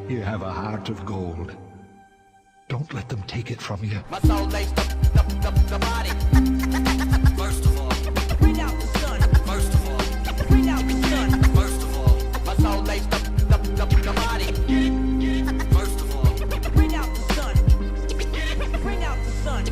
You have a heart of gold. Don't let them take it from you. My soul laced the body. First of all, bring out the sun. First of all, bring out the sun. First of all, my soul laced the body. First of all, bring out the sun. Bring out the sun.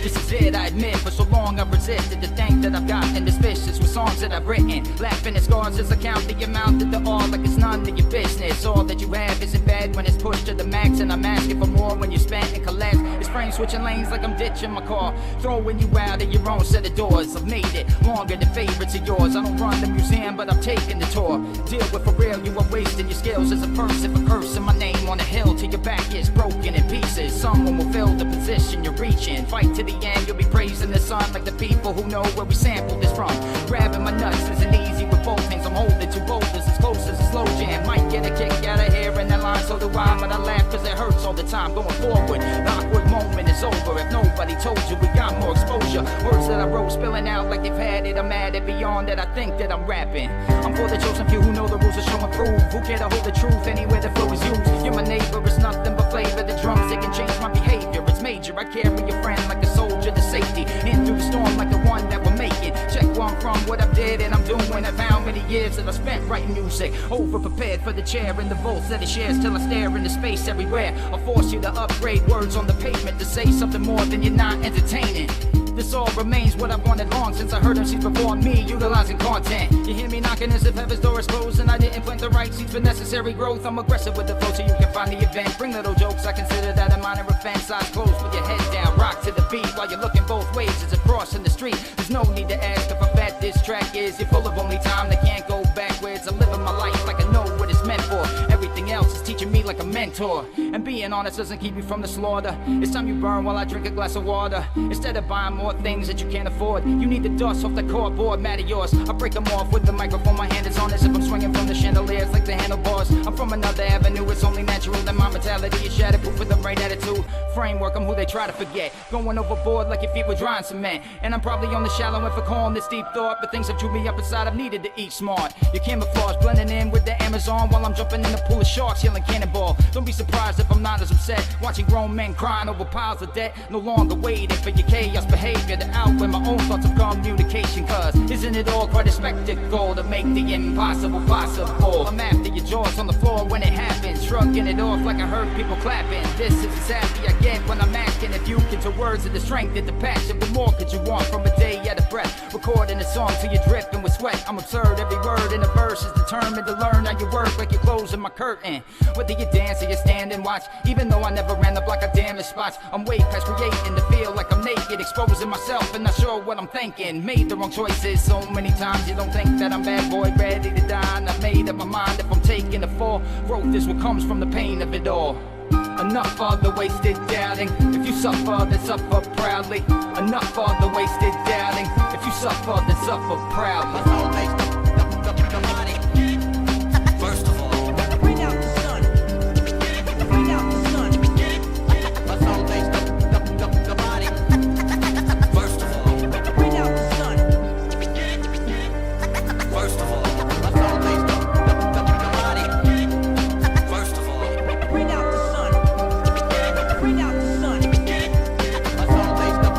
This is it, I admit. For so long I've resisted to think that I've gotten suspicious with songs that I've written. Laughing at scars as I count the amount that there are, like it's none of your business. All that you have isn't bad when it's pushed to the max, and I'm asking for more when you spend and collect. It's frame switching lanes like I'm ditching my car, throwing you out of your own set of doors. I've made it longer than favorites of yours. I don't run the museum, but I've taken the tour. Deal with for real, you are wasting your skills as a person for cursing my name on a hill till your back is broken in pieces. Someone will fill the position you're reaching. Fight to the end, you'll be praising the sun like the people who know where we sampled this from. Grabbing my nuts isn't easy with both hands. I'm holding two boulders as close as a slow jam. Might get a kick out of hearing that line, so do I, but I laugh cause it hurts all the time. Going forward, the awkward moment is over. If nobody told you, we got more exposure. Words that I wrote spilling out like they've had it. I'm at it beyond that, I think that I'm rapping. I'm for the chosen few who know the rules are show and prove. Who care to hold the truth anywhere the flow is used. You're my neighbor, it's nothing but flavor. The drums, they can change my behavior. It's major, I carry your friend like a soldier to safety. In through the storm like the one that we're making. Check where I'm from, what I did and I'm doing. Of how many years that I spent writing music. Over prepared for the chair and the volts that it shares till I stare into space everywhere. I'll force you to upgrade words on the pavement to say something more than you're not entertaining. This all remains what I've wanted long since I heard MCs before me utilizing content. You hear me knocking as if heaven's door is closed, and I didn't plant the right seeds for necessary growth. I'm aggressive with the flow so you can find the event. Bring little jokes, I consider that a minor offense. Eyes closed with your head down, rock to the beat while you're looking both ways as a cross in the street. There's no need to ask if how fat this track is. You're full of only time that can't go backwards. I'm living my life like I know what it's meant for. Everything else is teaching me like a mentor. And being honest doesn't keep you from the slaughter. It's time you burn while I drink a glass of water. Instead of buying more things that you can't afford, you need the dust off the cardboard mat of yours. I break them off with the microphone, my hand is on as if I'm swinging from the chandeliers like the handlebars. I'm from another avenue, it's only natural that my mentality is shatterproof with the right attitude. Framework, I'm who they try to forget. Going overboard like your feet were drying cement. And I'm probably on the shallow end for calling this deep thought, but things have chewed me up inside, I've needed to eat smart. Your camouflage blending in with the Amazon while I'm jumping in the pool of sharks yelling cannonball. Don't be surprised if I'm not as upset, watching grown men crying over piles of debt. No longer waiting for your chaos behavior to outweigh my own thoughts of communication. Cause isn't it all quite a spectacle to make the impossible possible? I'm after your jaws on the floor when it happens, shrugging it off like I heard people clapping. This is exactly I get when I'm asking if you get to words of the strength and the passion. What more could you want from a day at a breath? Recording a song till you're dripping with sweat. I'm absurd, every word in the verse is determined to learn how you work like you're closing my curtain. Whether you dance or you stand and watch, even though I never ran the block of damaged spots, I'm way past creating to feel like I'm naked, exposing myself and not sure what I'm thinking. Made the wrong choices so many times, you don't think that I'm bad boy ready to die. And I've made up my mind if I'm taking the fall. Growth is what comes from the pain of it all. Enough of the wasted doubting. If you suffer, then suffer proudly. Enough of the wasted doubting. If you suffer, then suffer proudly. First of all, bring out the sun. Bring out the sun. My soul makes the body. First of all, bring out the sun. First of all, my soul makes the body. First of all, bring out the sun. Bring out the sun. My soul makes the body.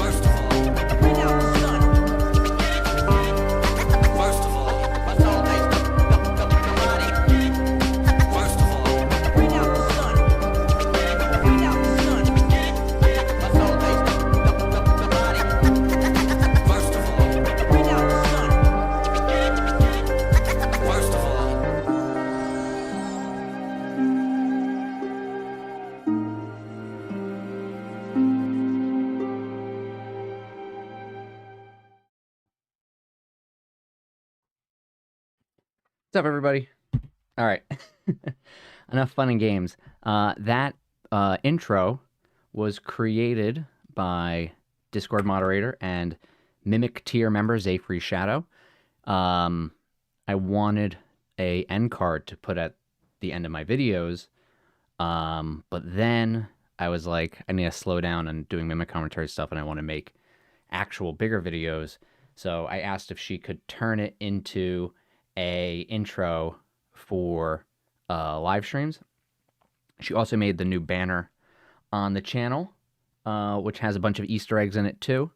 First of all, bring out the sun. First of all, my soul makes the body. First of all, bring out the sun. Bring out the sun. My soul makes the body. First of all, bring out the sun. First of all. What's up, everybody? All right. Enough fun and games. That intro was created by Discord moderator and Mimic tier member Zayfree Shadow. I wanted a end card to put at the end of my videos, but then I was like, I need to slow down on doing Mimic commentary stuff, and I want to make actual bigger videos. So I asked if she could turn it into a intro for live streams. She also made the new banner on the channel, which has a bunch of Easter eggs in it too.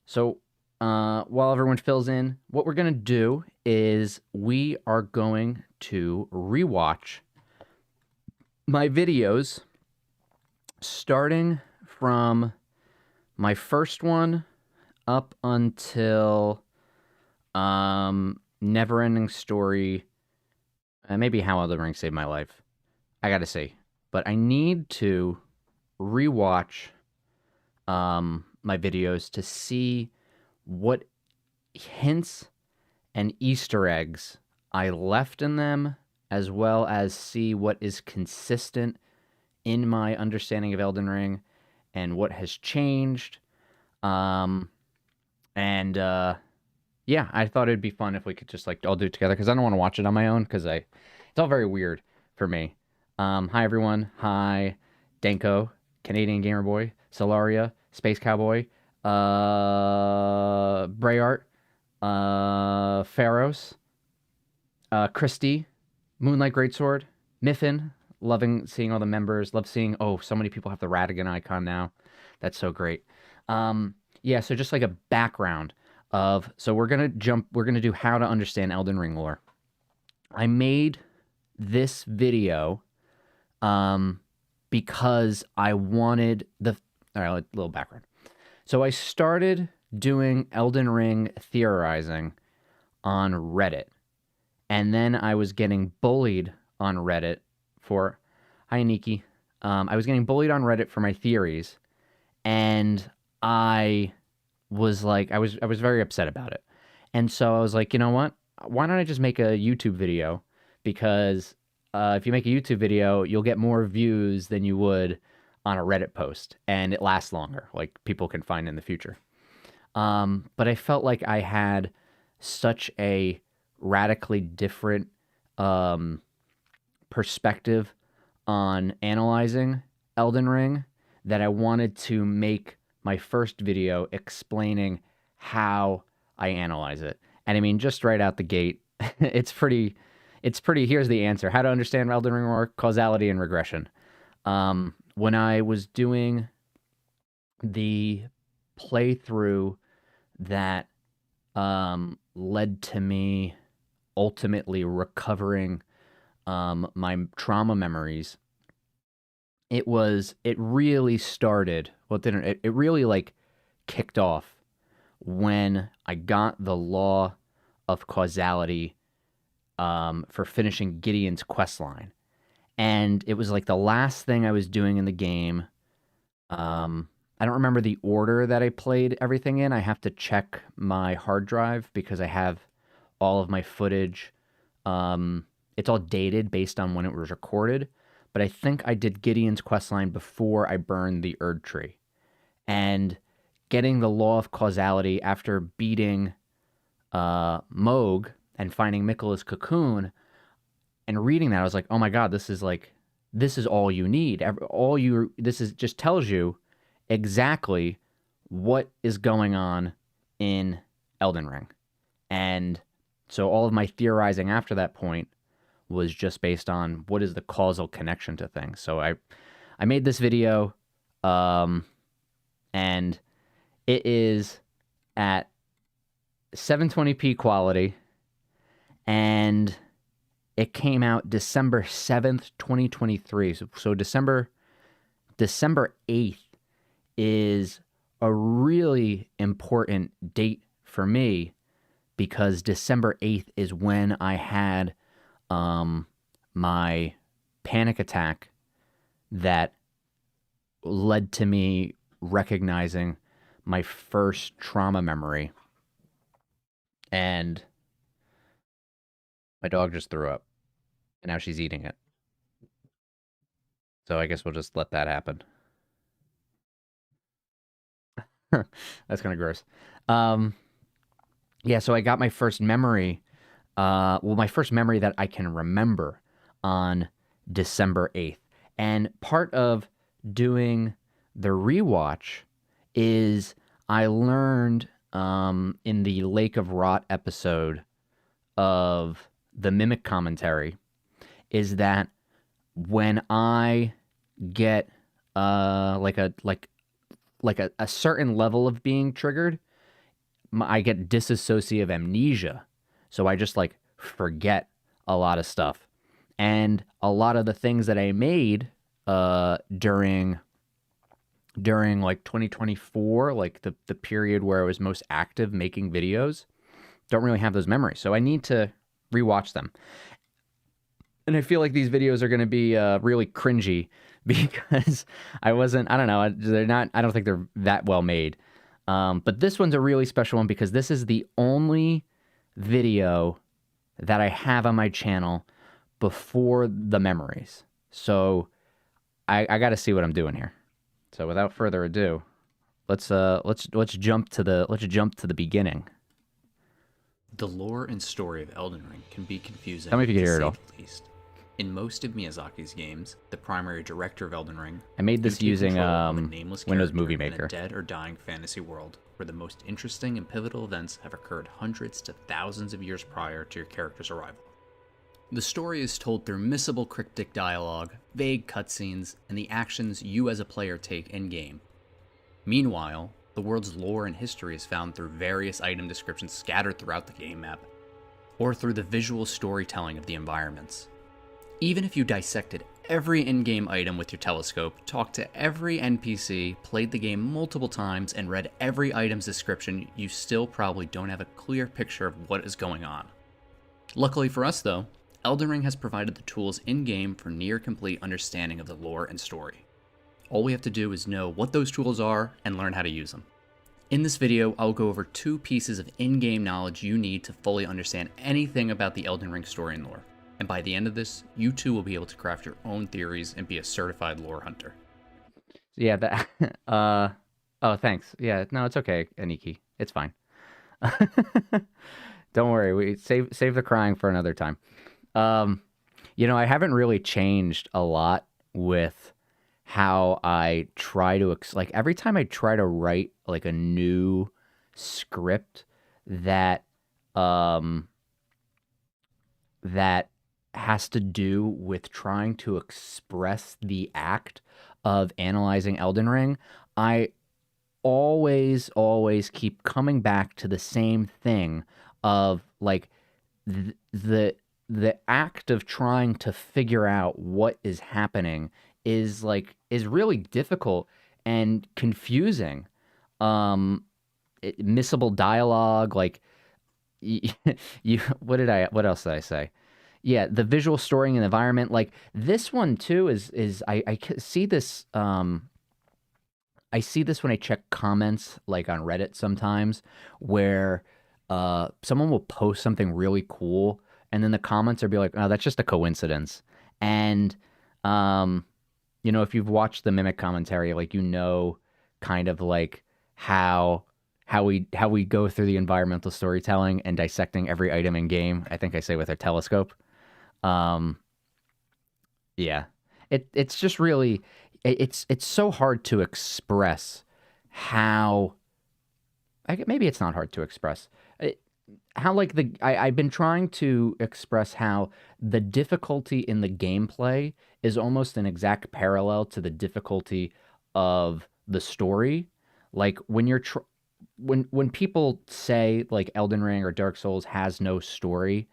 So while everyone fills in, what we're going to do is we are going to rewatch my videos starting from my first one up until Neverending Story, maybe How Elden Ring Saved My Life. I gotta see. But I need to rewatch my videos to see what hints and Easter eggs I left in them, as well as see what is consistent in my understanding of Elden Ring and what has changed. Yeah, I thought it'd be fun if we could just like all do it together, because I don't want to watch it on my own, because it's all very weird for me. Hi everyone. Hi Danko, Canadian Gamer Boy, Solaria, Space Cowboy, Brayart, Pharos, Christy, Moonlight Greatsword, Miffin. Loving seeing all the members. Love seeing, so many people have the Radigan icon now. That's so great. Yeah, so just like a background of, so we're going to do how to understand Elden Ring lore. I made this video because I wanted all right, a little background. So I started doing Elden Ring theorizing on Reddit, and then I was getting bullied on Reddit for, hi Nikki, I was getting bullied on Reddit for my theories, and I was like, I was very upset about it. And so I was like, you know what? Why don't I just make a YouTube video? Because if you make a YouTube video, you'll get more views than you would on a Reddit post, and it lasts longer. Like, people can find in the future. But I felt like I had such a radically different perspective on analyzing Elden Ring that I wanted to make my first video explaining how I analyze it. And I mean, just right out the gate, it's pretty, here's the answer. How to understand Elden Ring lore, causality, and regression. When I was doing the playthrough that led to me ultimately recovering my trauma memories, it really started, well, it didn't, it really like kicked off when I got the law of causality for finishing Gideon's questline. And it was like the last thing I was doing in the game. I don't remember the order that I played everything in. I have to check my hard drive because I have all of my footage. It's all dated based on when it was recorded. But I think I did Gideon's questline before I burned the Erd Tree. And getting the law of causality after beating Moog and finding Miquella's cocoon and reading that, I was like, oh my God, this is all you need. This just tells you exactly what is going on in Elden Ring. And so all of my theorizing after that point was just based on what is the causal connection to things. So I made this video, and it is at 720p quality, and it came out December 7th, 2023. So December 8th is a really important date for me, because December 8th is when I had my panic attack that led to me recognizing my first trauma memory. And my dog just threw up, and now she's eating it. So I guess we'll just let that happen. That's kind of gross. Yeah, so I got my first memory, my first memory that I can remember on December 8th. And part of doing the rewatch is I learned in the Lake of Rot episode of the Mimic commentary is that when I get like a certain level of being triggered, I get dissociative amnesia. So I just like forget a lot of stuff. And a lot of the things that I made during like 2024, like the period where I was most active making videos, don't really have those memories. So I need to rewatch them. And I feel like these videos are going to be really cringy because I don't know, I don't think they're that well made. But this one's a really special one because this is the only video that I have on my channel before the memories. So I got to see what I'm doing here. So without further ado, let's jump to the beginning. The lore and story of Elden Ring can be confusing. Tell me if you can hear it to all. say the least. In most of Miyazaki's games, the primary director of Elden Ring, I made this you take using control of a nameless Windows character Movie in Maker. a dead or dying fantasy world where the most interesting and pivotal events have occurred hundreds to thousands of years prior to your character's arrival. The story is told through missable cryptic dialogue, vague cutscenes, and the actions you as a player take in-game. Meanwhile, the world's lore and history is found through various item descriptions scattered throughout the game map, or through the visual storytelling of the environments. Even if you dissected every in-game item with your telescope, talked to every NPC, played the game multiple times, and read every item's description, you still probably don't have a clear picture of what is going on. Luckily for us though, Elden Ring has provided the tools in-game for near-complete understanding of the lore and story. All we have to do is know what those tools are and learn how to use them. In this video, I'll go over 2 pieces of in-game knowledge you need to fully understand anything about the Elden Ring story and lore. And by the end of this, you too will be able to craft your own theories and be a certified lore hunter. Yeah, that oh, thanks. Yeah, no, it's okay, Aniki. It's fine. Don't worry. We save the crying for another time. You know, I haven't really changed a lot with how I try to like every time I try to write like a new script that that has to do with trying to express the act of analyzing Elden Ring, I always keep coming back to the same thing of like the act of trying to figure out what is happening is really difficult and confusing. Missable dialogue, like what else did I say? Yeah, the visual story and environment, like this one too is I see this I see this when I check comments like on Reddit sometimes where someone will post something really cool and then the comments will be like, oh, that's just a coincidence. And you know, if you've watched the Mimic commentary, like you know kind of like how we go through the environmental storytelling and dissecting every item in game. I think I say with a telescope. Yeah, it's just really, it's so hard to express how, maybe it's not hard to express how like I've been trying to express how the difficulty in the gameplay is almost an exact parallel to the difficulty of the story. Like when you're, when people say like Elden Ring or Dark Souls has no story,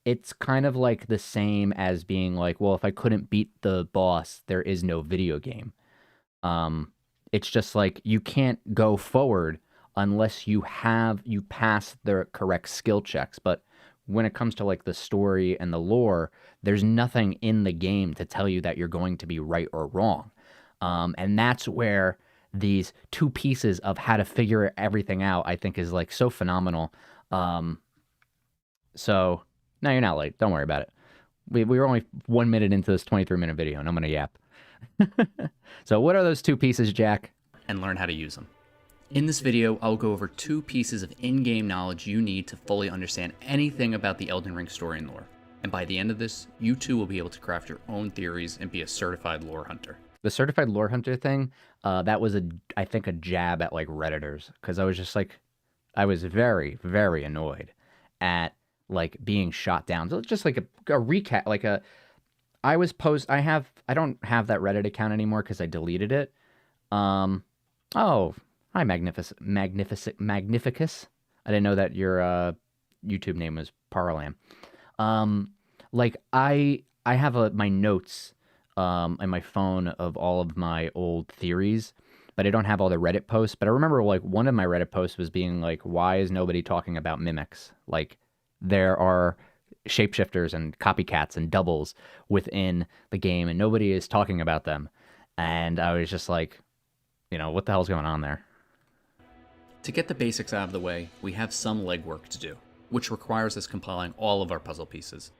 it's kind of like the same as being like, well, if I couldn't beat the boss, there is no video game. It's just like you can't go forward unless you pass the correct skill checks. But when it comes to like the story and the lore, there's nothing in the game to tell you that you're going to be right or wrong. And that's where these 2 pieces of how to figure everything out, I think, is like so phenomenal. So no, you're not late. Don't worry about it. We were only 1 minute into this 23-minute video, and I'm gonna yap. So what are those 2 pieces, Jack? And learn how to use them. In this video, I'll go over 2 pieces of in-game knowledge you need to fully understand anything about the Elden Ring story and lore. And by the end of this, you too will be able to craft your own theories and be a certified lore hunter. The certified lore hunter thing, that was I think a jab at like Redditors, because I was just like, I was very, very annoyed at like being shot down. So it's just like a recap, like a. I don't have that Reddit account anymore because I deleted it. Oh, hi, Magnificus. I didn't know that your YouTube name was Paralam. Like I have my notes in my phone of all of my old theories, but I don't have all the Reddit posts. But I remember like one of my Reddit posts was being like, why is nobody talking about mimics? Like there are shapeshifters and copycats and doubles within the game and nobody is talking about them. And I was just like, what the hell's going on there? To get the basics out of the way, we have some legwork to do, which requires us compiling all of our puzzle pieces.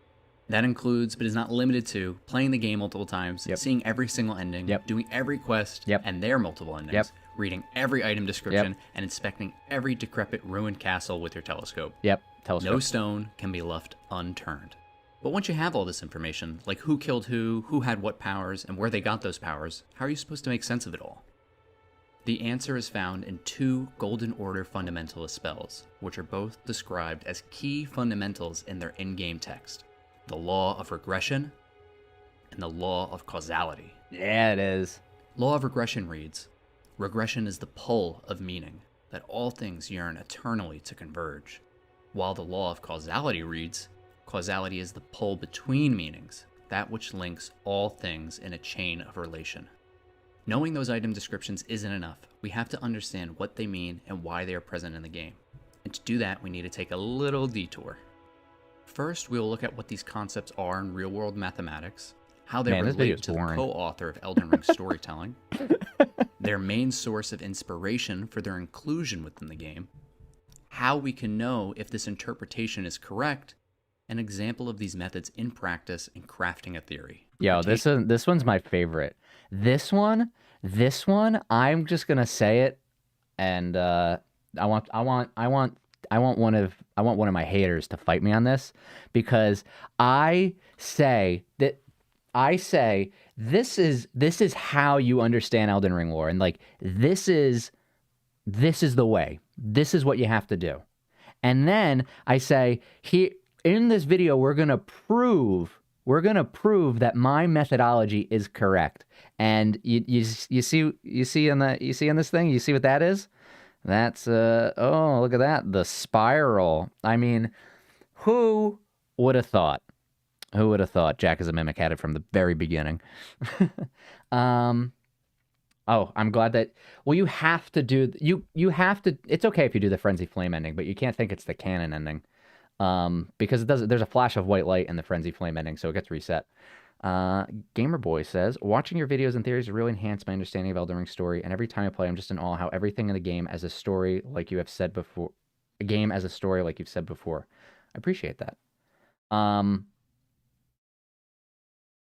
That includes, but is not limited to, playing the game multiple times, seeing every single ending, doing every quest and their multiple endings, reading every item description, and inspecting every decrepit ruined castle with your telescope. Telescope. No stone can be left unturned. But once you have all this information, like who killed who had what powers, and where they got those powers, how are you supposed to make sense of it all? The answer is found in 2 Golden Order fundamentalist spells, which are both described as key fundamentals in their in-game text. The law of regression and the law of causality. Yeah, it is. Law of regression reads, regression is the pull of meaning, that all things yearn eternally to converge. While the law of causality reads, causality is the pull between meanings, that which links all things in a chain of relation. Knowing those item descriptions isn't enough. We have to understand what they mean and why they are present in the game. And to do that, we need to take a little detour. First, we will look at what these concepts are in real-world mathematics, how they relate to the co-author of Elden Ring storytelling, their main source of inspiration for their inclusion within the game, how we can know if this interpretation is correct, an example of these methods in practice in crafting a theory. Yo, this one's my favorite. This one, I'm just gonna say it, and I want one of my haters to fight me on this, because I say this is how you understand Elden Ring lore, and like this is the way. This is what you have to do. And then I say, here in this video we're gonna prove that my methodology is correct. And you see in this thing, you see what that is? That's oh, look at that, the spiral. I mean, who would have thought? Who would have thought Jack is a Mimic had it from the very beginning? Oh, I'm glad that. Well, you have to do. You have to. It's okay if you do the Frenzy Flame ending, but you can't think it's the canon ending, because it does. There's a flash of white light in the Frenzy Flame ending, so it gets reset. Gamerboy says, watching your videos and theories really enhanced my understanding of Elden Ring's story, and every time I play, I'm just in awe how everything in the game as a story, like you have said before. A game as a story, like you've said before. I appreciate that.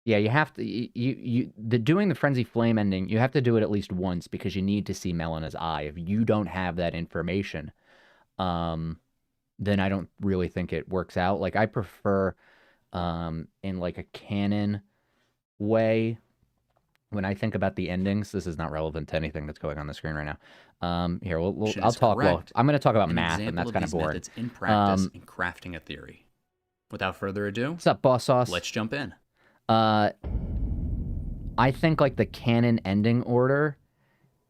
Yeah, you have to doing the Frenzy Flame ending, you have to do it at least once because you need to see Melena's eye. If you don't have that information, then I don't really think it works out. Like I prefer in like a canon way, when I think about the endings, this is not relevant to anything that's going on the screen right now. Here, I'll talk. Well, I'm going to talk about math, and that's kind of boring. Methods in practice in crafting a theory. Without further ado, what's up, Boss Sauce? Let's jump in. I think like the canon ending order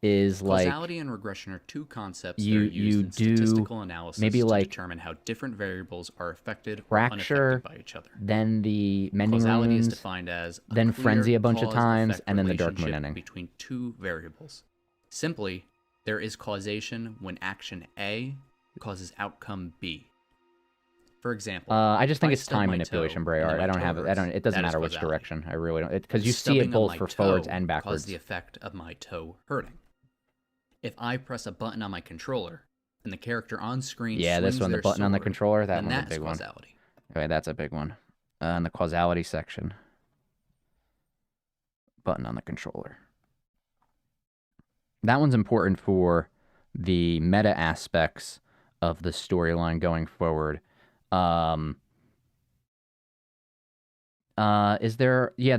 is like causality and regression are two concepts that are used in statistical analysis maybe to like determine how different variables are affected or fracture unaffected by each other. Then the mending causality runes, is defined as then frenzy a bunch of times, cause-effect and then the Dark Moon relationship ending between two variables. Simply, there is causation when action A causes outcome B. For example, I just think if I it's stub time my manipulation, toe Bray and Art. then I my don't have toe it. hurts, It doesn't that is matter which causality. direction. I really don't. Because you see Stubbing it on both my for forwards toe and causes backwards. the effect of my toe hurting. If I press a button on my controller and the character on screen Yeah, this one, the button on the controller, that one's a big one. Okay, that's a big one. In the causality section, button on the controller. That one's important for the meta aspects of the storyline going forward. Is there? Yeah,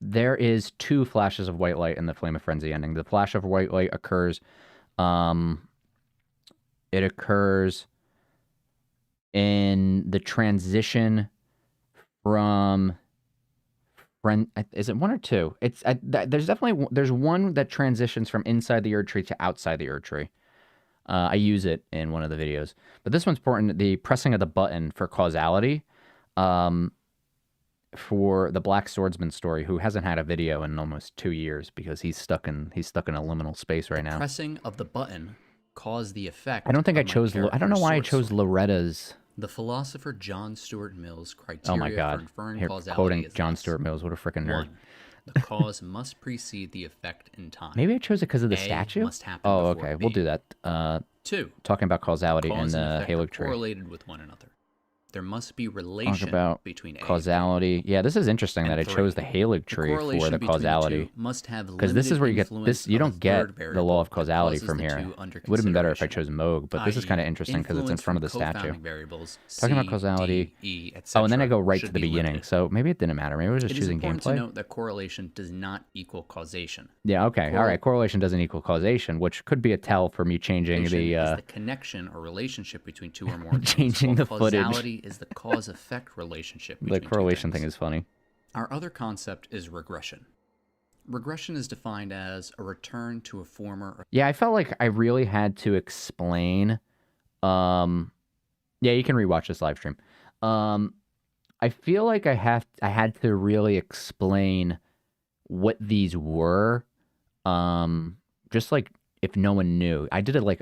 there is 2 flashes of white light in the Flame of Frenzy ending. The flash of white light occurs, it occurs in the transition from is it one or two? It's there's definitely there's one that transitions from inside the Erd Tree to outside the Erd Tree. I use it in one of the videos, but this one's important. The pressing of the button for causality, for the Black Swordsman story, who hasn't had a video in almost 2 years because he's stuck in a liminal space right now. Pressing of the button caused the effect. I don't think I chose. I don't know why I chose Loretta's. The philosopher John Stuart Mill's criteria Oh my God! for inferring Here, causality quoting is John this. Stuart Mills. What a freaking nerd! 1. The cause must precede the effect in time. Maybe I chose it because of the A statue. must happen Oh, before okay. B. We'll do that. 2. Talking about causality in Cause and the effect Halo are tree. correlated with one another. There must be Talk relation about between A causality. Yeah, this is interesting and that I chose the 3. Halig tree for correlation the between causality. two must have Because this is where you get limited this. You influence don't of get third the law of variable that causality causes from the here. two under It would have been better if I consideration, chose Moog, but this is i.e. kind of interesting because it's in influence front of the from statue. co-founding variables Talking about C, causality. D, E, Oh, and then I go etc. right to should the be beginning. limited. So maybe it didn't matter. Maybe I was just It is choosing important to gameplay. note that correlation does not equal causation. Yeah, okay. All right. Correlation doesn't equal causation, which could be a tell for me changing Is the the connection or relationship between two or more things, changing while the footage. Causality is the cause-effect relationship between the correlation two things. thing is funny. Our other concept is regression. Regression is defined as a return to a former. Yeah, I felt like I really had to explain. Yeah, you can rewatch this live stream. I feel like I had to really explain what these were. Just like if no one knew. I did it like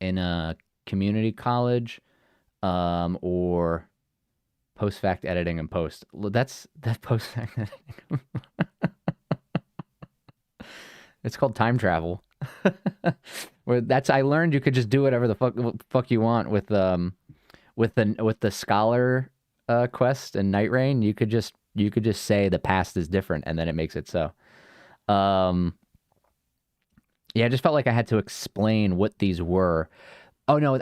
in a community college, or post fact editing and post. That's post fact editing. It's called time travel. Where I learned you could just do whatever the fuck you want with the scholar quest and Night Rain. You could just say the past is different and then it makes it so. Yeah, I just felt like I had to explain what these were. Oh no,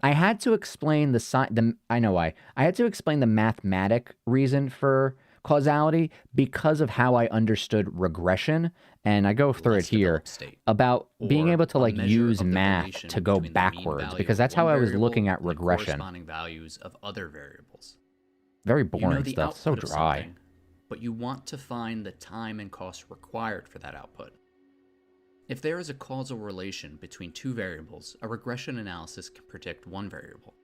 I had to explain I know why. I had to explain the mathematic reason for causality because of how I understood regression, and I go through it here about being able to like use math to go backwards because that's how I was looking at regression. Corresponding values of other variables. Very You know boring the stuff, so output of dry. something, but you want to find the time and cost required for that output. If there is a causal relation between two variables, a regression analysis can predict one variable.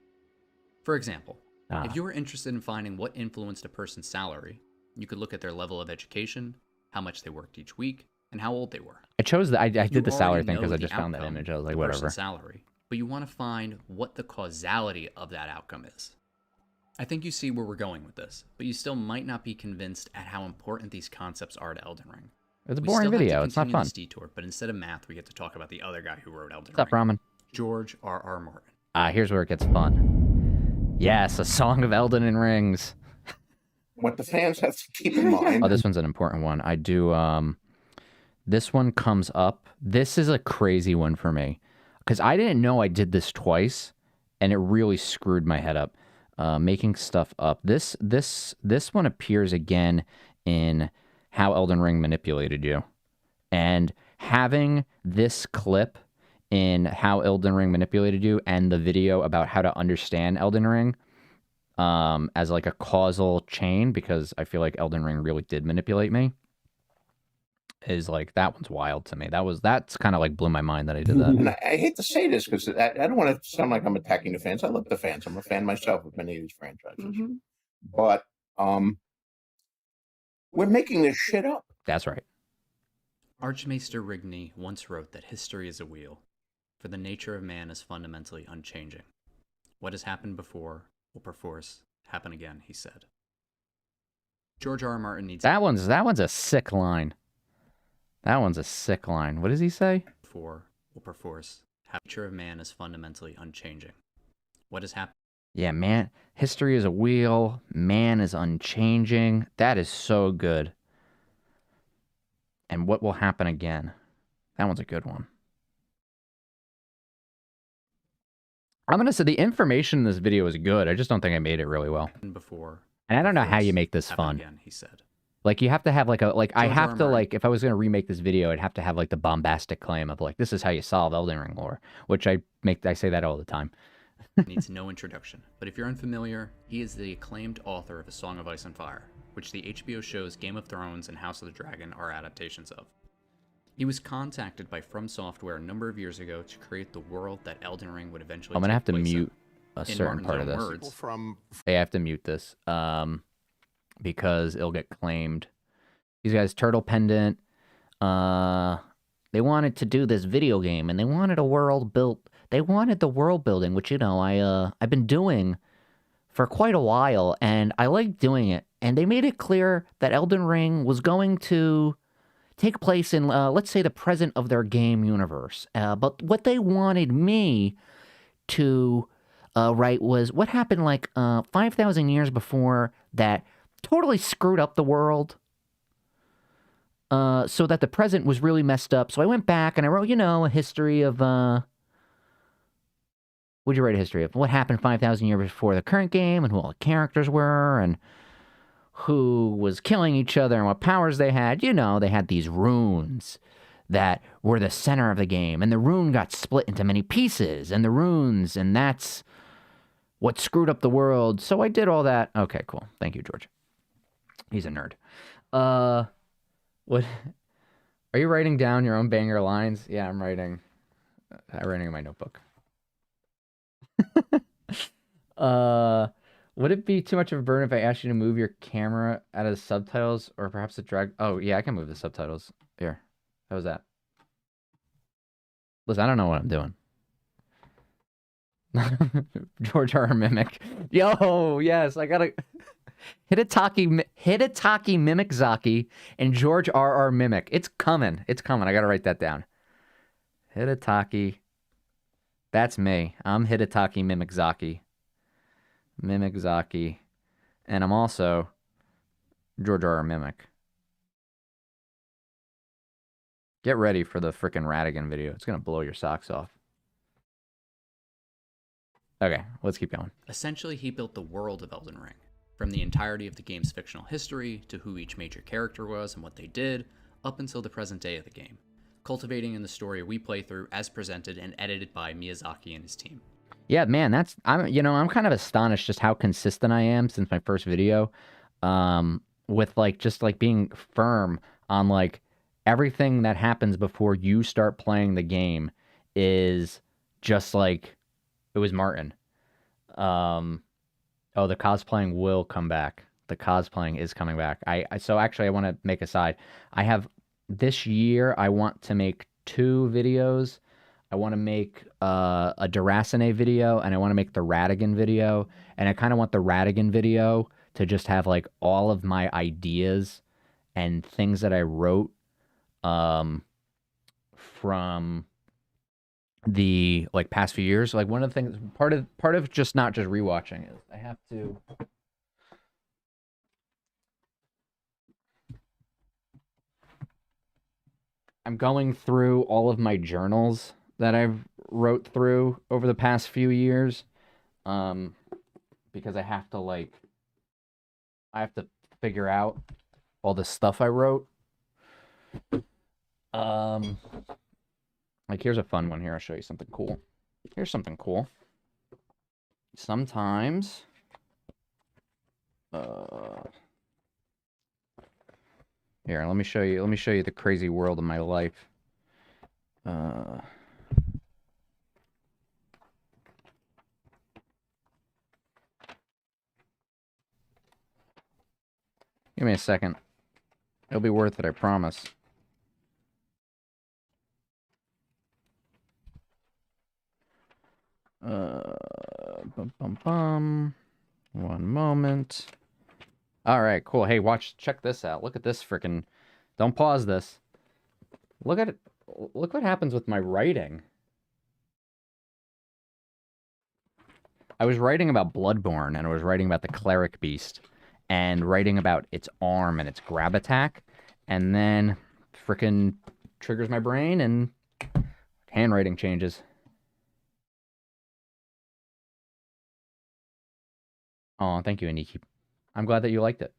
For example, if you were interested in finding what influenced a person's salary, you could look at their level of education, how much they worked each week, and how old they were. I chose I did the salary already thing know because I the just found that outcome, image. I was like, the whatever. person's salary, but you want to find what the causality of that outcome is. I think you see where we're going with this, but you still might not be convinced at how important these concepts are to Elden Ring. It's a We boring still have to video. It's not continue fun. this detour, but instead of math, we get to talk about the other guy who wrote Elden What's up, Ring. Ramen? George R.R. Martin. Here's where it gets fun. Yes, a song of Elden and Rings. What the fans have to keep in mind. Oh, this one's an important one. I do, this one comes up. This is a crazy one for me because I didn't know I did this twice and it really screwed my head up. Making stuff up. This one appears again in How Elden Ring Manipulated You. And having this clip in How Elden Ring Manipulated You and the video about how to understand Elden Ring as like a causal chain, because I feel like Elden Ring really did manipulate me, is like, that one's wild to me. That's kind of like blew my mind that I did that. And I hate to say this because I don't want to sound like I'm attacking the fans. I love the fans. I'm a fan myself of many of these franchises. But we're making this shit up. That's right. Archmaester Rigney once wrote that history is a wheel, for the nature of man is fundamentally unchanging. What has happened before will perforce happen again, he said. George R.R. Martin needs That one's a sick line. That one's a sick line. What does he say? before will perforce happen. The nature of man is fundamentally unchanging. What has happened? Yeah, man. History is a wheel. Man is unchanging. That is so good. And what will happen again? That one's a good one. I'm going to say the information in this video is good. I just don't think I made it really well. Before And I don't know how you perforce make this happen fun. again, he said. Like, you have to have like I George have R. to Martin. like, if I was going to remake this video, I'd have to have like the bombastic claim of like, this is how you solve Elden Ring lore, which I say that all the time. needs no introduction, but if you're unfamiliar, he is the acclaimed author of A Song of Ice and Fire, which the HBO shows Game of Thrones and House of the Dragon are adaptations of. He was contacted by From Software a number of years ago to create the world that Elden Ring would eventually I'm gonna have to take place mute in. a certain In part of Martin's this. own words, From They have to mute this, because it'll get claimed. These guys, Turtle Pendant, they wanted to do this video game, and they wanted a world built. They wanted the world building, which, you know, I've been doing for quite a while, and I like doing it. And they made it clear that Elden Ring was going to take place in, let's say, the present of their game universe. But what they wanted me to write was what happened like 5,000 years before that totally screwed up the world. So that the present was really messed up. So I went back and I wrote, you know, a history of, what'd you write a history of? What happened 5,000 years before the current game and who all the characters were and who was killing each other and what powers they had. You know, they had these runes that were the center of the game, and the rune got split into many pieces, and the runes, and that's what screwed up the world. So I did all that. Okay, cool. Thank you, George. He's a nerd. What? Are you writing down your own banger lines? Yeah, I'm writing in my notebook. Would it be too much of a burden if I asked you to move your camera out of the subtitles or perhaps the drag? Oh, yeah, I can move the subtitles. Here. How was that? Listen, I don't know what I'm doing. George R. Mimic. Yo, yes, I gotta... Hidetaki Mimic Zaki and George R. Mimic. It's coming. It's coming. I gotta write that down. Hidetaki. That's me. I'm Hidetaki Mimic Zaki. Mimic Zaki. And I'm also George R. Mimic. Get ready for the frickin' Radigan video. It's gonna blow your socks off. Okay, let's keep going. Essentially, he built the world of Elden Ring, from the entirety of the game's fictional history to who each major character was and what they did, up until the present day of the game, cultivating in the story we play through as presented and edited by Miyazaki and his team. Yeah, man, I'm kind of astonished just how consistent I am since my first video, with just being firm on like everything that happens before you start playing the game is just like it was Martin. Oh, the cosplaying will come back. The cosplaying is coming back. So actually I want to make a side. I have this year I want to make 2 videos. I want to make a Deracine video, and I want to make the Radigan video. And I kind of want the Radigan video to just have like all of my ideas and things that I wrote from the past few years. Like one of the things, part of just not just rewatching is I have to. I'm going through all of my journals that I've wrote through over the past few years, because I have to figure out all the stuff I wrote. Here's a fun one here. I'll show you something cool. Here's something cool. Sometimes, here, let me show you the crazy world of my life. Give me a second. It'll be worth it, I promise. One moment. All right, cool. Hey, check this out. Look at this frickin'. Don't pause this. Look at it. Look what happens with my writing. I was writing about Bloodborne, and I was writing about the cleric beast, and writing about its arm and its grab attack, and then frickin' triggers my brain, and handwriting changes. Oh, thank you, Aniki. I'm glad that you liked it.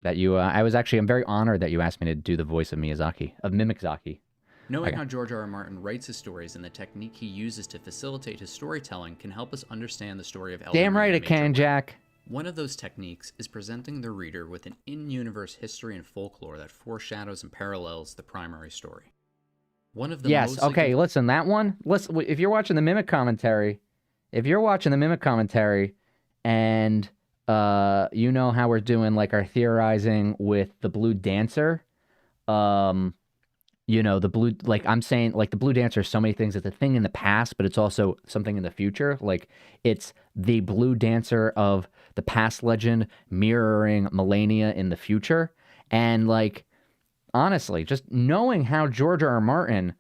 I'm very honored that you asked me to do the voice of Miyazaki, of Mimikzaki. Knowing Okay. how George R. R. Martin writes his stories and the technique he uses to facilitate his storytelling can help us understand the story of Elden Damn Ring right in a it major can, way. Jack. One of those techniques is presenting the reader with an in-universe history and folklore that foreshadows and parallels the primary story. One of the Yes. mostly Okay. Listen, that one. Listen, if you're watching the Mimic commentary, and you know how we're doing like our theorizing with the Blue Dancer, you know, the blue, like I'm saying, like the Blue Dancer is so many things. It's a thing in the past, but it's also something in the future. Like it's the Blue Dancer of the past legend mirroring millennia in the future. And like, honestly, just knowing how George R. R. Martin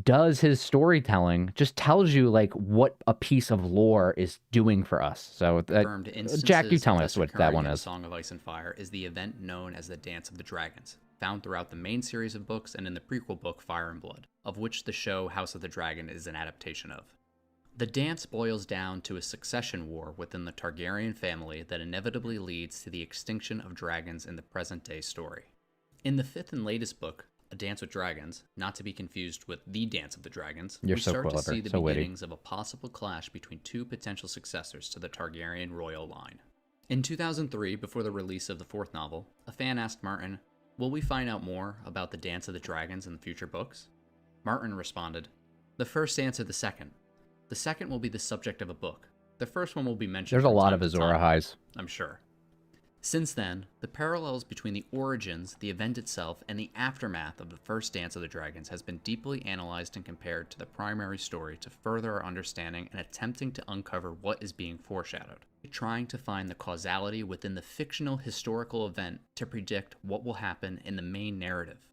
does his storytelling just tells you like what a piece of lore is doing for us. So confirmed instances Jack, you tell of us this what that occurring one in is. Song of Ice and Fire is the event known as the Dance of the Dragons, found throughout the main series of books and in the prequel book Fire and Blood, of which the show House of the Dragon is an adaptation of. The dance boils down to a succession war within the Targaryen family that inevitably leads to the extinction of dragons in the present-day story. In the fifth and latest book, A Dance with Dragons, not to be confused with The Dance of the Dragons, You're we so start to clever, see the so witty. beginnings of a possible clash between two potential successors to the Targaryen royal line. In 2003, before the release of the fourth novel, a fan asked Martin, "Will we find out more about the Dance of the Dragons in the future books?" Martin responded, "The first answer the second. The second will be the subject of a book. The first one will be mentioned There's a from lot time of to Azora time, highs. I'm sure." Since then, the parallels between the origins, the event itself, and the aftermath of the first Dance of the Dragons has been deeply analyzed and compared to the primary story to further our understanding and attempting to uncover what is being foreshadowed, trying to find the causality within the fictional historical event to predict what will happen in the main narrative.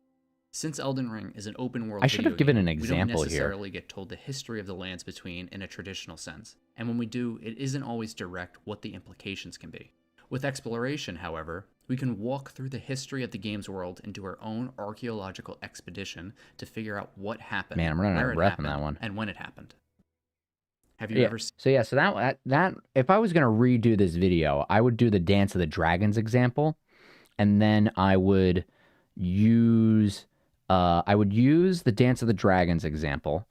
Since Elden Ring is an open world I should have given an we don't example here. necessarily get told the history of the lands between in a traditional sense, and when we do, it isn't always direct what the implications can be. With exploration, however, we can walk through the history of the game's world and do our own archaeological expedition to figure out what happened, Man, I'm running out where of it breath on happened, that one. and when it happened. Have you Yeah. ever seen So that if I was gonna redo this video, I would do the Dance of the Dragons example, and then I would use the Dance of the Dragons example.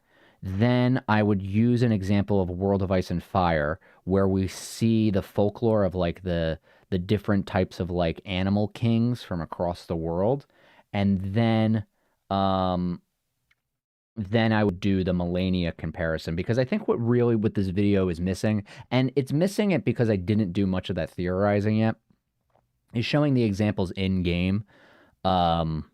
Then I would use an example of World of Ice and Fire, where we see the folklore of like the different types of like animal kings from across the world, and then I would do the Melania comparison, because I think what this video is missing, and it's missing it because I didn't do much of that theorizing yet, is showing the examples in game, of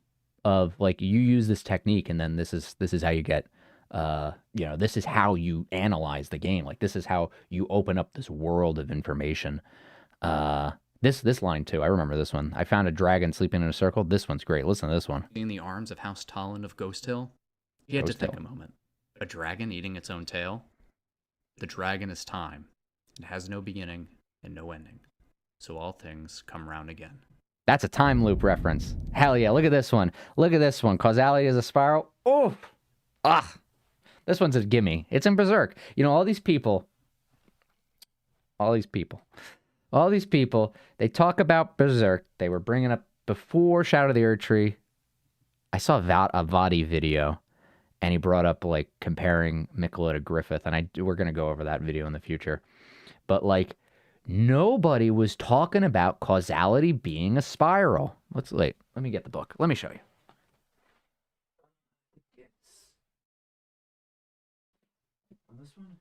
like you use this technique and then this is how you get, this is how you analyze the game. Like this is how you open up this world of information. This line too, I remember this one. I found a dragon sleeping in a circle. This one's great. Listen to this one. the arms of House Talon of Ghost Hill? He had to Ghost think Hill. a moment. A dragon eating its own tail? The dragon is time. It has no beginning and no ending. So all things come round again. That's a time loop reference. Hell yeah, look at this one. Look at this one. Causality is a spiral. Oh, this one's a gimme. It's in Berserk. You know, all these people, they talk about Berserk. They were bringing up before Shadow of the Earth Tree. I saw a Vadi video, and he brought up like comparing Mikola to Griffith, and we're gonna go over that video in the future. But like, nobody was talking about causality being a spiral. Let me get the book. Let me show you. This one.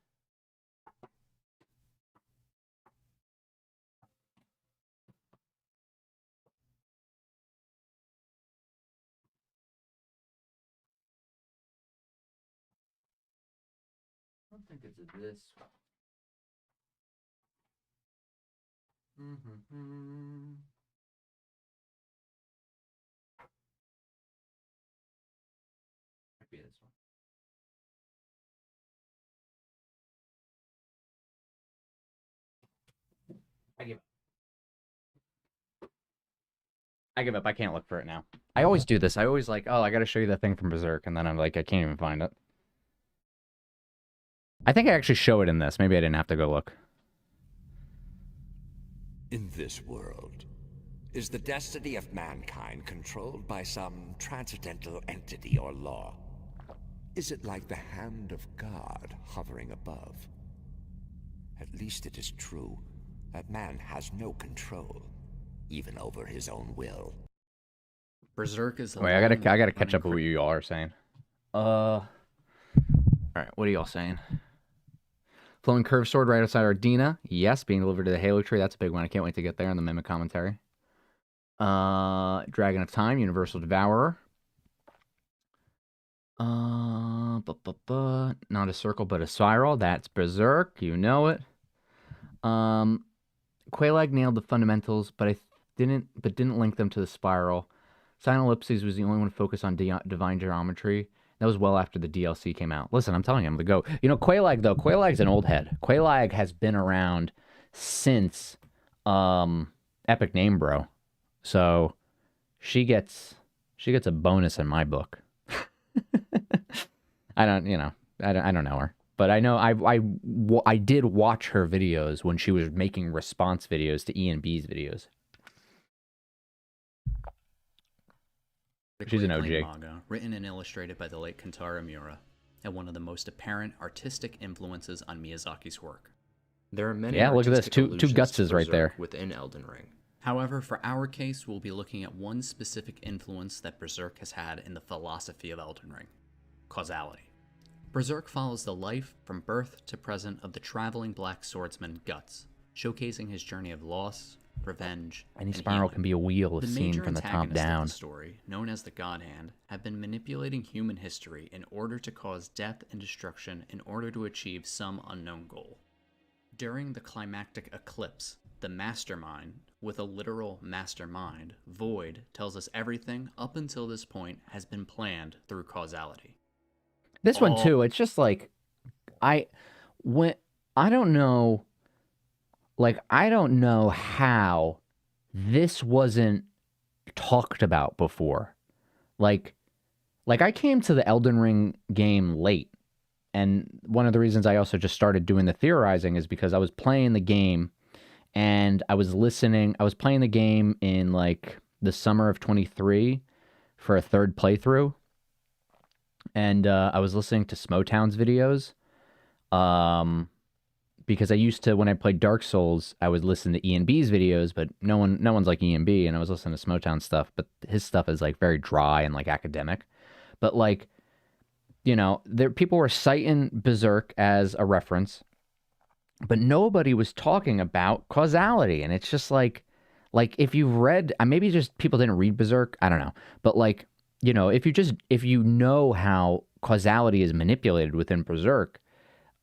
I don't think it's this one. Might be this one. I give up. I can't look for it now. I always do this. I always like, oh, I got to show you that thing from Berserk, and then I'm like, I can't even find it. I think I actually show it in this. Maybe I didn't have to go look. In this world, Is the destiny of mankind controlled by some transcendental entity or law? Is it like the hand of God hovering above? At least it is true that man has no control, even over his own will. Berserk is. Wait, I gotta catch up with what you all are saying. All right, what are y'all saying? Flowing curved sword right outside Ardina. Yes, being delivered to the Halo tree. That's a big one. I can't wait to get there in the mimic commentary. Dragon of Time, Universal Devourer. Not a circle, but a spiral. That's Berserk. You know it. Quelaag nailed the fundamentals, but didn't link them to the spiral. Silent Ellipses was the only one to focus on divine geometry. That was well after the DLC came out. Listen, I'm telling you, I'm the GOAT. You know, Quelaag, though, Quelaag's an old head. Quelaag has been around since Epic Name Bro. So she gets a bonus in my book. I don't know her. But I know I did watch her videos when she was making response videos to E and B's videos. She's an OG. Manga, written and illustrated by the late Kentaro Miura, and one of the most apparent artistic influences on Miyazaki's work. There are many look at this. Two allusions Gutses to right there. Berserk within Elden Ring. However, for our case, we'll be looking at one specific influence that Berserk has had in the philosophy of Elden Ring: causality. Berserk follows the life from birth to present of the traveling black swordsman Guts, showcasing his journey of loss, revenge, Any and spiral healing. can be a wheel if The seen major from the top antagonists down. of the story, known as the God Hand, have been manipulating human history in order to cause death and destruction in order to achieve some unknown goal. During the climactic eclipse, the Mastermind, with a literal mastermind, Void, tells us everything up until this point has been planned through causality. This one too, it's just like I don't know how this wasn't talked about before. Like I came to the Elden Ring game late. And one of the reasons I also just started doing the theorizing is because I was playing the game and I was playing the game in like the summer of 23 for a third playthrough. And I was listening to Smotown's videos. Because I used to, when I played Dark Souls, I would listen to Ian B's videos, but no one's like Ian B, and I was listening to Smotown stuff, but his stuff is like very dry and like academic. But like, you know, people were citing Berserk as a reference, but nobody was talking about causality. And it's just like if you've read, maybe just people didn't read Berserk, I don't know. But like, you know, if you know how causality is manipulated within Berserk,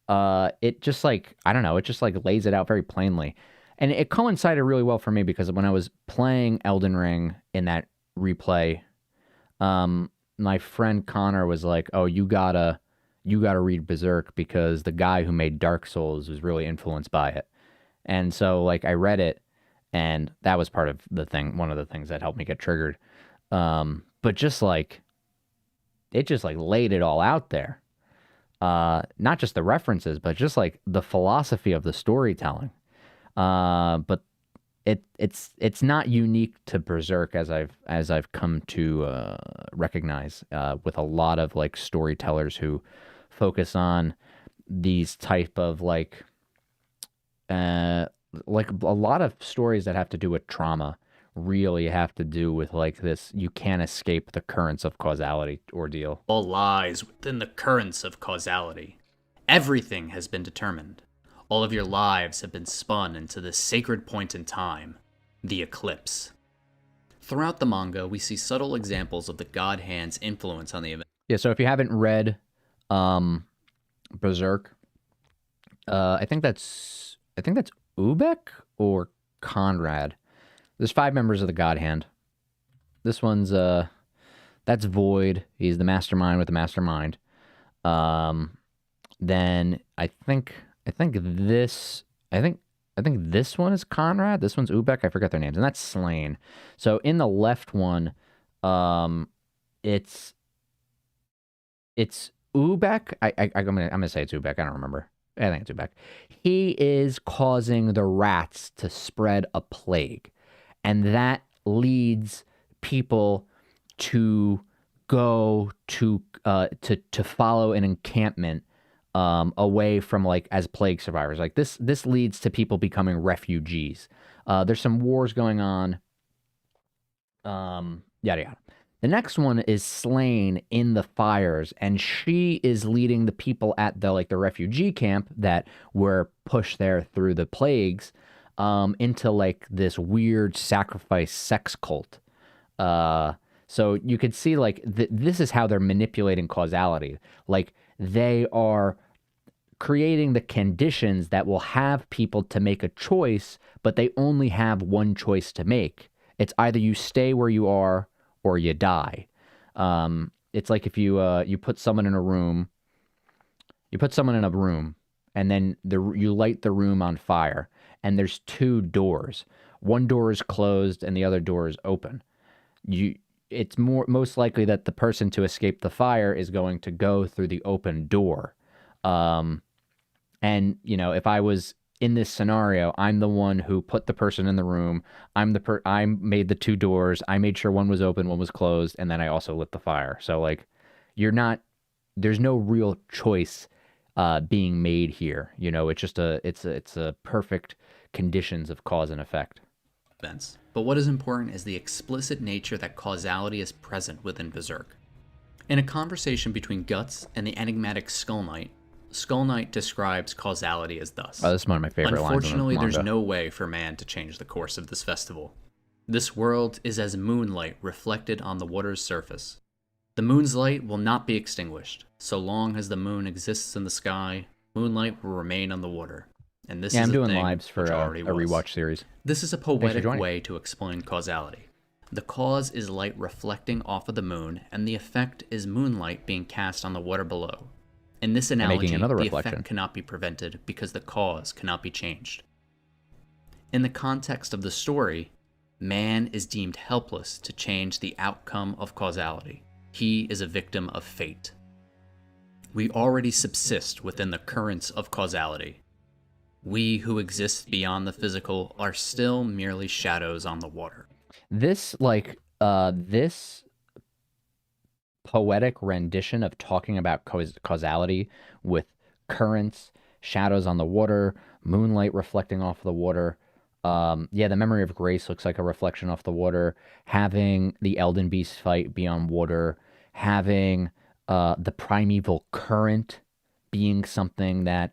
it just like, I don't know, it just like lays it out very plainly. And it coincided really well for me because when I was playing Elden Ring in that replay, my friend Connor was like, "Oh, you gotta read Berserk because the guy who made Dark Souls was really influenced by it." And so like I read it, and that was part of the thing, one of the things that helped me get triggered. But just like it just like laid it all out there. Not just the references, but just like the philosophy of the storytelling. But it's not unique to Berserk as I've come to recognize with a lot of like storytellers who focus on these type of like a lot of stories that have to do with trauma really have to do with like this, you can't escape the currents of causality ordeal. All lies within the currents of causality. Everything has been determined. All of your lives have been spun into this sacred point in time, the eclipse. Throughout the manga, we see subtle examples of the God Hand's influence on the event. Yeah, so if you haven't read Berserk, I think that's Ubek or Conrad. There's 5 members of the God Hand. This one's that's Void. He's the mastermind with the mastermind. Then I think this one is Conrad. This one's Ubek. I forget their names, and that's Slain. So in the left one, it's Ubek. I'm gonna say it's Ubek. I don't remember. I think it's Ubek. He is causing the rats to spread a plague. And that leads people to go to follow an encampment away from, like, as plague survivors. Like, this leads to people becoming refugees. There's some wars going on. Yada yada. The next one is slain in the fires, and she is leading the people at the refugee camp that were pushed there through the plagues into like this weird sacrifice sex cult. So you could see like this is how they're manipulating causality. Like, they are creating the conditions that will have people to make a choice, but they only have one choice to make. It's either you stay where you are or you die. It's like if you put someone in a room, and then you light the room on fire, and there's two doors. One door is closed and the other door is open. It's most likely that the person to escape the fire is going to go through the open door. And if I was in this scenario, I'm the one who put the person in the room. I made the two doors. I made sure one was open, one was closed, and then I also lit the fire. So like, there's no real choice being made here. It's just it's a perfect conditions of cause and effect. Events. But what is important is the explicit nature that causality is present within Berserk. In a conversation between Guts and the enigmatic Skull Knight describes causality as thus. Oh, this is one of my favorite lines. Unfortunately, there's no way for man to change the course of this festival. This world is as moonlight reflected on the water's surface. The moon's light will not be extinguished. So long as the moon exists in the sky, moonlight will remain on the water. And this is I'm a doing thing lives for a rewatch series. This is a poetic way to explain causality. The cause is light reflecting off of the moon, and the effect is moonlight being cast on the water below. In this analogy, the effect cannot be prevented because the cause cannot be changed. In the context of the story, man is deemed helpless to change the outcome of causality. He is a victim of fate. We already subsist within the currents of causality. We who exist beyond the physical are still merely shadows on the water. This poetic rendition of talking about causality with currents, shadows on the water, moonlight reflecting off the water. The memory of grace looks like a reflection off the water. Having the Elden beast fight be on water. Having the primeval current being something that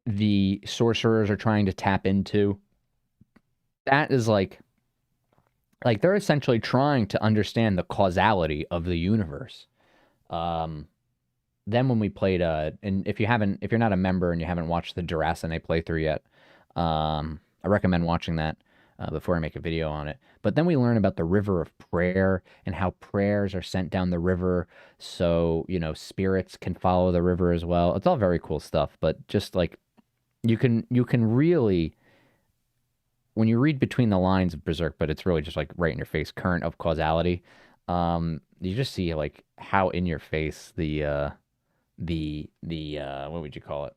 the sorcerers are trying to tap into. That is like they're essentially trying to understand the causality of the universe. Then when we played, and if you're not a member and you haven't watched the Deracine playthrough yet, I recommend watching that before I make a video on it. But then we learn about the river of prayer and how prayers are sent down the river, so spirits can follow the river as well. It's all very cool stuff, but just like you can really, when you read between the lines of Berserk, but it's really just like right in your face, current of causality, you just see like how in your face the what would you call it?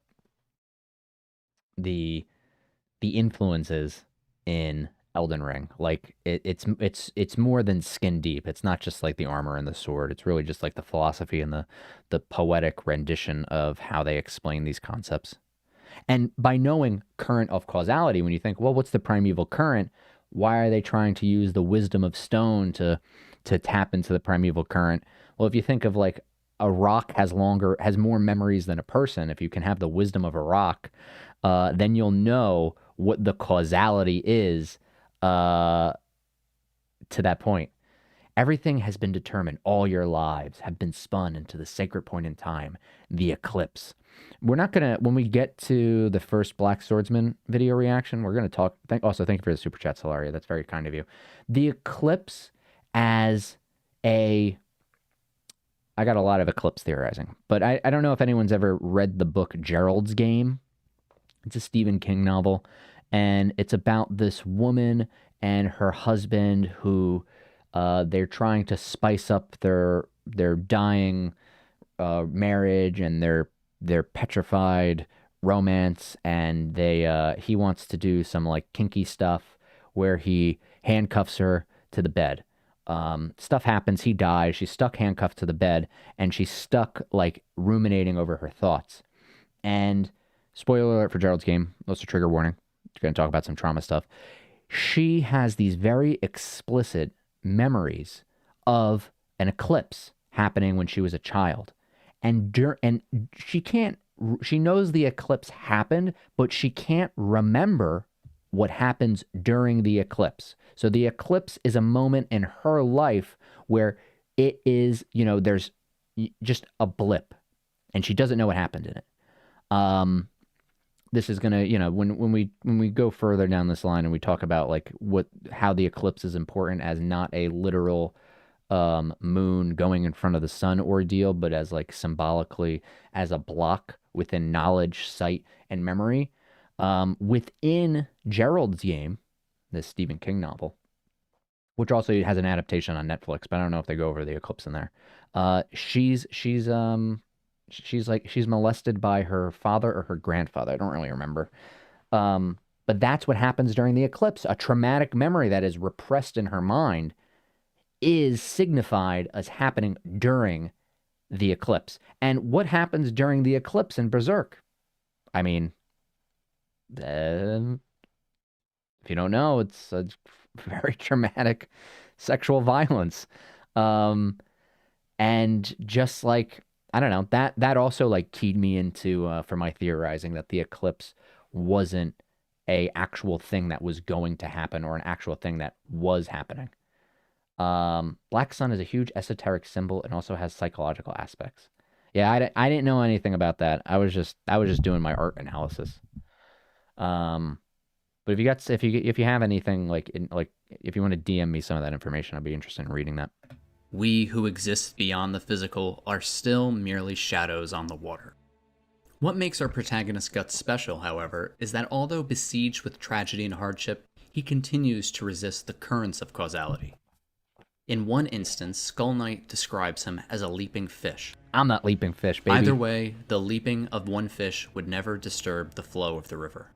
The influences in Elden Ring. Like it's more than skin deep. It's not just like the armor and the sword. It's really just like the philosophy and the poetic rendition of how they explain these concepts. And by knowing current of causality, when you think, well, what's the primeval current? Why are they trying to use the wisdom of stone to tap into the primeval current? Well, if you think of like a rock has more memories than a person, if you can have the wisdom of a rock, then you'll know what the causality is to that point. Everything has been determined. All your lives have been spun into the sacred point in time, the eclipse. We're not going to, when we get to the first Black Swordsman video reaction, we're going to talk, also thank you for the super chat, Solaria. That's very kind of you. The eclipse as I got a lot of eclipse theorizing, but I don't know if anyone's ever read the book Gerald's Game. It's a Stephen King novel, and it's about this woman and her husband who they're trying to spice up their dying marriage and their petrified romance, and he wants to do some like kinky stuff where he handcuffs her to the bed. Stuff happens. He dies. She's stuck handcuffed to the bed, and she's stuck like ruminating over her thoughts. And spoiler alert for Gerald's game. Also trigger warning. We're going to talk about some trauma stuff. She has these very explicit memories of an eclipse happening when she was a child. And she knows the eclipse happened, but she can't remember what happens during the eclipse. So the eclipse is a moment in her life where it is, there's just a blip, and she doesn't know what happened in it. This is gonna, when we go further down this line and we talk about like how the eclipse is important as not a literal moon going in front of the sun ordeal, but as like symbolically as a block within knowledge, sight, and memory. Within Gerald's game, this Stephen King novel, which also has an adaptation on Netflix, but I don't know if they go over the eclipse in there. She's molested by her father or her grandfather. I don't really remember. But that's what happens during the eclipse. A traumatic memory that is repressed in her mind is signified as happening during the eclipse. And what happens during the eclipse in Berserk? I mean, if you don't know, it's a very traumatic sexual violence. And just like, I don't know, that also like keyed me into for my theorizing that the eclipse wasn't a actual thing that was going to happen or an actual thing that was happening. Black sun is a huge esoteric symbol and also has psychological aspects. Yeah, I didn't know anything about that. I was just doing my art analysis. But if you have anything if you want to DM me some of that information, I'd be interested in reading that. We who exist beyond the physical are still merely shadows on the water. What makes our protagonist Guts special, however, is that although besieged with tragedy and hardship, he continues to resist the currents of causality. In one instance, Skull Knight describes him as a leaping fish. I'm not leaping fish, baby. Either way, the leaping of one fish would never disturb the flow of the river.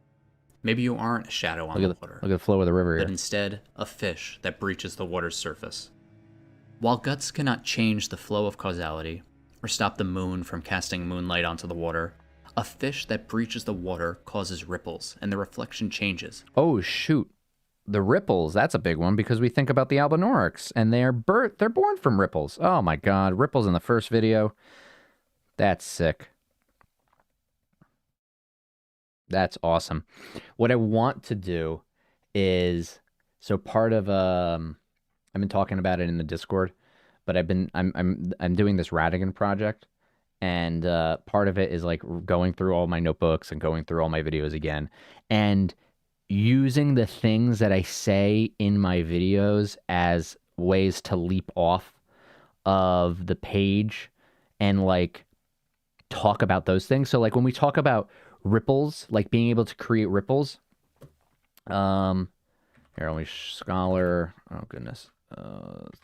Maybe you aren't a shadow on the water. Look at the flow of the river here. But instead, a fish that breaches the water's surface. While Guts cannot change the flow of causality, or stop the moon from casting moonlight onto the water, a fish that breaches the water causes ripples, and the reflection changes. Oh, shoot. The ripples, that's a big one, because we think about the Albinorics, and they're born from ripples. Oh my god, ripples in the first video. That's sick. That's awesome. What I want to do is, so part of I've been talking about it in the Discord, but I'm doing this Radigan project, and part of it is like going through all my notebooks and going through all my videos again, and using the things that I say in my videos as ways to leap off of the page and like talk about those things. So like when we talk about ripples, like being able to create ripples, here, only Scholar, oh goodness,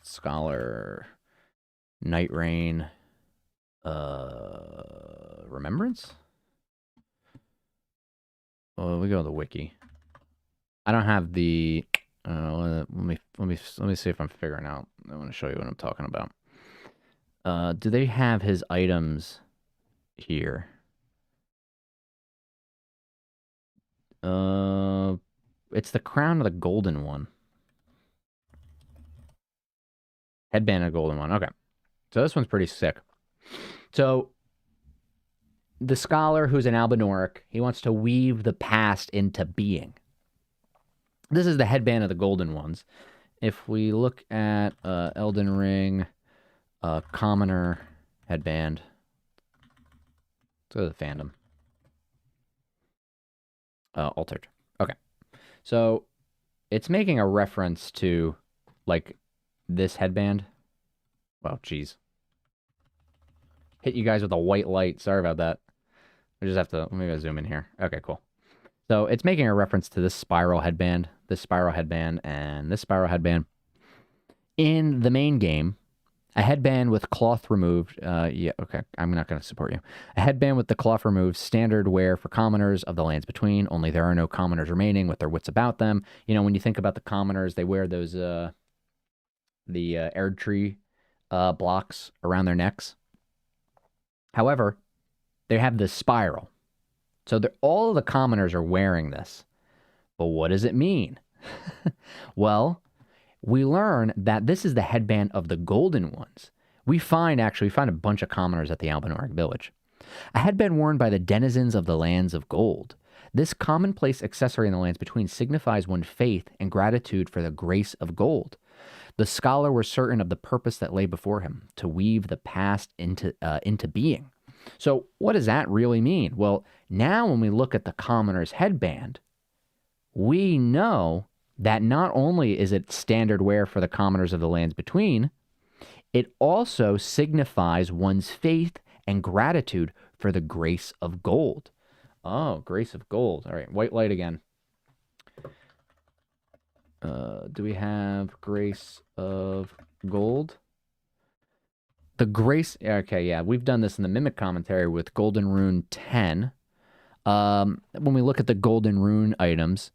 Scholar, Night Rain, Remembrance? Oh, we go to the wiki. I don't have the. Let me see if I'm figuring out. I want to show you what I'm talking about. Do they have his items here? It's the crown of the golden one. Headband of the golden one. Okay, so this one's pretty sick. So the scholar, who's an Albinoric, he wants to weave the past into being. This is the headband of the golden ones. If we look at Elden Ring, commoner headband, let's go to the fandom. Altered. Okay. So it's making a reference to like this headband. Well, geez. Hit you guys with a white light. Sorry about that. I just have to, let me go zoom in here. Okay, cool. So it's making a reference to this spiral headband, and this spiral headband. In the main game, A headband with cloth removed. Yeah, okay. I'm not going to support you. A headband with the cloth removed, standard wear for commoners of the lands between. Only there are no commoners remaining with their wits about them. You know, when you think about the commoners, they wear those the Erd tree blocks around their necks. However, they have this spiral. So all of the commoners are wearing this. But what does it mean? Well, we learn that this is the headband of the golden ones. We find a bunch of commoners at the Albinauric village. A headband worn by the denizens of the lands of gold. This commonplace accessory in the lands between signifies one's faith and gratitude for the grace of gold. The scholar was certain of the purpose that lay before him, to weave the past into being. So what does that really mean? Well, now when we look at the commoner's headband, we know that not only is it standard wear for the commoners of the lands between, it also signifies one's faith and gratitude for the grace of gold. Oh, grace of gold. All right, white light again. Do we have grace of gold? The grace, okay, yeah, we've done this in the Mimic commentary with Golden Rune 10. When we look at the Golden Rune items,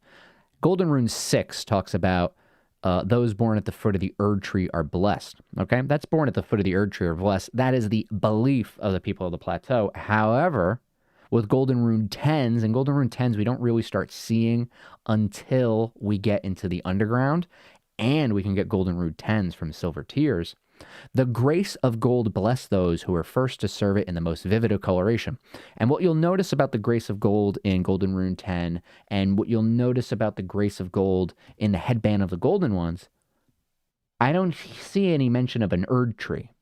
Golden Rune 6 talks about those born at the foot of the Erd tree are blessed. Okay, that's born at the foot of the Erd tree are blessed. That is the belief of the people of the plateau. However, with Golden Rune 10s, and Golden Rune 10s we don't really start seeing until we get into the underground, and we can get Golden Rune 10s from Silver Tears. The grace of gold bless those who are first to serve it in the most vivid of coloration. And what you'll notice about the grace of gold in Golden Rune 10, and what you'll notice about the grace of gold in the headband of the golden ones, I don't see any mention of an Erd tree.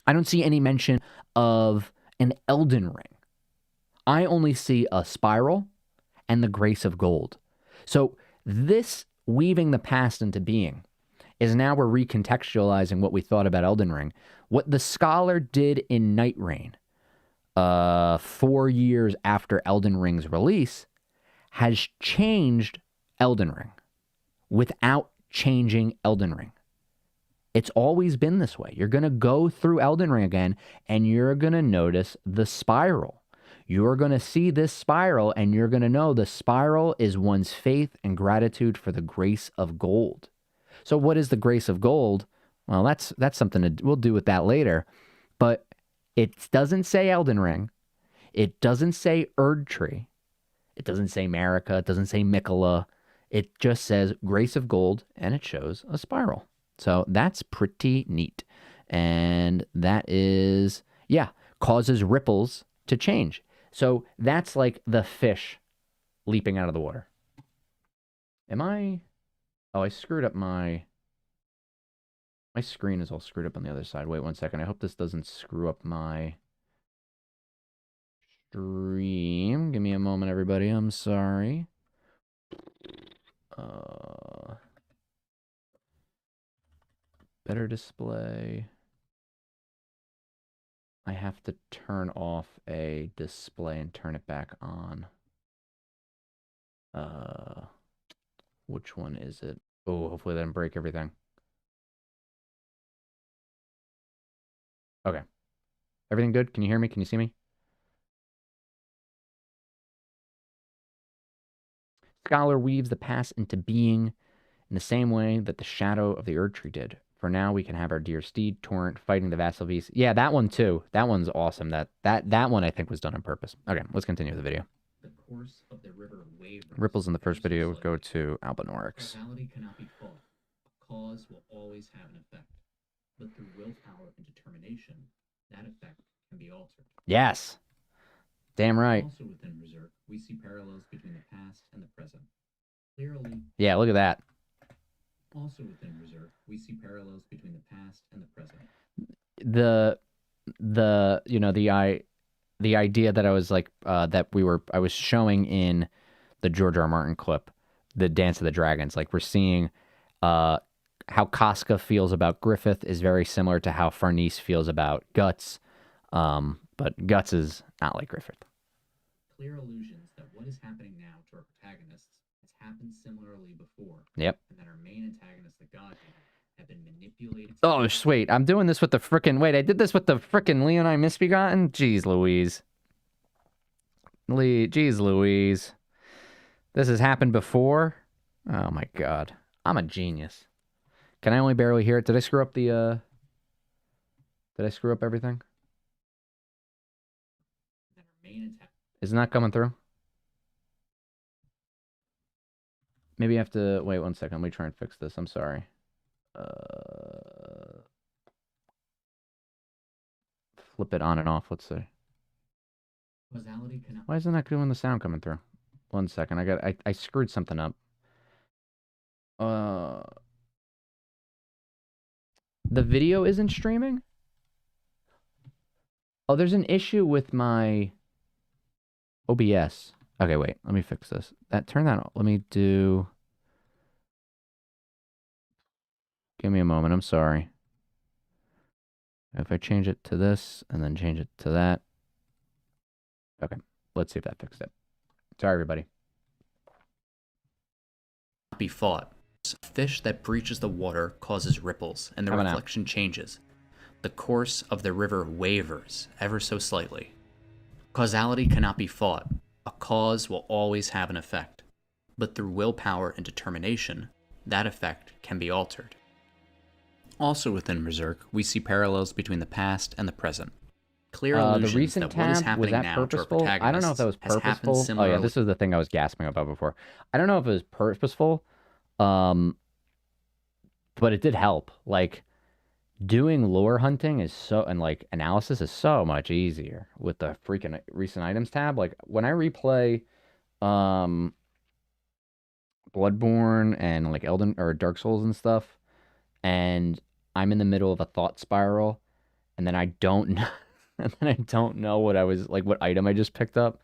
I don't see any mention of an Elden ring. I only see a spiral and the grace of gold. So this weaving the past into being is now we're recontextualizing what we thought about Elden Ring. What the scholar did in Night Rain, 4 years after Elden Ring's release, has changed Elden Ring without changing Elden Ring. It's always been this way. You're going to go through Elden Ring again, and you're going to notice the spiral. You're going to see this spiral, and you're going to know the spiral is one's faith and gratitude for the grace of gold. So what is the grace of gold? Well, that's something we'll do with that later. But it doesn't say Elden Ring. It doesn't say Erd Tree. It doesn't say Marika. It doesn't say Mikola. It just says grace of gold, and it shows a spiral. So that's pretty neat. And that is, yeah, causes ripples to change. So that's like the fish leaping out of the water. Oh, I screwed up my screen is all screwed up on the other side. Wait 1 second. I hope this doesn't screw up my stream. Give me a moment, everybody. I'm sorry. Better display. I have to turn off a display and turn it back on. Which one is it? Oh, hopefully that didn't break everything. Okay. Everything good? Can you hear me? Can you see me? Scholar weaves the past into being in the same way that the shadow of the Erd Tree did. For now, we can have our dear steed, Torrent, fighting the vassal beast. Yeah, that one too. That one's awesome. That one I think was done on purpose. Okay, let's continue the video. The course of the river wavers. Ripples in the first video go to Albinaurix. Causality cannot be fought. A cause will always have an effect. But through willpower and determination, that effect can be altered. Yes. Damn right. Also within Berserk, we see parallels between the past and the present. Clearly. Yeah, look at that. Also within Berserk, we see parallels between the past and the present. The idea that I was like I was showing in the George R. R. Martin clip, the Dance of the Dragons. Like we're seeing how Casca feels about Griffith is very similar to how Farnese feels about Guts. But Guts is not like Griffith. Clear illusions that what is happening now to our protagonists has happened similarly before. Yep. And that our main antagonist, the god, Oh, sweet. I'm doing this with the frickin'... Wait, I did this with the frickin' Leonine Misbegotten? Jeez Louise. Jeez Louise. This has happened before? Oh my god. I'm a genius. Can I only barely hear it? Did I screw up the, Did I screw up everything? Is it not coming through? Maybe I have to... Wait 1 second. Let me try and fix this. I'm sorry. Flip it on and off. Let's see. Why isn't that doing the sound coming through? 1 second. I screwed something up. The video isn't streaming? Oh, there's an issue with my OBS. Okay, wait. Let me fix this. Turn that on. Let me do... Give me a moment. I'm sorry. If I change it to this and then change it to that. Okay. Let's see if that fixed it. Sorry, everybody. Be fought. A fish that breaches the water causes ripples, and the reflection changes. The course of the river wavers ever so slightly. Causality cannot be fought. A cause will always have an effect. But through willpower and determination, that effect can be altered. Also within Berserk, we see parallels between the past and the present. Clear allusions the recent that what is tab, happening was that now to our purposeful? I don't know if that was protagonists has happened purposeful. Oh similarly. yeah, this is the thing I was gasping about before. I don't know if it was purposeful, but it did help. Like, doing lore hunting is so, and like analysis is so much easier with the freaking recent items tab. Like when I replay Bloodborne and like Elden or Dark Souls and stuff, and I'm in the middle of a thought spiral, and then I don't know, and then I don't know what I was like, what item I just picked up.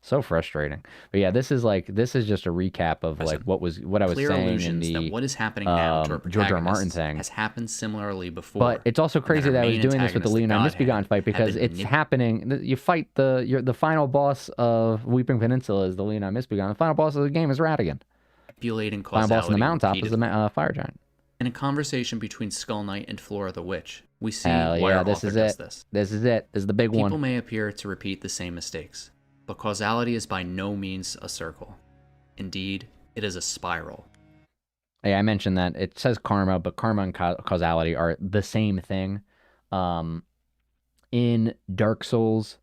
So frustrating. But yeah, this is just a recap of like what I was Clear saying in allusions the that what is happening now to our George R. R. Martin protagonists thing has happened similarly before. But it's also crazy and that I our was main doing this with the antagonist, Leonine Godhead, Misbegotten fight, because have it's been happening. You fight the final boss of Weeping Peninsula is the Leonine Misbegotten. The final boss of the game is Ratigan. manipulating Final causality boss on the mountaintop is the repeatedly. Fire Giant. In a conversation between Skull Knight and Flora the Witch, we see Hell why yeah, our this author is does it. this. This is it. This is the big People one. may appear to repeat the same mistakes, but causality is by no means a circle. Indeed, it is a spiral. Yeah, I mentioned that. It says karma, but karma and causality are the same thing. In Dark Souls,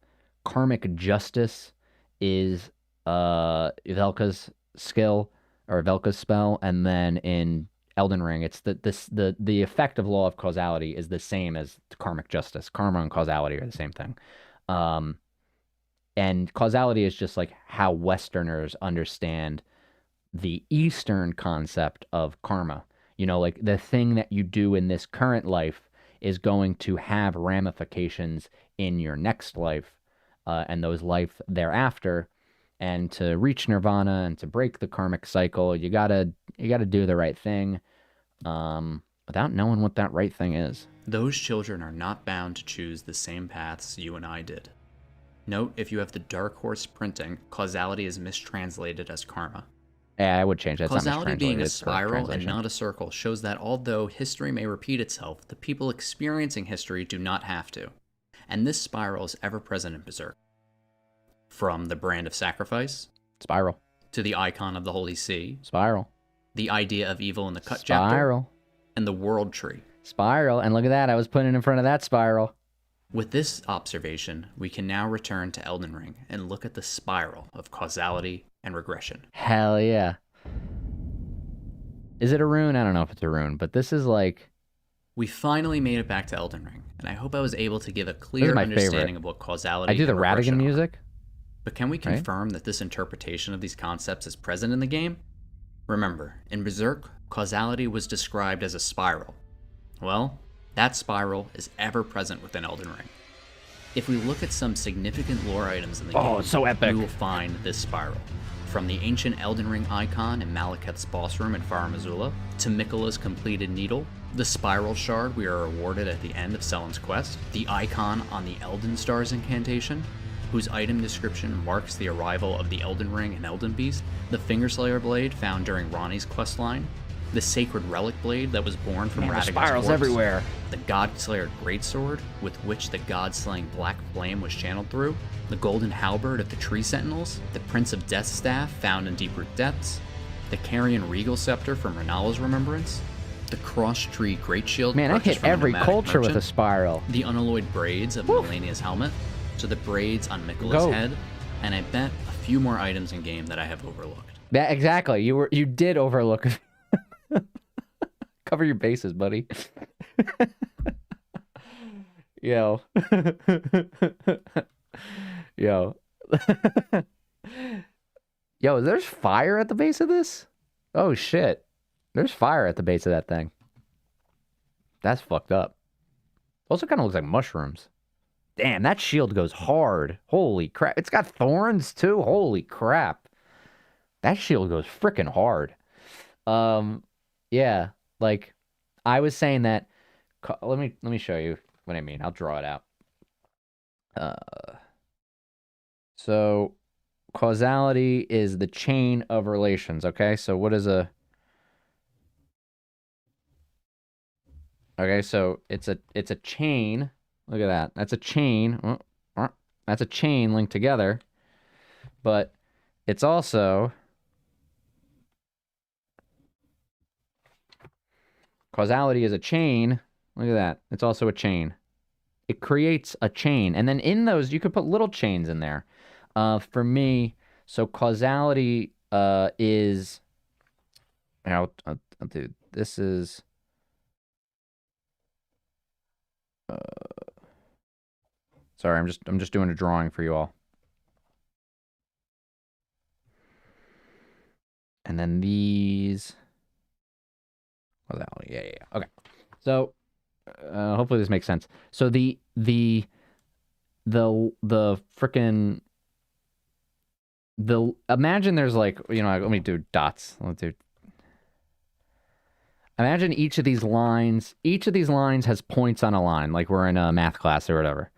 karmic justice is Velka's skill or Velka's spell, and then in Elden Ring, it's the effect of law of causality is the same as karmic justice. Karma and causality are the same thing. And causality is just like how Westerners understand the Eastern concept of karma. You know, like the thing that you do in this current life is going to have ramifications in your next life, and those life thereafter. And to reach nirvana and to break the karmic cycle, you gotta do the right thing, without knowing what that right thing is. Those children are not bound to choose the same paths you and I did. Note, if you have the Dark Horse printing, causality is mistranslated as karma. Yeah, I would change that. Causality being a spiral and not a circle shows that although history may repeat itself, the people experiencing history do not have to. And this spiral is ever present in Berserk. From the brand of sacrifice, spiral, to the icon of the Holy See, spiral, the idea of evil in the cut spiral, chapter, and the world tree, spiral. And look at that, I was putting it in front of that spiral. With this observation, we can now return to Elden Ring and look at the spiral of causality and regression. Hell yeah. Is it a rune? I don't know if it's a rune, but this is like... We finally made it back to Elden Ring, and I hope I was able to give a clear understanding of what causality I do the and regression Ratigan are. music. But can we confirm that this interpretation of these concepts is present in the game? Remember, in Berserk, causality was described as a spiral. Well, that spiral is ever present within Elden Ring. If we look at some significant lore items in the game, it's so epic. we will find this spiral. From the ancient Elden Ring icon in Malekith's boss room in Far Missoula, to Miquella's completed needle, the spiral shard we are awarded at the end of Selen's quest, the icon on the Elden Stars incantation, whose item description marks the arrival of the Elden Ring and Elden Beast, the Fingerslayer blade found during Ronnie's questline, the sacred relic blade that was born from Man, there's Radagon's spirals corpse, everywhere. the God-Slayer greatsword, with which the God-slaying Black Flame was channeled through, the golden halberd of the Tree Sentinels, the Prince of Death's staff found in Deep Root Depths, the Carrion Regal Scepter from Renala's Remembrance, the Cross Tree Great Shield. Man, I purchased hit from a every nomadic culture with a merchant, spiral. the unalloyed braids of Melania's helmet, so the braids on Mikola's Go. head, and I bet a few more items in game that I have overlooked. Yeah, exactly. You did overlook. Cover your bases, buddy. Yo. Yo. Yo, there's fire at the base of this? Oh shit. There's fire at the base of that thing. That's fucked up. Also kind of looks like mushrooms. Damn, that shield goes hard. Holy crap. It's got thorns too. Holy crap. That shield goes freaking hard. Yeah, like I was saying that let me show you what I mean. I'll draw it out. So causality is the chain of relations, okay? So what is a Okay, so it's a chain. Look at that. That's a chain. That's a chain linked together. But it's also causality is a chain. Look at that. It's also a chain. It creates a chain. And then in those, you could put little chains in there. For me, so causality is... I'll do... This is... Sorry, I'm just doing a drawing for you all. And then these... Causality, yeah. Okay. So, hopefully this makes sense. So the frickin' imagine there's like, let me do dots. Imagine each of these lines has points on a line, like we're in a math class or whatever.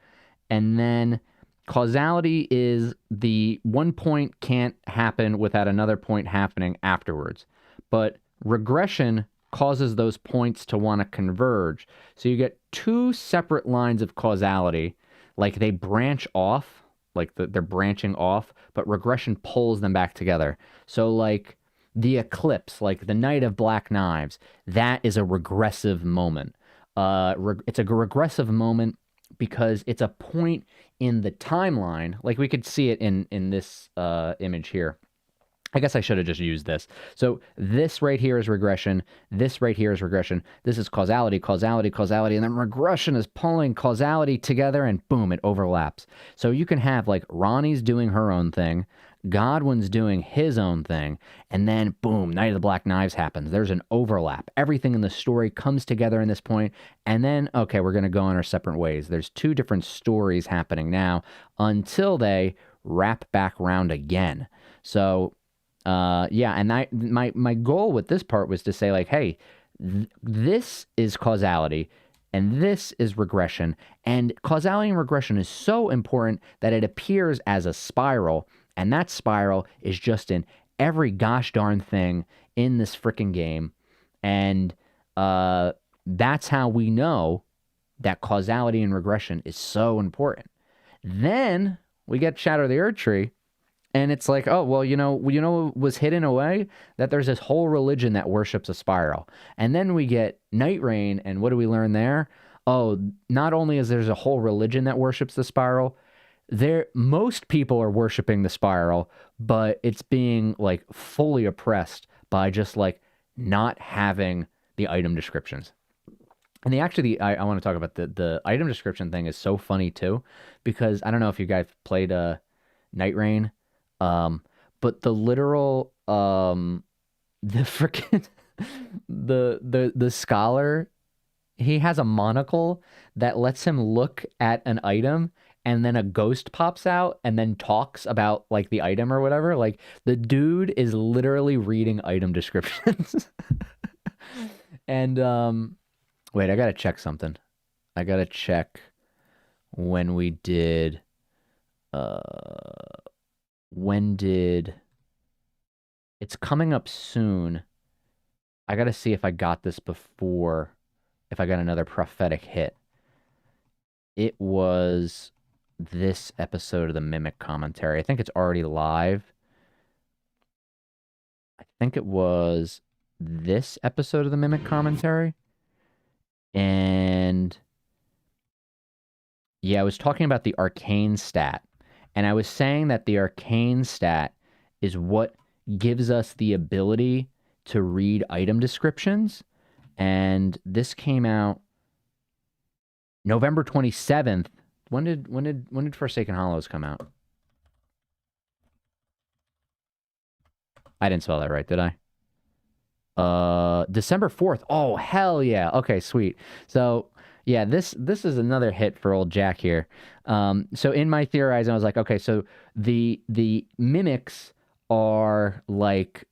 And then causality is the one point can't happen without another point happening afterwards. But regression causes those points to want to converge. So you get two separate lines of causality, like they branch off, like they're branching off, but regression pulls them back together. So like the eclipse, like the Night of Black Knives, that is a regressive moment. It's a regressive moment because it's a point in the timeline, like we could see it in this image here. I guess I should have just used this. So this right here is regression. This right here is regression. This is causality, and then regression is pulling causality together, and boom, it overlaps. So you can have like Ronnie's doing her own thing, Godwin's doing his own thing, and then boom, Night of the Black Knives happens. There's an overlap. Everything in the story comes together in this point, and then, okay, we're going to go on our separate ways. There's two different stories happening now until they wrap back around again. So... yeah, and my goal with this part was to say like, hey, this is causality and this is regression, and causality and regression is so important that it appears as a spiral, and that spiral is just in every gosh darn thing in this freaking game, and that's how we know that causality and regression is so important. Then we get Shadow of the Earth Tree. And it's like, oh, well, what was hidden away? That there's this whole religion that worships a spiral. And then we get Night Rain, and what do we learn there? Oh, not only is there's a whole religion that worships the spiral, most people are worshiping the spiral, but it's being like fully oppressed by just like not having the item descriptions. And I want to talk about the item description thing is so funny too, because I don't know if you guys played Night Rain. But the literal, the freaking, the scholar, he has a monocle that lets him look at an item, and then a ghost pops out and then talks about like the item or whatever. Like the dude is literally reading item descriptions. And, wait, I gotta check something. I gotta check when we did, it's coming up soon. I gotta see if I got this before, if I got another prophetic hit. It was this episode of the Mimic Commentary. I think it's already live. I think it was this episode of the Mimic Commentary. And yeah, I was talking about the arcane stat. And I was saying that the arcane stat is what gives us the ability to read item descriptions. And this came out November 27th. When did Forsaken Hollows come out? I didn't spell that right, did I? December 4th. Oh, hell yeah. Okay, sweet. So, yeah, this is another hit for old Jack here. So in my theorizing, I was like, okay, so the mimics are like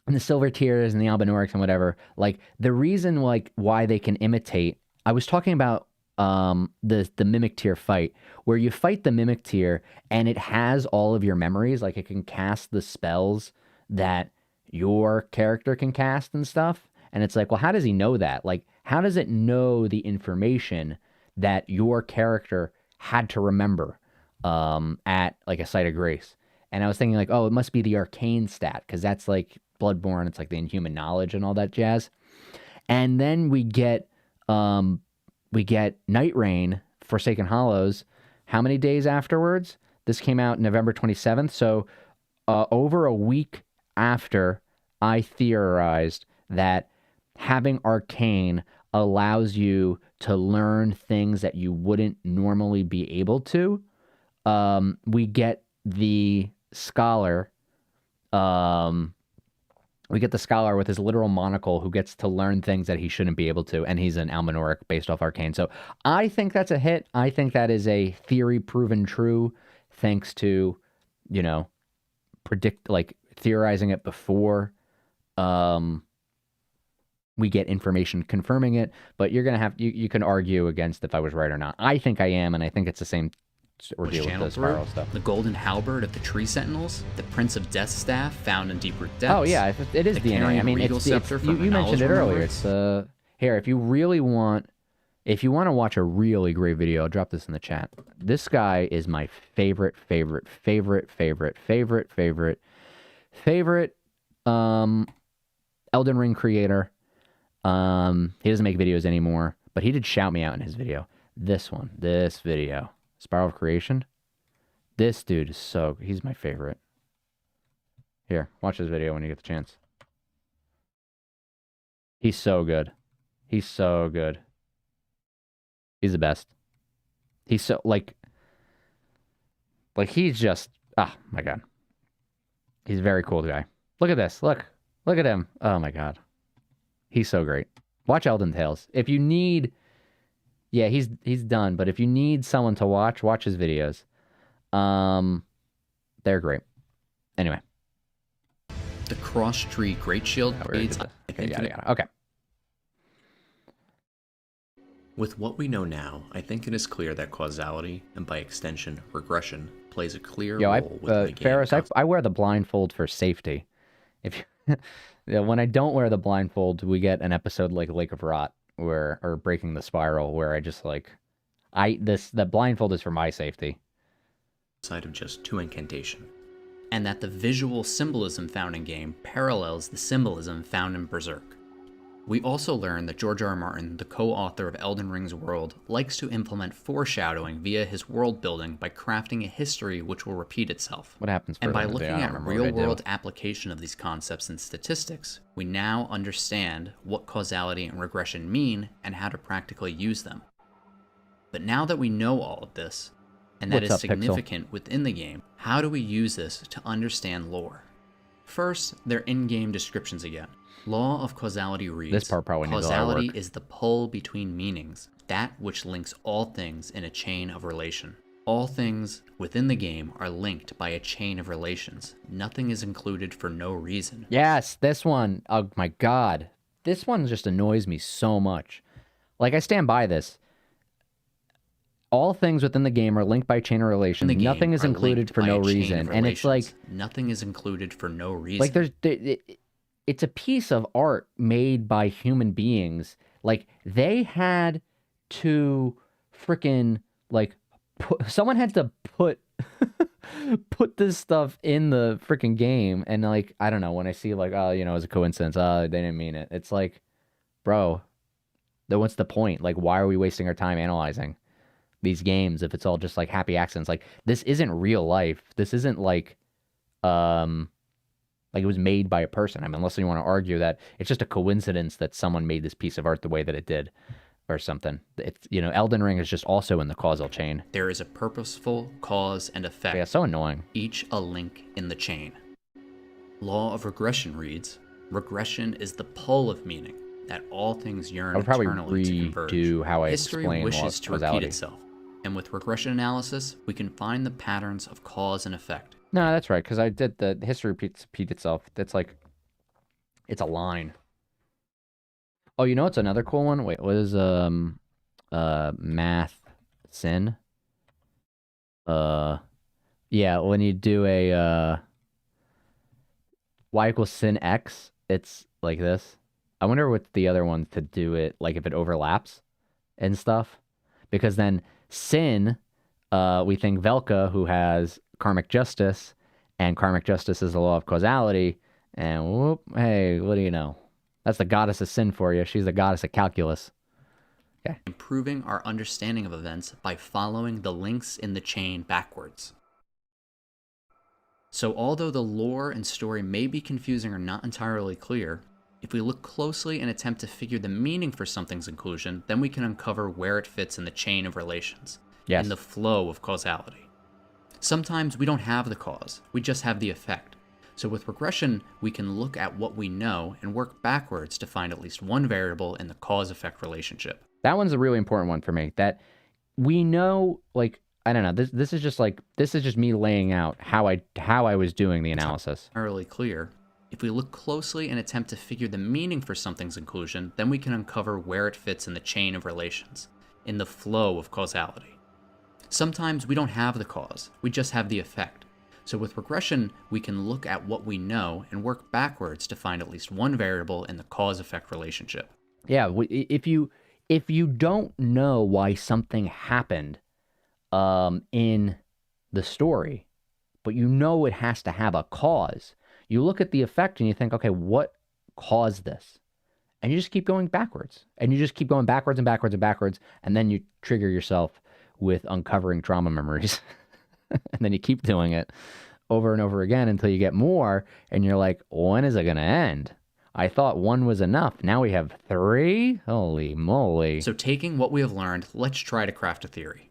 and the silver tears and the albinorics and whatever. Like the reason like why they can imitate. I was talking about the mimic tier fight where you fight the mimic tier and it has all of your memories. Like it can cast the spells that your character can cast and stuff. And it's like, well, how does he know that? Like, how does it know the information that your character had to remember at like a site of grace? And I was thinking like, oh, it must be the arcane stat because that's like Bloodborne. It's like the inhuman knowledge and all that jazz. And then we get Night Rain, Forsaken Hollows. How many days afterwards? This came out November 27th. So over a week after I theorized that having arcane allows you to learn things that you wouldn't normally be able to. We get the scholar. We get the scholar with his literal monocle who gets to learn things that he shouldn't be able to, and he's an Almanoric based off arcane. So I think that's a hit. I think that is a theory proven true, thanks to, theorizing it before we get information confirming it. But you're gonna have you can argue against if I was right or not. I think I am, and I think it's the same ordeal with the spiral stuff. The golden halberd of the tree sentinels, the prince of death's staff found in deep root depths. Oh yeah, it is DNA. I mean, you mentioned it earlier. It's here. If you want to watch a really great video, I'll drop this in the chat. This guy is my favorite Elden Ring creator. He doesn't make videos anymore, but he did shout me out in his video. This video. Spiral of Creation. This dude is he's my favorite. Here, watch this video when you get the chance. He's so good. He's so good. He's the best. He's so, like he's just, oh my God. He's a very cool guy. Look at this. Look at him. Oh my God. He's so great. Watch Elden Tales. If you need, yeah, he's done. But if you need someone to watch his videos. They're great. Anyway. The cross tree great shield aids. Okay. With what we know now, I think it is clear that causality, and by extension, regression, plays a clear role within the game. Ferris, I wear the blindfold for safety. If when I don't wear the blindfold, we get an episode like Lake of Rot or Breaking the Spiral, where I just the blindfold is for my safety. Side of just 2 incantation. And that the visual symbolism found in game parallels the symbolism found in Berserk. We also learn that George R. Martin, the co-author of Elden Ring's world, likes to implement foreshadowing via his world building by crafting a history which will repeat itself. What happens? And by looking at real-world application of these concepts and statistics, we now understand what causality and regression mean and how to practically use them. But now that we know all of this, and that is significant within the game, how do we use this to understand lore? First, their in-game descriptions again. Law of causality reads, this part probably needs a lot of work. Causality is the pull between meanings, that which links all things in a chain of relation. All things within the game are linked by a chain of relations. Nothing is included for no reason. Yes, this one. Oh my God. This one just annoys me so much. Like, I stand by this. All things within the game are linked by chain of relations. Nothing is included for no reason. And it's like... Nothing is included for no reason. Like, it's a piece of art made by human beings. Like, they had to freaking, like, someone had to put put this stuff in the freaking game. And, like, I don't know, when I see, like, oh, you know, it's a coincidence, they didn't mean it. It's like, bro, then what's the point? Like, why are we wasting our time analyzing these games if it's all just, like, happy accidents? Like, this isn't real life. This isn't, like it was made by a person. I mean, unless you want to argue that it's just a coincidence that someone made this piece of art the way that it did or something. It's, you know, Elden Ring is just also in the causal chain. There is a purposeful cause and effect. Yeah, so annoying. Each a link in the chain. Law of regression reads, regression is the pull of meaning that all things yearn eternally to converge. Redo how I History explain wishes to causality. repeat itself, and with regression analysis, we can find the patterns of cause and effect. No, that's right, because I did the history repeat itself. That's like, it's a line. Oh, you know what's another cool one? Wait, what is math sin? Yeah, when you do a y equals sin x, it's like this. I wonder what the other one to do it, like if it overlaps and stuff. Because then sin, we think Velka, who has karmic justice, and karmic justice is the law of causality, and whoop, hey, what do you know? That's the goddess of sin for you. She's the goddess of calculus. Okay. Improving our understanding of events by following the links in the chain backwards. So although the lore and story may be confusing or not entirely clear, if we look closely and attempt to figure the meaning for something's inclusion, then we can uncover where it fits in the chain of relations, in the flow of causality. Sometimes we don't have the cause, we just have the effect. So with regression, we can look at what we know and work backwards to find at least one variable in the cause-effect relationship. That one's a really important one for me. That we know, like, I don't know, this is just me laying out how I was doing the analysis. It's not entirely clear. If we look closely and attempt to figure the meaning for something's inclusion, then we can uncover where it fits in the chain of relations, in the flow of causality. Sometimes we don't have the cause, we just have the effect. So with regression, we can look at what we know and work backwards to find at least one variable in the cause-effect relationship. Yeah, if you don't know why something happened in the story, but you know it has to have a cause, you look at the effect and you think, okay, what caused this? And you just keep going backwards. And you just keep going backwards and backwards and backwards, and then you trigger yourself with uncovering trauma memories. And then you keep doing it over and over again until you get more, and you're like, when is it going to end? I thought one was enough. Now we have 3? Holy moly. So taking what we have learned, let's try to craft a theory.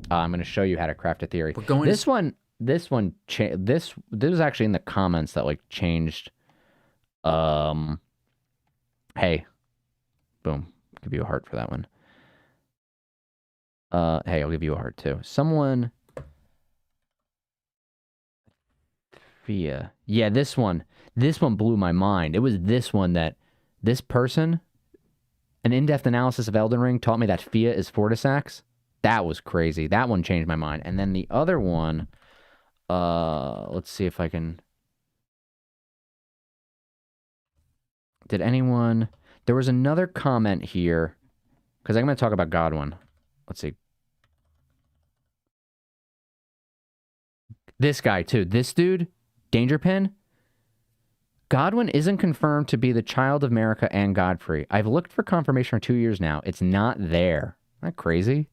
I'm going to show you how to craft a theory. We're going this was actually in the comments that, like, changed. Hey. Boom. Give you a heart for that one. Hey, I'll give you a heart too. Someone. Fia. Yeah, this one. This one blew my mind. It was this one that this person, an in-depth analysis of Elden Ring, taught me that Fia is Fortisax. That was crazy. That one changed my mind. And then the other one, let's see if I can. Did anyone? There was another comment here, because I'm going to talk about Godwin. Let's see. This guy, too. This dude, Dangerpin. Godwin isn't confirmed to be the child of Marika and Godfrey. I've looked for confirmation for 2 years now. It's not there. Isn't that crazy?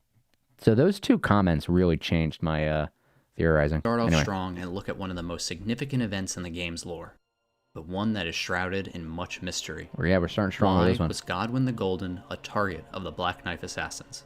So those two comments really changed my theorizing. Start off strong and look at one of the most significant events in the game's lore. The one that is shrouded in much mystery. Yeah, we're starting strong with this one. Was Godwin the Golden a target of the Black Knife assassins?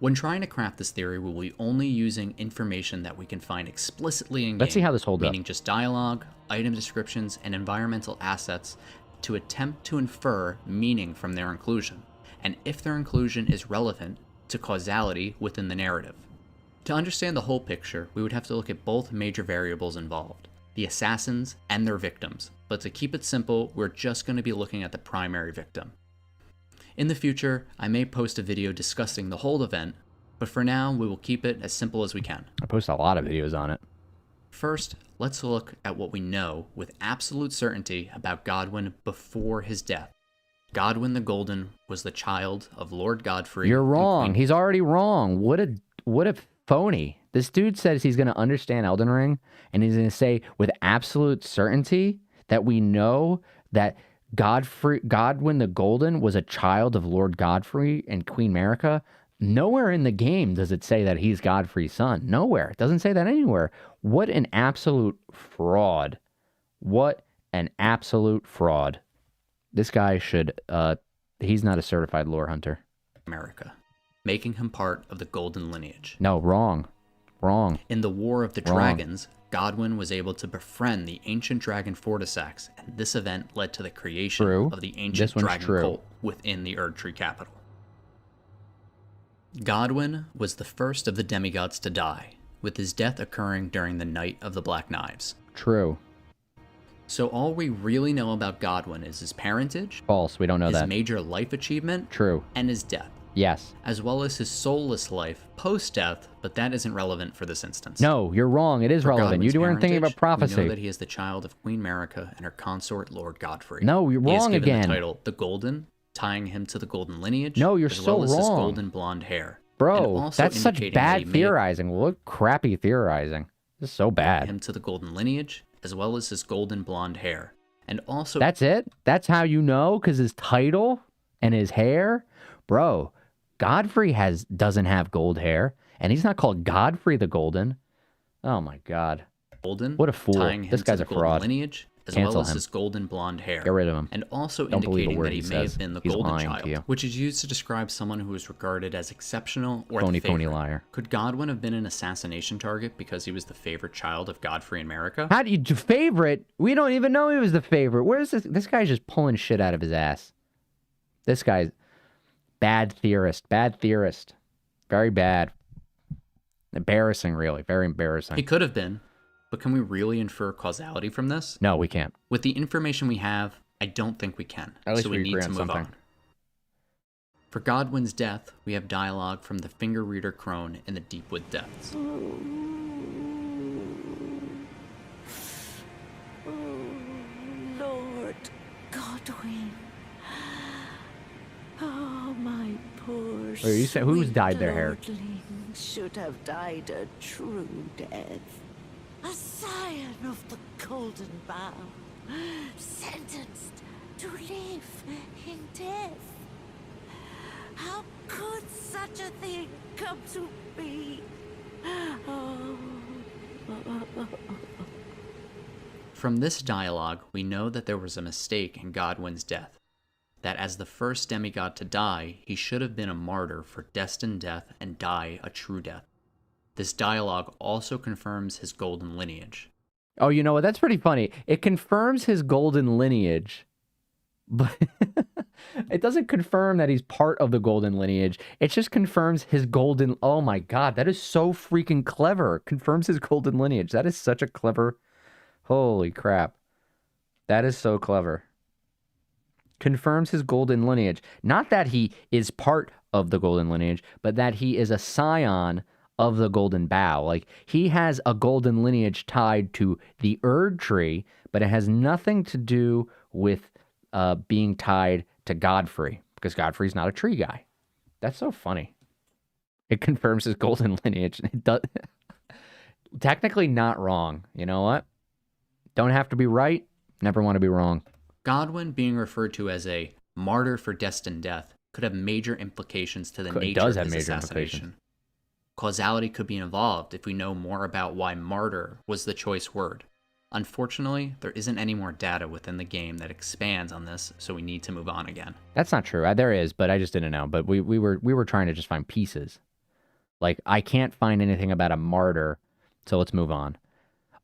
When trying to craft this theory, we will be only using information that we can find explicitly in-game. Let's see how this holds up. Meaning just dialogue, item descriptions, and environmental assets to attempt to infer meaning from their inclusion, and if their inclusion is relevant to causality within the narrative. To understand the whole picture, we would have to look at both major variables involved, the assassins and their victims, but to keep it simple, we're just going to be looking at the primary victim. In the future, I may post a video discussing the whole event, but for now, we will keep it as simple as we can. I post a lot of videos on it. First, let's look at what we know with absolute certainty about Godwyn before his death. Godwyn the Golden was the child of Lord Godfrey. You're wrong. He's already wrong. What a phony. This dude says he's going to understand Elden Ring, and he's going to say with absolute certainty that we know that Godwyn the Golden was a child of Lord Godfrey and Queen Marika. Nowhere in the game does it say that he's Godfrey's son. Nowhere. It doesn't say that anywhere. What an absolute fraud. What an absolute fraud. This guy should, he's not a certified lore hunter. Marika, making him part of the Golden lineage. No, wrong. Wrong. In the War of the Dragons, Godwyn was able to befriend the ancient dragon Fortisax, and this event led to the creation of the ancient dragon cult within the Erdtree capital. Godwyn was the first of the demigods to die, with his death occurring during the Night of the Black Knives. True. So all we really know about Godwyn is his parentage. False, we don't know that. His major life achievement. True. And his death. Yes. As well as his soulless life post-death, but that isn't relevant for this instance. No, you're wrong. It is relevant. You weren't thinking about prophecy. We know that he is the child of Queen Marika and her consort, Lord Godfrey. No, you're wrong he is given again. the title, the Golden, tying him to the Golden lineage. No, you're as so well as wrong. his golden blonde hair. Bro, that's such bad theorizing. What crappy theorizing. This is so bad. Him to the Golden lineage, as well as his golden blonde hair. And also... That's it? That's how you know? Because his title and his hair? Bro, Godfrey doesn't have gold hair, and he's not called Godfrey the Golden. Oh my God. Golden, what a fool. This guy's a fraud. Lineage, as Cancel well as him. his golden blonde hair. Get rid of him. And also Don't indicating believe a that he word may says. have been the He's golden lying to child, you. which is used to describe someone who is regarded as exceptional or Phony, the favorite. phony liar. Could Godwyn have been an assassination target because he was the favorite child of Godfrey and Marika? How do you do favorite? We don't even know he was the favorite. Where's this? This guy's just pulling shit out of his ass. This guy's bad theorist. Bad theorist. Very bad. Embarrassing, really. Very embarrassing. He could have been, but can we really infer causality from this? No, we can't. With the information we have, I don't think we can. At least so we we need agree to on move something. on. For Godwyn's death, we have dialogue from the finger reader crone in the Deepwood Depths. Lord Godwyn. Oh, my poor Wait, you said who's dyed their hair? lordling should have died a true death. A scion of the Golden Bough, sentenced to live in death. How could such a thing come to be? Oh. From this dialogue, we know that there was a mistake in Godwyn's death. That as the first demigod to die, he should have been a martyr for destined death and die a true death. This dialogue also confirms his golden lineage. Oh, you know what? That's pretty funny. It confirms his golden lineage, but it doesn't confirm that he's part of the golden lineage. It just confirms his golden... Oh my God, that is so freaking clever. Confirms his golden lineage. That is such a clever... Holy crap. That is so clever. Confirms his golden lineage. Not that he is part of the golden lineage, but that he is a scion of the Golden Bough. Like, he has a golden lineage tied to the Erdtree, but it has nothing to do with being tied to Godfrey, because Godfrey's not a tree guy. That's so funny. It confirms his golden lineage. It does. Technically not wrong. You know what? Don't have to be right. Never want to be wrong. Godwyn being referred to as a martyr for destined death could have major implications to the nature of his assassination. Causality could be involved if we know more about why martyr was the choice word. Unfortunately, there isn't any more data within the game that expands on this, so we need to move on again. That's not true. There is, but I just didn't know. But we were trying to just find pieces. Like, I can't find anything about a martyr, so let's move on.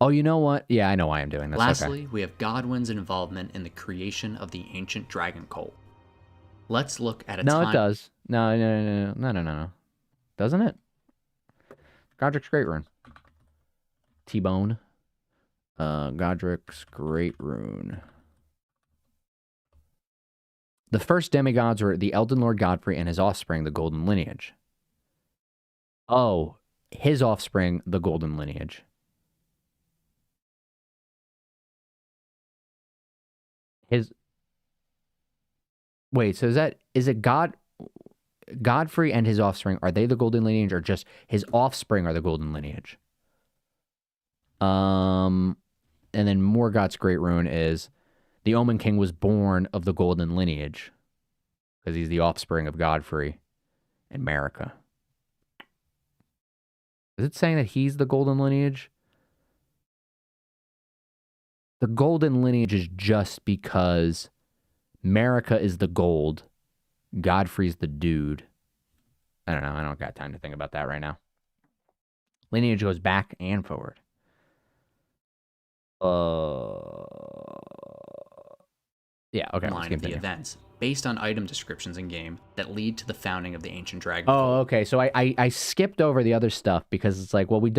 Oh, you know what? Yeah, I know why I'm doing this. Lastly, we have Godwyn's involvement in the creation of the ancient dragon cult. Let's look at a time... No, it does. No. Doesn't it? Godric's Great Rune. T-Bone. Godric's Great Rune. The first demigods were the Elden Lord Godfrey and his offspring, the Golden Lineage. Oh, his offspring, the Golden Lineage. His wait, so is it Godfrey and his offspring, are they the golden lineage, or just his offspring are the golden lineage? And then Morgoth's great rune is the Omen King was born of the golden lineage because he's the offspring of Godfrey and Marika. Is it saying that he's the golden lineage? The golden lineage is just because Marika is the gold, Godfrey's the dude. I don't know. I don't got time to think about that right now. Lineage goes back and forward. Yeah, okay. Line of the events based on item descriptions in game that lead to the founding of the ancient dragon. Oh, okay. So I skipped over the other stuff because it's like, well, we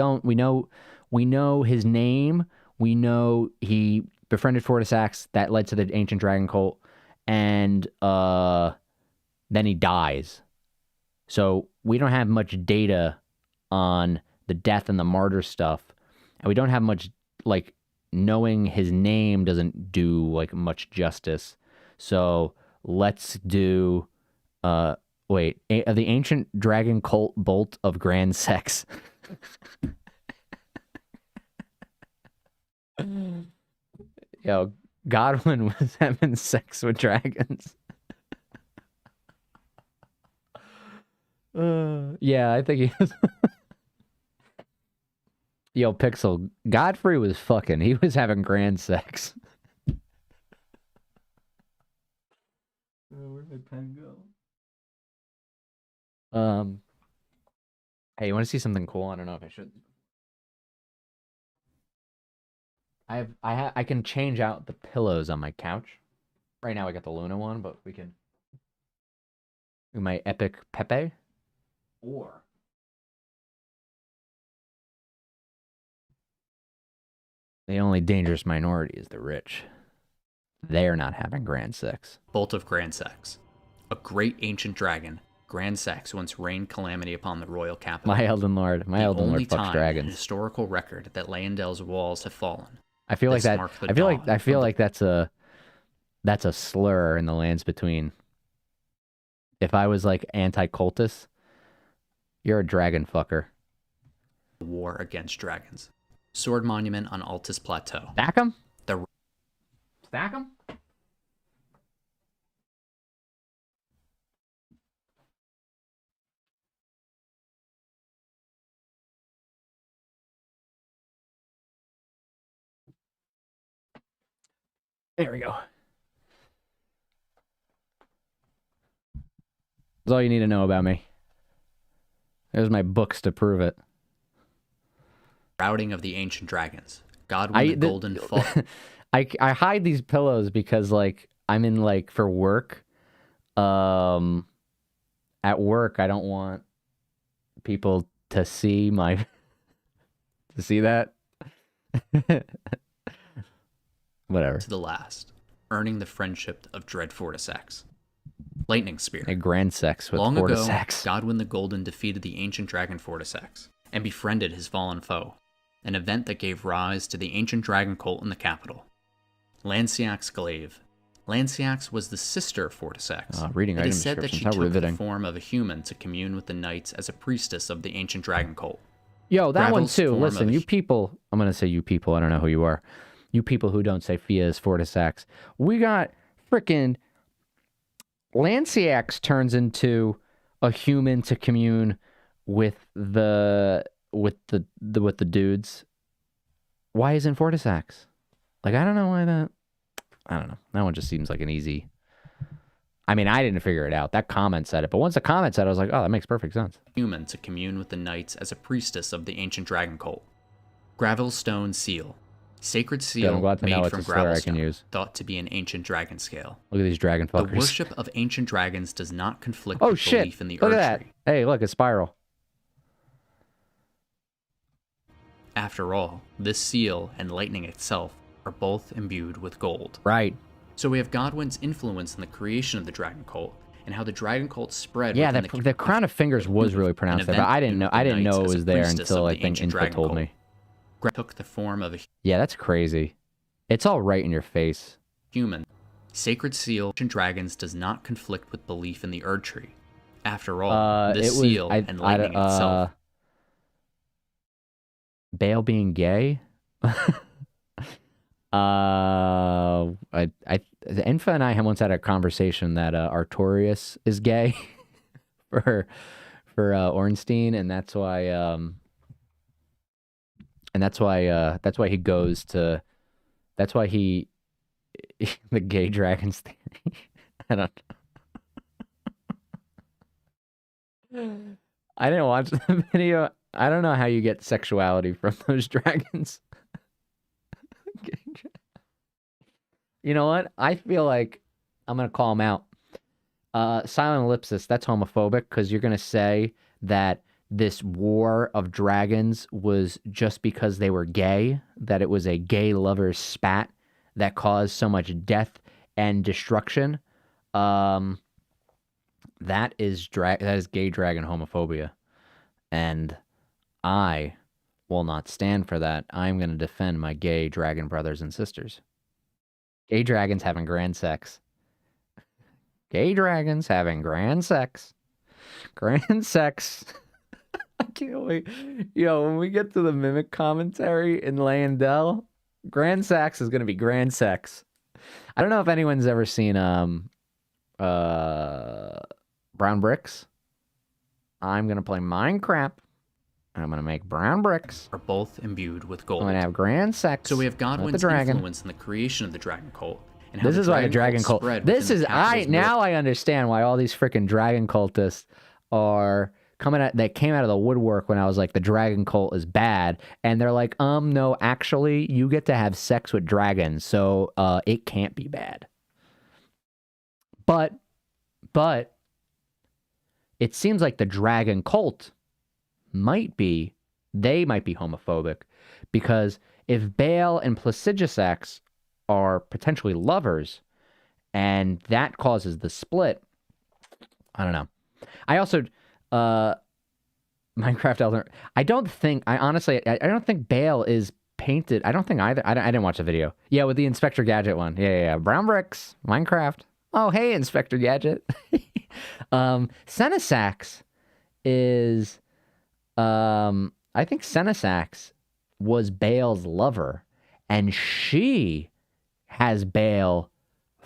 know his name. We know he befriended Fortisax. That led to the ancient dragon cult, and then he dies. So we don't have much data on the death and the martyr stuff, and we don't have much, like, knowing his name doesn't do like much justice. So let's do the ancient dragon cult bolt of grand sex. Yo, Godwin was having sex with dragons. Yeah, I think he is. Yo, Pixel, Godfrey was fucking. He was having grand sex. Where'd my pen go? Hey, you want to see something cool? I don't know if I should. I can change out the pillows on my couch. Right now I got the Luna one, but we can do my epic Pepe. Or the only dangerous minority is the rich. They're not having grand sex. Bolt of grand sex. A great ancient dragon, grand sex once rained calamity upon the royal capital. My Elden Lord fucks dragons. The historical record that Leyendel's walls have fallen. I feel like that. I feel like that's a slur in the lands between. If I was like anti-cultist, you're a dragon fucker. War against dragons. Sword monument on Altus Plateau. Stack 'em? The Stack 'em? There we go. That's all you need to know about me. There's my books to prove it. Routing of the ancient dragons. Godwin the Golden Fall. I hide these pillows because like I'm in like for work. At work I don't want people to see my to see that. Whatever. To the last, earning the friendship of Dread Fortisax. Lightning Spear. A grand sex with Long Fortisax. ago, Godwin the Golden defeated the ancient dragon Fortisax and befriended his fallen foe, an event that gave rise to the ancient dragon cult in the capital. Lanciax Glaive. Lanciax was the sister of Fortisax. Reading it item is said that she descriptions. How took riveting. the form of a human to commune with the knights as a priestess of the ancient dragon cult. Yo, that one Gravel's too. form Listen, of you people. I'm gonna say you people. I don't know who you are. You people who don't say Fia is Fortisax. We got frickin' Lanciax turns into a human to commune with the dudes. Why isn't Fortisax? Like, I don't know why that. I don't know. That one just seems like an easy. I mean, I didn't figure it out. That comment said it, but once the comment said it, I was like, oh, that makes perfect sense. Human to commune with the knights as a priestess of the ancient dragon cult. Gravelstone Seal. Sacred seal I'm glad to know made it's from a slur I can gravelstone, use. thought to be an ancient dragon scale. Look at these dragon fuckers. The worship of ancient dragons does not conflict Oh with shit! belief in the Look Erd at that. tree. Hey, look, a spiral. After all, this seal and lightning itself are both imbued with gold. Right. So we have Godwin's influence in the creation of the dragon cult and how the dragon cult spread. Yeah, within the crown of fingers was really pronounced there, but I didn't know. I didn't know it was there until I think Info told me. Took the form of a Yeah, that's crazy. It's all right in your face. human Sacred Seal of Ancient Dragons does not conflict with belief in the Erd Tree. After all, this seal and lightning itself. Bale being gay? Infa and I once had a conversation that Artorias is gay for Ornstein, and that's why he goes to, that's why he the gay dragons theory. I don't I didn't watch the video. I don't know how you get sexuality from those dragons. You know what? I feel like I'm going to call him out. Silent Ellipsis, that's homophobic because you're going to say that this war of dragons was just because they were gay, that it was a gay lover's spat that caused so much death and destruction. That is gay dragon homophobia. And I will not stand for that. I'm going to defend my gay dragon brothers and sisters. Gay dragons having grand sex. Gay dragons having grand sex. Grand sex. I can't wait. Yo, when we get to the mimic commentary in Landell, grand sex is going to be grand sex. I don't know if anyone's ever seen Brown Bricks. I'm going to play Minecraft. I'm going to make brown bricks. Are both imbued with gold. I'm going to have grand sex. So we have Godwin's influence in the creation of the dragon cult. And how this is why the dragon cult. This is now I understand why all these freaking dragon cultists are coming at. They came out of the woodwork when I was like, the dragon cult is bad, and they're like, no, actually, you get to have sex with dragons, so it can't be bad. But it seems like the dragon cult might be homophobic, because if Baal and Placidusax are potentially lovers and that causes the split, I don't know. I also Minecraft Elden, I don't think Baal is painted. I don't think either. I didn't watch the video. Yeah, with the Inspector Gadget one. Yeah. Brown bricks, Minecraft. Oh, hey, Inspector Gadget. Senesax is I think Senesax was Baal's lover, and she has Baal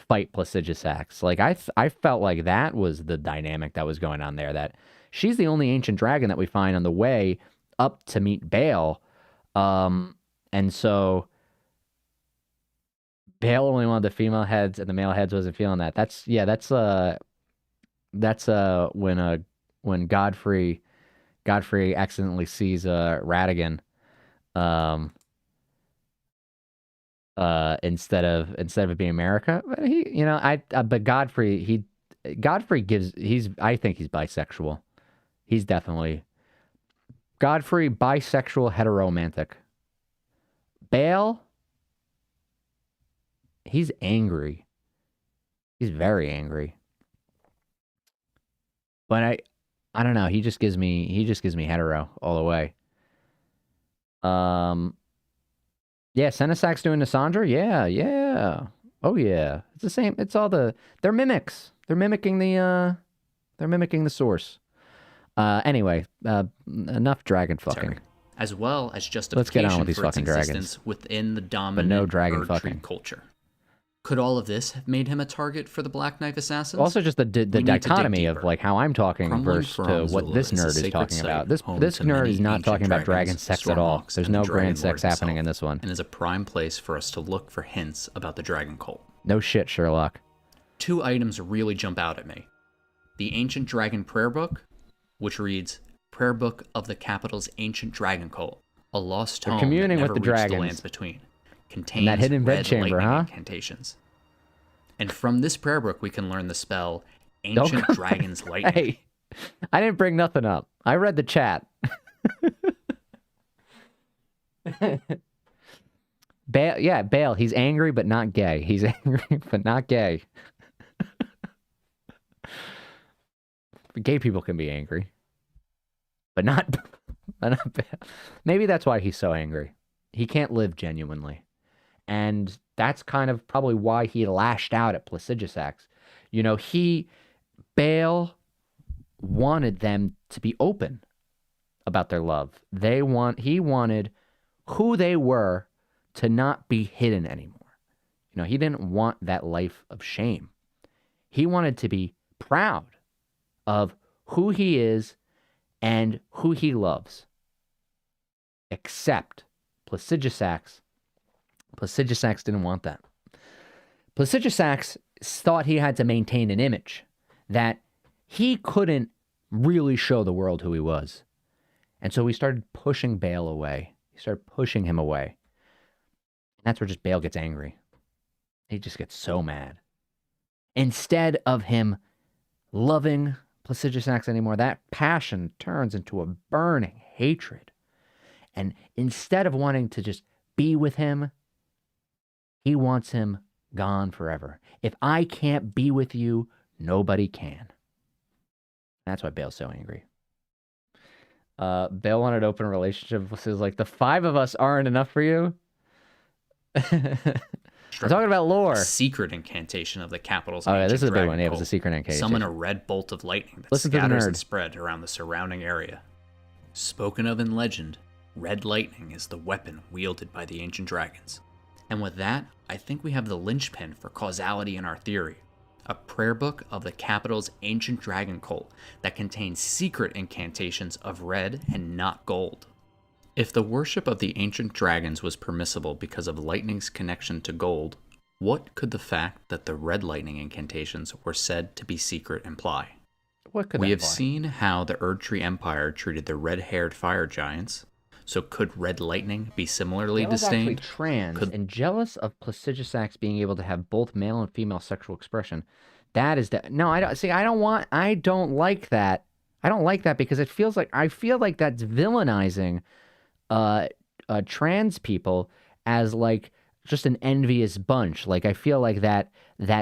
fight Placidusax. Like I felt like that was the dynamic that was going on there, that she's the only ancient dragon that we find on the way up to meet Baal. And so Baal only wanted the female heads and the male heads wasn't feeling that. That's when Godfrey accidentally sees Radigan instead of it being America. But but Godfrey I think he's bisexual. He's definitely Godfrey, bisexual, heteromantic. Baal, he's angry. He's very angry. But I don't know. He just gives me hetero all the way. Yeah, Senesax doing Nassandra? Yeah. Oh yeah. It's the same. It's all they're mimics. They're mimicking the source. Anyway, enough dragon fucking. Sorry. As well as justification Let's get on with these for its fucking existence dragons. within the dominant But no dragon Erd fucking. Tree culture. Could all of this have made him a target for the Black Knife Assassins? Also, just the dichotomy of like how I'm talking Crumbling versus to what Zula this is a nerd is sacred talking site about. This home this to nerd many is not ancient talking about dragons, dragon sex at all. Stormhawks, There's and no the grand Dragon sex Lord happening in himself, this one. and is a prime place for us to look for hints about the dragon cult. No shit, Sherlock. 2 items really jump out at me. The Ancient Dragon Prayer Book, which reads, Prayer Book of the Capital's Ancient Dragon Cult, a lost They're tome communing that with never the reached the dragons. lands between. Contains that hidden red bedchamber, lightning huh? incantations. And from this prayer book, we can learn the spell Ancient Dragon's Lightning. Hey, I didn't bring nothing up. I read the chat. Baal, he's angry but not gay. He's angry but not gay. Gay people can be angry. But not Baal. Maybe that's why he's so angry. He can't live genuinely. And that's kind of probably why he lashed out at Placidusax. You know, Bale wanted them to be open about their love. He wanted who they were to not be hidden anymore. You know, he didn't want that life of shame. He wanted to be proud of who he is and who he loves. Except Placidusax. Placidusax didn't want that. Placidusax thought he had to maintain an image that he couldn't really show the world who he was. And so he started pushing Bale away. He started pushing him away. And that's where just Bale gets angry. He just gets so mad. Instead of him loving Placidusax anymore, that passion turns into a burning hatred. And instead of wanting to just be with him, he wants him gone forever. If I can't be with you, nobody can. That's why Bale's so angry. Bale wanted an open relationship. This is like, the 5 of us aren't enough for you? I'm talking about lore. A secret incantation of the capital's Oh, yeah, this is a big dragon one. Yeah, it was cult. a secret incantation. Summon a red bolt of lightning that Listen to the scatters nerd. and spread around the surrounding area. Spoken of in legend, red lightning is the weapon wielded by the ancient dragons. And with that, I think we have the linchpin for causality in our theory. A prayer book of the capital's ancient dragon cult that contains secret incantations of red and not gold. If the worship of the ancient dragons was permissible because of lightning's connection to gold, what could the fact that the red lightning incantations were said to be secret imply? What could We that have imply? seen how the Erdtree Empire treated the red-haired fire giants, so could red lightning be similarly Bale is actually disdained? trans and jealous of Placidusax being able to have both male and female sexual expression. That is no, I don't see. I don't like that. I don't like that because I feel like that's villainizing trans people as like just an envious bunch. Like I feel like that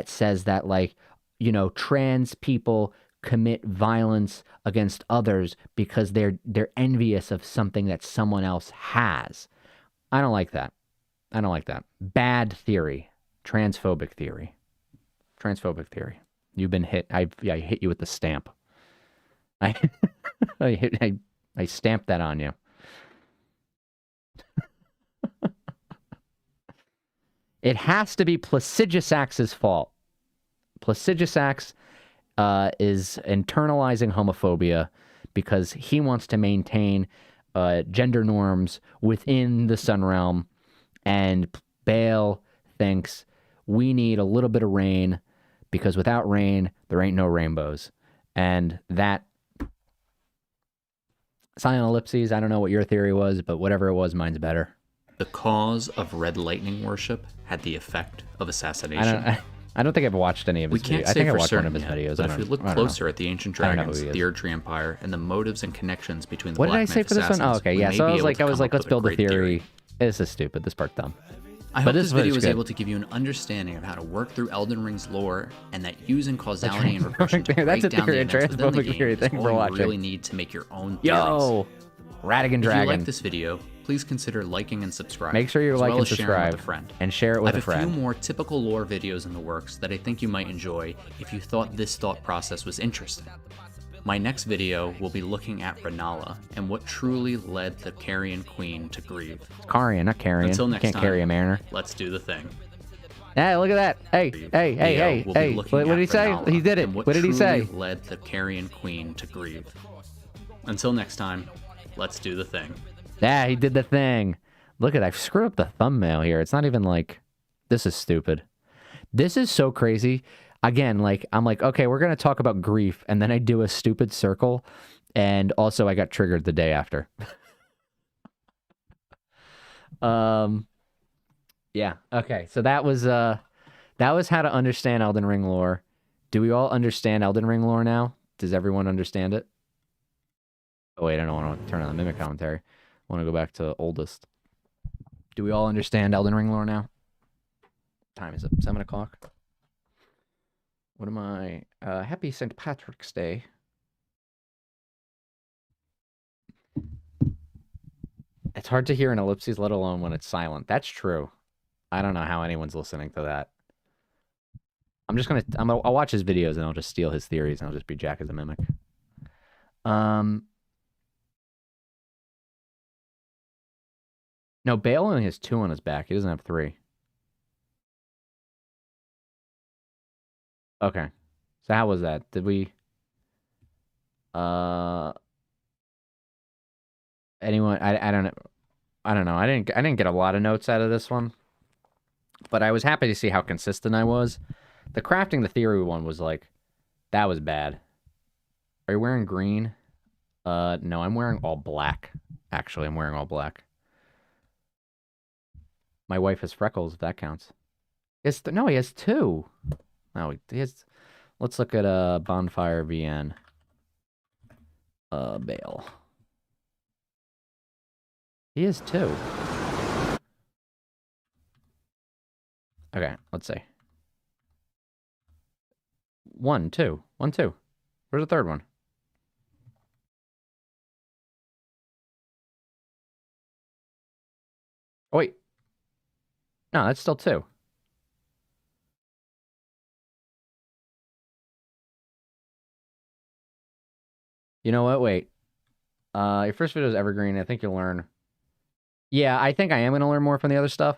says that, like, you know, trans people commit violence against others because they're envious of something that someone else has. I don't like that. Bad theory. Transphobic theory. You've been hit. I hit you with the stamp. I stamped that on you. It has to be Placidusax's fault. Placidusax is internalizing homophobia because he wants to maintain gender norms within the Sun Realm, and Bale thinks we need a little bit of rain because without rain, there ain't no rainbows. And that, silent ellipses, I don't know what your theory was, but whatever it was, mine's better. The cause of red lightning worship had the effect of assassination. I don't think I've watched any of his We can't videos. I say think I for watched one of certain his yet, videos. but if we look closer know. at the ancient I don't know who dragons, he is. the Erdtree Empire, and the motives and connections between the What did Black I say Knight for this one? Oh, assassins, okay, we yeah. may So be I was able like, to come up let's with a build a great theory. This is stupid. This part's dumb. I hope But this video was good. able to give you an understanding of how to work through Elden Ring's lore, and that using causality and regression to That's break a down the theory, a events within the transphobic game theory. is Thank you all for you watching. really need to make your own theories. Yo, Radigan If Dragon. you like this video, please consider liking and subscribing. Make sure you as like well and as sharing it with subscribe a friend. and share it with I a have a friend. few more typical lore videos in the works that I think you might enjoy if you thought this thought process was interesting. My next video will be looking at Renala and what truly led the Carian Queen to grieve. Carian, not Carrion. Until You next can't time, carry a mariner. let's do the thing. Hey, look at that. Hey. We'll be looking What did he at say? Renala He did it. and What did he say? truly led the Carian Queen to grieve. Until next time, let's do the thing. Yeah, he did the thing. Look at, I screwed up the thumbnail here. It's not even like, this is stupid. This is so crazy. Again, like, I'm like, okay, we're going to talk about grief. And then I do a stupid circle. And also I got triggered the day after. Yeah. Okay. So that was how to understand Elden Ring lore. Do we all understand Elden Ring lore now? Does everyone understand it? Oh, wait, I don't want to turn on the mimic commentary. I want to go back to oldest. Do we all understand Elden Ring lore now? Time is it? 7 o'clock. What am I? Happy St. Patrick's Day. It's hard to hear an ellipses, let alone when it's silent. That's true. I don't know how anyone's listening to that. I'll watch his videos and I'll just steal his theories and I'll just be Jack as a mimic. No, Bale only has 2 on his back. He doesn't have 3. Okay. So how was that? Did we... Anyone... I don't know. I don't know. I didn't get a lot of notes out of this one. But I was happy to see how consistent I was. The crafting the theory one was like... That was bad. Are you wearing green? No, I'm wearing all black. Actually, I'm wearing all black. My wife has freckles, if that counts. No, he has 2. No, he has... Let's look at Bonfire VN. Bale. He has 2. Okay, let's see. 1, 2. 1, 2. Where's the 3rd one? Oh, wait. No, that's still 2. You know what? Wait. Your first video is evergreen. I think you'll learn. Yeah, I think I am going to learn more from the other stuff.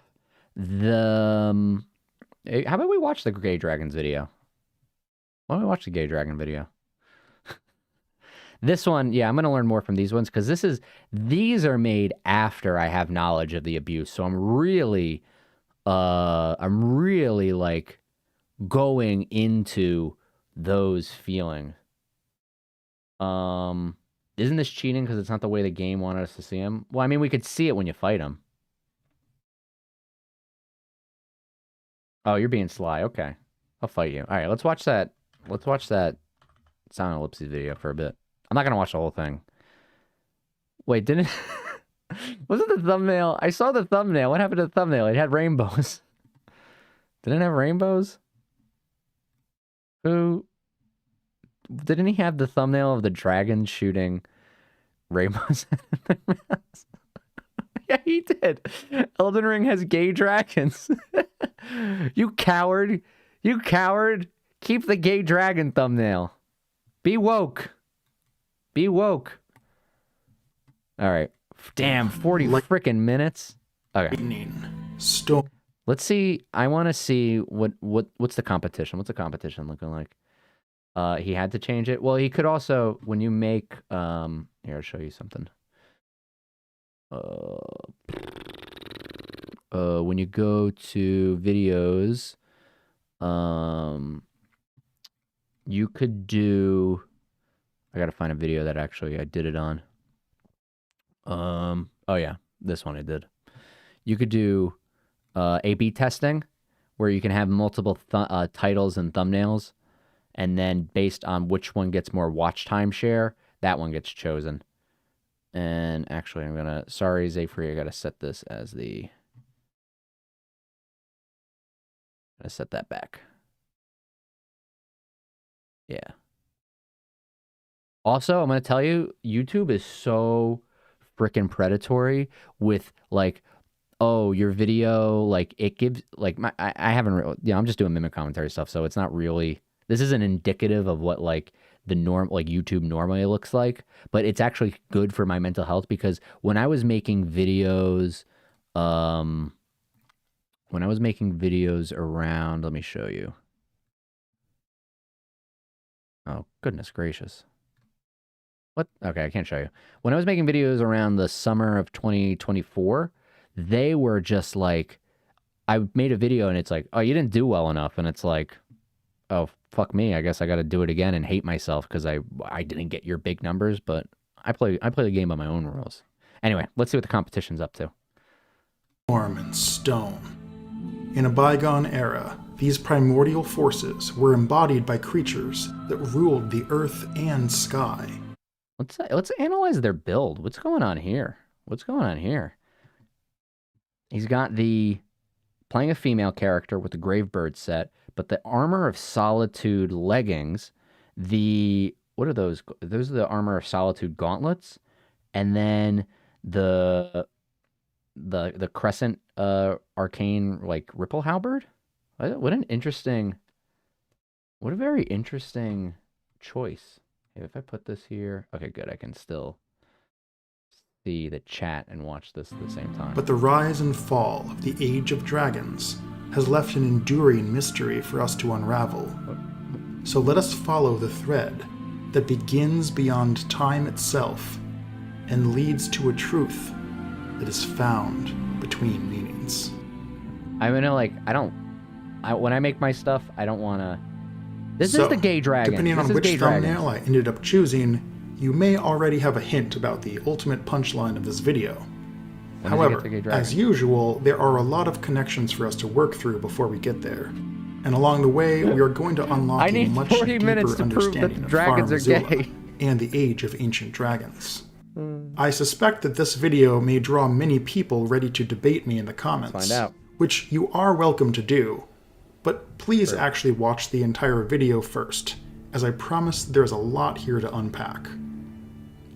How about we watch the Gay Dragons video? Why don't we watch the Gay Dragon video? This one, yeah, I'm going to learn more from these ones because these are made after I have knowledge of the abuse. So I'm really like going into those feelings. Isn't this cheating because it's not the way the game wanted us to see him? Well, I mean, we could see it when you fight him. Oh, you're being sly. Okay. I'll fight you. All right, let's watch that. Let's watch that Sound Ellipses video for a bit. I'm not going to watch the whole thing. Wait, didn't... Wasn't the thumbnail... I saw the thumbnail. What happened to the thumbnail? It had rainbows. Didn't it have rainbows? Who... Didn't he have the thumbnail of the dragon shooting rainbows? Yeah, he did. Elden Ring has gay dragons. You coward. You coward. Keep the gay dragon thumbnail. Be woke. Be woke. All right. Damn, 40 frickin' minutes. Okay. Let's see. I want to see what's the competition. What's the competition looking like? He had to change it. Well, he could also, when you make, here, I'll show you something. When you go to videos, you could do, I gotta find a video that actually I did it on. Oh yeah, this one I did. You could do, A/B testing, where you can have multiple titles and thumbnails. And then based on which one gets more watch time share, that one gets chosen. And actually, I'm going to... Sorry, Zayfree, I got to set this as the... I'm going to set that back. Yeah. Also, I'm going to tell you, YouTube is so freaking predatory with, like... Oh, your video, like, it gives... Like, I haven't... I'm just doing mimic commentary stuff, so it's not really... This isn't indicative of what like YouTube normally looks like, but it's actually good for my mental health because when I was making videos, around, let me show you. Oh, goodness gracious. What? Okay, I can't show you. When I was making videos around the summer of 2024, they were just like, I made a video and it's like, oh, you didn't do well enough. And it's like, oh, fuck me, I guess I got to do it again and hate myself because I didn't get your big numbers, but I play the game by my own rules. Anyway, let's see what the competition's up to. Form and stone. In a bygone era, these primordial forces were embodied by creatures that ruled the earth and sky. Let's analyze their build. What's going on here? What's going on here? He's got playing a female character with the Gravebird set, but the Armor of Solitude leggings, what are those? Those are the Armor of Solitude gauntlets, and then the the crescent arcane like ripple halberd. What a very interesting choice. If I put this here, okay, good. I can still see the chat and watch this at the same time. But the rise and fall of the Age of Dragons has left an enduring mystery for us to unravel. So let us follow the thread that begins beyond time itself and leads to a truth that is found between meanings. I mean, like, when I make my stuff, I don't want to... This is the gay dragon. Depending on which thumbnail I ended up choosing, you may already have a hint about the ultimate punchline of this video. However, as usual, there are a lot of connections for us to work through before we get there. And along the way, we are going to unlock a much deeper understanding of Farm Azula and the Age of Ancient Dragons. I suspect that this video may draw many people ready to debate me in the comments, which you are welcome to do, but please actually watch the entire video first, as I promise there's a lot here to unpack.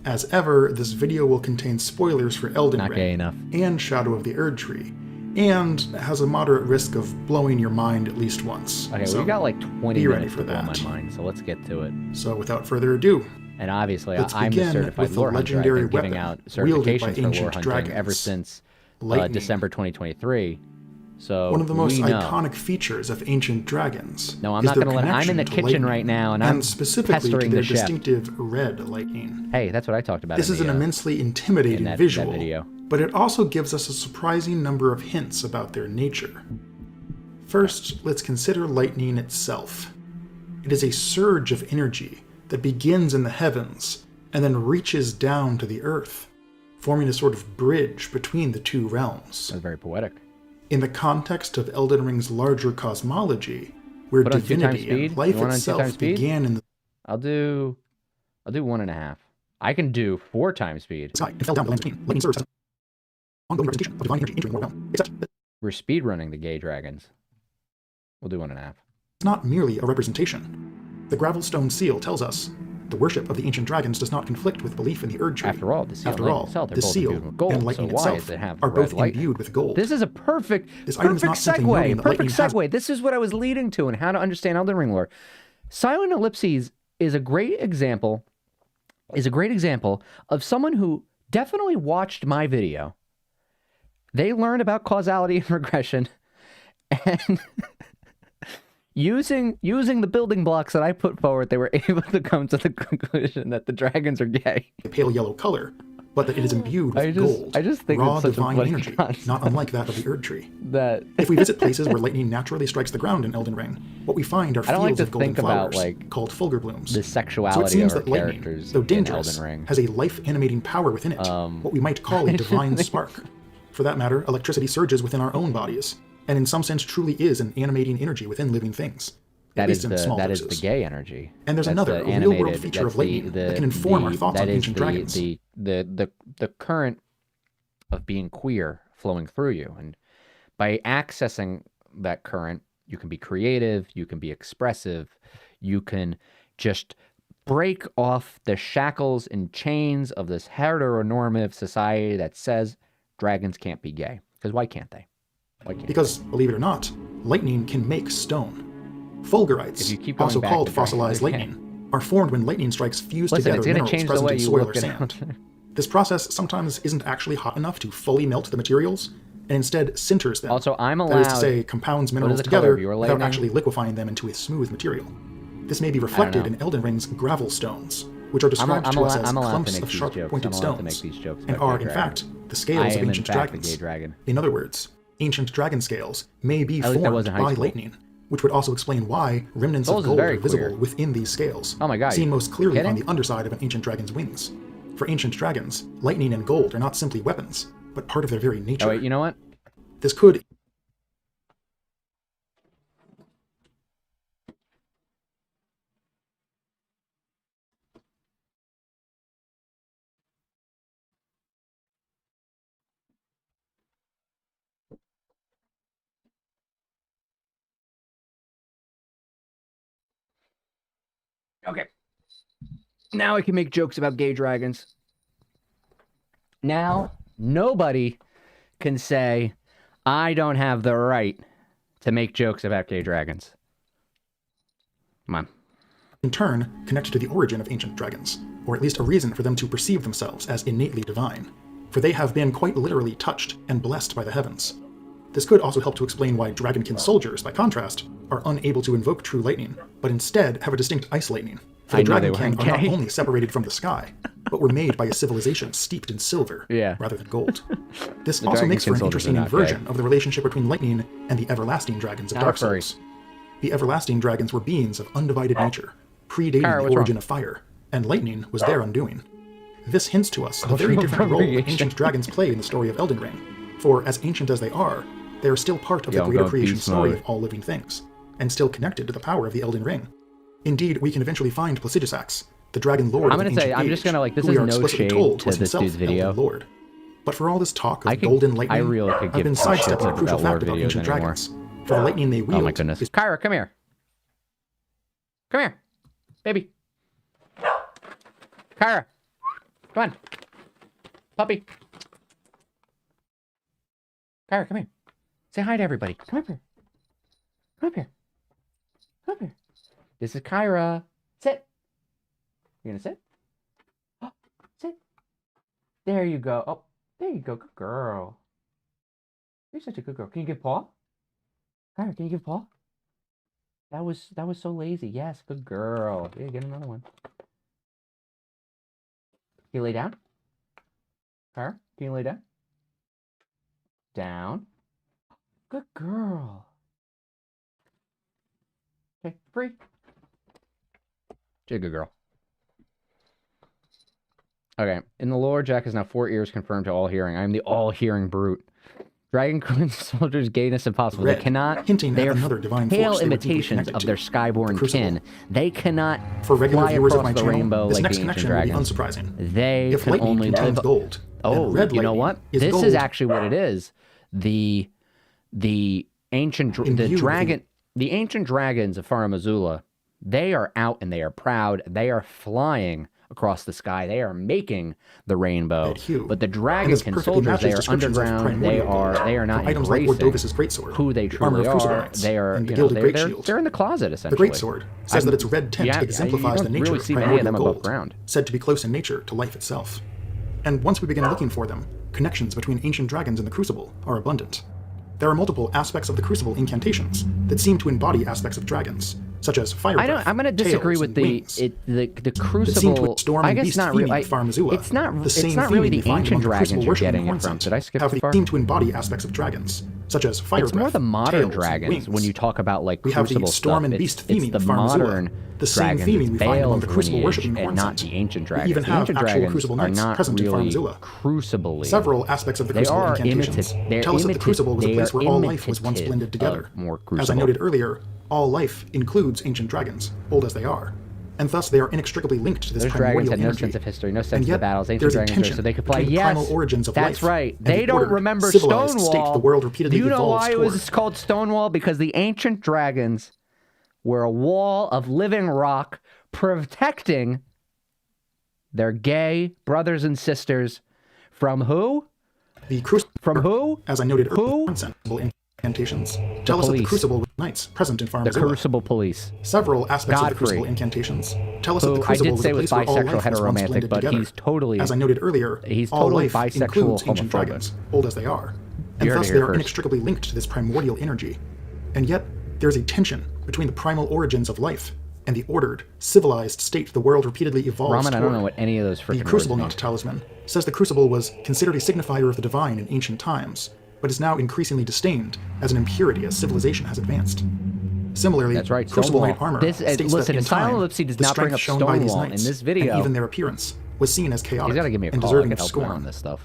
As ever, this video will contain spoilers for Elden Ring and Shadow of the Erdtree, and has a moderate risk of blowing your mind at least once. Okay, so we got like 20 be ready minutes for to blow that. my mind, so let's get to it. So without further ado, and obviously let's I'm the begin certified with the lore hunter. legendary I've been giving weapon out wielded by certifications for lore ancient hunting dragons, ever since lightning. December 2023. So one of the most we know. iconic features of ancient dragons. No, I'm is not their going to let. I'm in the connection to kitchen lightning, right now, and I'm specifically to pestering their the chef. distinctive red lightning. Hey, that's what I talked about. This in is the, an immensely intimidating that visual, video. but it also gives us a surprising number of hints about their nature. First, let's consider lightning itself. It is a surge of energy that begins in the heavens and then reaches down to the earth, forming a sort of bridge between the two realms. That's very poetic. In the context of Elden Ring's larger cosmology, where divinity and life itself began in the... I'll do 1.5. I can do 4 times speed. And fell down the land between. Lightning serves as an ongoing representation of divine energy entering the mortal realm, except that we're speedrunning the gay dragons. We'll do 1.5. it's not merely a representation. The Gravelstone seal tells us the worship of the ancient dragons does not conflict with belief in the Erdtree. After all, the seal, the seal and lightning itself are both imbued with gold. This is a perfect segue. Perfect segue. This is what I was leading to and how to understand Elden Ring lore. Silent Ellipses is a great example. Of someone who definitely watched my video. They learned about causality and regression, and using the building blocks that I put forward, they were able to come to the conclusion that the dragons are gay. A pale yellow color, but that it is imbued with gold. I just think raw it's such divine a energy, not unlike that of the Erdtree. That if we visit places where lightning naturally strikes the ground in Elden Ring, what we find are fields of golden flowers called fulgur blooms. The sexuality so it seems of that lightning, characters though dangerous, in Elden Ring has a life-animating power within it, what we might call a divine spark. For that matter, electricity surges within our own bodies, and in some sense truly is an animating energy within living things. That is the gay energy. And there's another real-world feature of lightning that can inform our thoughts on ancient dragons. The current of being queer flowing through you, and by accessing that current, you can be creative, you can be expressive, you can just break off the shackles and chains of this heteronormative society that says dragons can't be gay. Because why can't they? Because, believe it or not, lightning can make stone. Fulgurites, also called fossilized lightning, are formed when lightning strikes fuse together minerals present in soil or sand. This process sometimes isn't actually hot enough to fully melt the materials, and instead sinters them. Also, I'm allowed... That is to say, compounds minerals together without actually liquefying them into a smooth material. This may be reflected in Elden Ring's gravel stones, which are described to us as clumps of sharp-pointed stones, and are, in fact, the scales of ancient dragons. In other words, ancient dragon scales may be formed by lightning, which would also explain why remnants of gold are visible within these scales, seen most clearly on the underside of an ancient dragon's wings. For ancient dragons, lightning and gold are not simply weapons, but part of their very nature. Oh, wait, you know what? This could... Okay. Now I can make jokes about gay dragons. Now, nobody can say, I don't have the right to make jokes about gay dragons. Come on. In turn, connect to the origin of ancient dragons, or at least a reason for them to perceive themselves as innately divine, for they have been quite literally touched and blessed by the heavens. This could also help to explain why dragonkin soldiers, by contrast, are unable to invoke true lightning, but instead have a distinct ice lightning. For the dragonkin are not only separated from the sky, but were made by a civilization steeped in silver rather than gold. This also makes for an interesting inversion of the relationship between lightning and the everlasting dragons of Dark Souls. The everlasting dragons were beings of undivided nature, predating the origin of fire, and lightning was their undoing. This hints to us the very different role that ancient dragons play in the story of Elden Ring, for as ancient as they are still part of the greater creation story of all living things, and still connected to the power of the Elden Ring. Indeed, we can eventually find Placidusax, the dragon lord of ancient age, this who is we are no explicitly shade told to was this himself dude's video. Elden Lord. But for all this talk of golden lightning, I've been sidestepping a crucial fact about ancient dragons. For the lightning they wield... Oh my goodness. Kyra, come here. Come here. Baby. Kyra. Come on. Puppy. Kyra, come here. Say hi to everybody. Come up here. Come up here. Come up here. This is Kyra. Sit. You gonna sit? Oh, sit. There you go. Oh, there you go. Good girl. You're such a good girl. Can you give paw? Kyra, can you give paw? That was so lazy. Yes, good girl. Yeah, get another one. Can you lay down? Kyra, can you lay down? Down. Good girl. Okay, free. She's a good girl. Okay, in the lore, Jack has now 4 ears confirmed to all hearing. I am the all-hearing brute. Dragon Queen soldiers' gayness impossible. They cannot. They are pale imitations of their skyborn kin. They cannot fly across the rainbow like the ancient dragons. They can only live. Gold, oh, you know what? This is actually what it is. The ancient dragons of Farum Azula, they are out and they are proud. They are flying across the sky. They are making the rainbow. But the dragonkin soldiers, they are underground. They are not embracing who they truly are. They are, they're in the closet essentially. The great sword says that its red tint exemplifies the nature of primordial gold, said to be close in nature to life itself. And once we begin looking for them, connections between ancient dragons and the Crucible are abundant. There are multiple aspects of the Crucible incantations that seem to embody aspects of dragons, such as fire breath, I'm going to disagree with the Crucible. I guess not really. It's not really the ancient dragons you're getting it from. Did I skip too far? They seem to embody aspects of dragons, such as fire breath. It's more the modern dragons when you talk about like Crucible stuff. We have the storm and beast theming of Farum Azula, the same theming we find among the Crucible worshipping and not the ancient dragons. We even have actual Crucible knights present in Farum Azula. Crucible. Several aspects of the Crucible incantations tell us that the Crucible was a place where all life was once blended together. As I noted earlier, all life includes ancient dragons, old as they are, and thus they are inextricably linked to this primordial energy. No sense of history, no sense of the battles. Ancient dragons are so they could fly. Yes, that's right. They don't remember Stonewall. The world repeatedly you know why it was called Stonewall? Because the ancient dragons were a wall of living rock protecting their gay brothers and sisters from who? From who? As I noted earlier, incantations tell us that the Crucible knights present in Farum Azula. The Crucible police. Several aspects of the Crucible incantations tell us that the Crucible was a place where all life was once blended together. He's totally, as I noted earlier, all life includes ancient dragons, old as they are, and thus they are inextricably linked to this primordial energy. And yet, there is a tension between the primal origins of life and the ordered, civilized state the world repeatedly evolves toward. I don't know what any of those freaking The Crucible Knot Talisman says the Crucible was considered a signifier of the divine in ancient times, but is now increasingly disdained as an impurity as civilization has advanced. Similarly, that's right, Crucible Knight armor states listen, that in time, does not bring up shown by these Stonewall knights, in this video, and even their appearance, was seen as chaotic and deserving of scorn. On this stuff.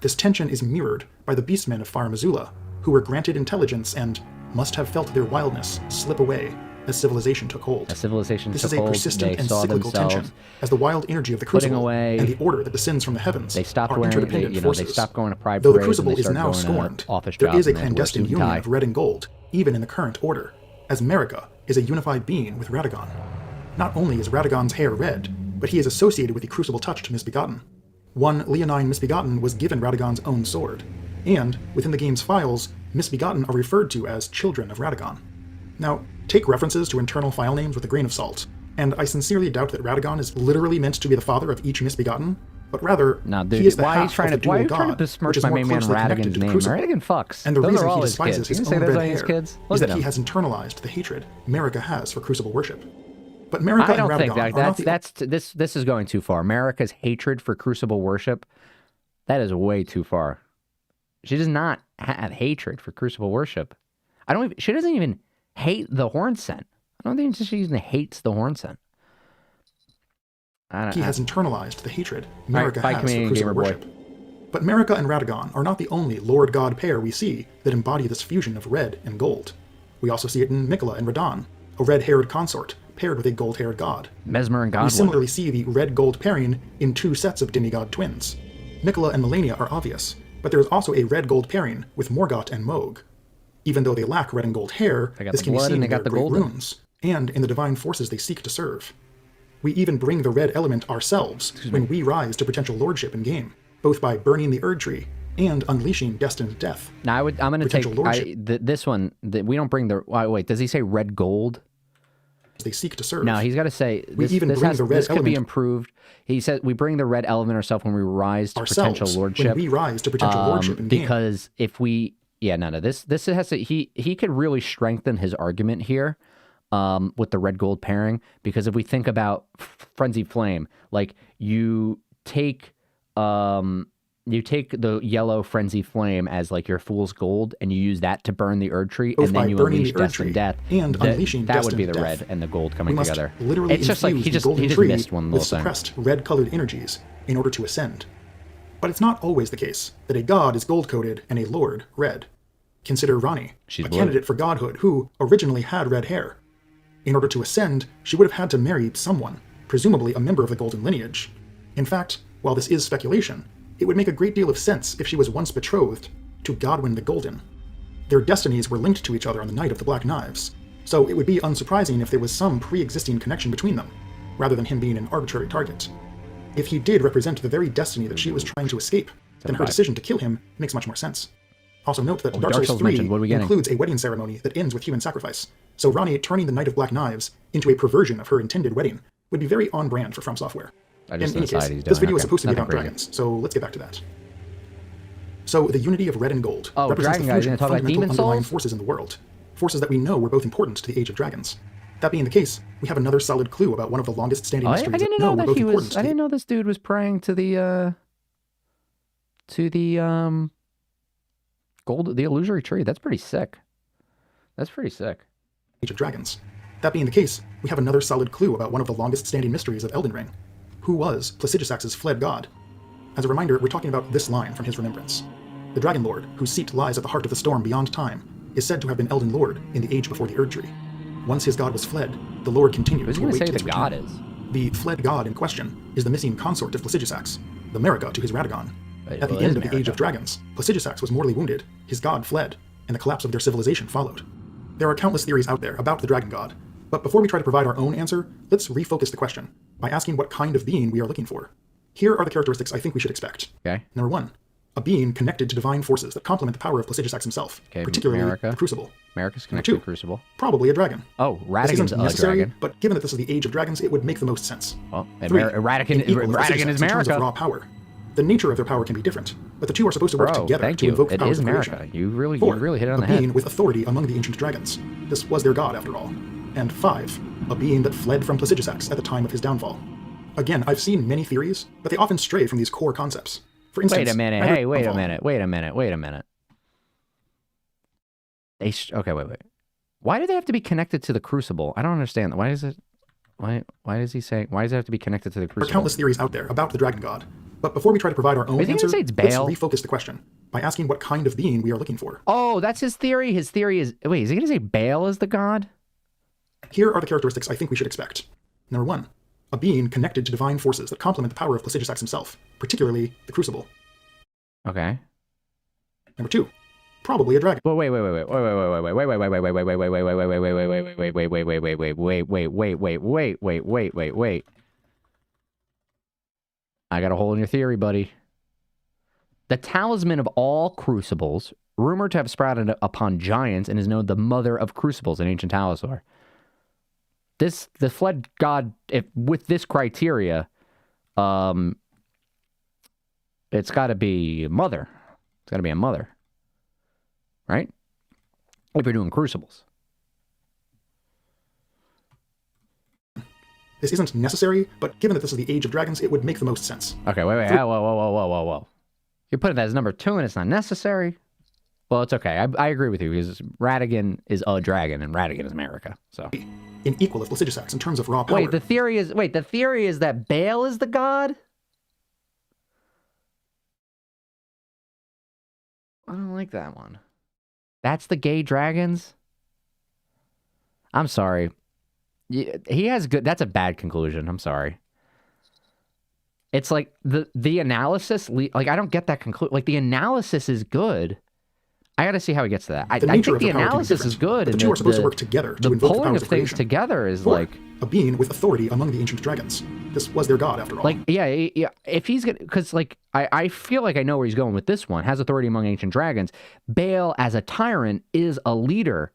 This tension is mirrored by the beastmen of Farum Azula, who were granted intelligence and must have felt their wildness slip away as civilization took hold. This is a persistent and cyclical tension, as the wild energy of the Crucible and the order that descends from the heavens are interdependent forces. They stopped going to pride Though the parades Crucible is now scorned, there is a clandestine union of red and gold, even in the current order, as Marika is a unified being with Radagon. Not only is Radagon's hair red, but he is associated with the Crucible touch to Misbegotten. One Leonine Misbegotten was given Radagon's own sword. and within the game's files, Misbegotten are referred to as children of Radagon. Now, take references to internal file names with a grain of salt, and I sincerely doubt that Radagon is literally meant to be the father of each Misbegotten, but rather, he is the half of the dual god, which is more closely connected to the Crucible. Radagon fucks. And the Those reason are all he his despises kids. his You own can say red those are his hair kids? is Look that at he him. has internalized the hatred Marika has for Crucible worship. But Marika I don't and think Radagon this is going too far. Marika's hatred for Crucible worship, that is way too far. She does not have hatred for Crucible worship. She doesn't even hate the horn scent. I don't think she even hates the horn scent. He has internalized the hatred Marika has for Crucible worship. But Marika and Radagon are not the only Lord-God pair we see that embody this fusion of red and gold. We also see it in Miquella and Radahn, a red-haired consort paired with a gold-haired god. Mesmer and Godwin. We similarly see the red-gold pairing in two sets of demigod twins. Miquella and Melania are obvious, but there is also a red-gold pairing with Morgott and Mohg. Even though they lack red and gold hair, this can be seen in their great runes, and in the divine forces they seek to serve. We even bring the red element ourselves when we rise to potential lordship in game, both by burning the Erd Tree and unleashing destined death. Now I'm going to take this one. We don't bring the. Wait, does he say red gold? They seek to serve. No, he's got to say this. This could be improved. He said we bring the red element ourselves when we rise to potential lordship. When we rise to potential lordship in game. Because if we, this has to. He could really strengthen his argument here. With the red gold pairing, because if we think about Frenzied Flame, like you take the yellow Frenzied Flame as like your fool's gold, and you use that to burn the Erd Tree, and then you unleash destined death. And unleashing that would be the death. red and the gold coming together. Literally it's just like he just missed one little with suppressed red-colored energies in order to ascend. But it's not always the case that a god is gold-coated and a lord red. Consider Ranni, a candidate for godhood who originally had red hair. In order to ascend, she would have had to marry someone, presumably a member of the Golden lineage. In fact, while this is speculation, it would make a great deal of sense if she was once betrothed to Godwyn the Golden. Their destinies were linked to each other on the night of the Black Knives, so it would be unsurprising if there was some pre-existing connection between them, rather than him being an arbitrary target. If he did represent the very destiny that she was trying to escape, then her decision to kill him makes much more sense. Also note that Dark Souls 3 includes a wedding ceremony that ends with human sacrifice, so Ranni turning the Knight of Black Knives into a perversion of her intended wedding would be very on brand for From Software. In any case, this video is supposed to be about dragons, so let's get back to that. So the unity of red and gold represents the fusion of fundamental underlying forces in the world, forces that we know were both important to the Age of Dragons. That being the case, we have another solid clue about one of the longest standing mysteries that know were both important to I didn't know this dude was praying to the gold, the illusory tree. That's pretty sick. That's pretty sick. Age of Dragons. That being the case, we have another solid clue about one of the longest standing mysteries of Elden Ring. Who was Placidusax's fled god? As a reminder, we're talking about this line from his remembrance. The Dragon Lord, whose seat lies at the heart of the storm beyond time, is said to have been Elden Lord in the age before the Erd Tree. Once his god was fled, the Lord continued to await his return. God is? The fled god in question is the missing consort of Placidusax, the Marika to his Radagon. At the end of the Age of Dragons, Placidusax was mortally wounded, his god fled, and the collapse of their civilization followed. There are countless theories out there about the Dragon God, but before we try to provide our own answer, let's refocus the question by asking what kind of being we are looking for. Here are the characteristics I think we should expect. Okay. Number 1, a being connected to divine forces that complement the power of Placidusax himself, particularly the Crucible. Marika's connected to the Crucible. Probably a dragon. Oh, Radagon's a dragon. But given that this is the Age of Dragons, it would make the most sense. Well, 3, Radagon is in terms of Marika. raw power. The nature of their power can be different, but the two are supposed to work together to invoke the powers of creation. Marika. You really hit it on the head. A head. being with authority among the ancient dragons. This was their god, after all. And 5, a being that fled from Placidusax at the time of his downfall. Again, I've seen many theories, but they often stray from these core concepts. For instance, wait a minute. Wait a minute. Wait. Why do they have to be connected to the Crucible? I don't understand that. Why does it have to be connected to the Crucible? There are countless theories out there about the Dragon God. But before we try to provide our own answer, let's refocus the question by asking what kind of being we are looking for. Oh, that's his theory? His theory is... Wait, is he going to say Baal is the god? Here are the characteristics I think we should expect. Number 1, a being connected to divine forces that complement the power of Placidusax himself, particularly the Crucible. Okay. Number 2, probably a dragon. Well, wait. I got a hole in your theory, buddy. The talisman of all crucibles, rumored to have sprouted upon giants, and is known the mother of crucibles in ancient Talasor. The fled god, with this criteria, it's got to be mother. It's got to be a mother, right? If you're doing crucibles. This isn't necessary, but given that this is the Age of Dragons, it would make the most sense. Okay, wait. Whoa. You're putting that as number 2 and it's not necessary? Well, it's okay. I agree with you because Radagon is a dragon and Radagon is America. So in equal of Placidusax in terms of raw power. the theory is that Baal is the god? I don't like that one. That's the gay dragons? I'm sorry. He has good... That's a bad conclusion. I'm sorry. It's like the analysis... Like, I don't get that conclusion. Like, the analysis is good. I gotta see how he gets to that. I think the analysis is good. The two are supposed to work together to invoke the powers of creation. The pulling of things together is like... a being with authority among the ancient dragons. This was their god, after all. Like, yeah. If he's gonna... Because, like, I feel like I know where he's going with this one. Has authority among ancient dragons. Baal, as a tyrant, is a leader.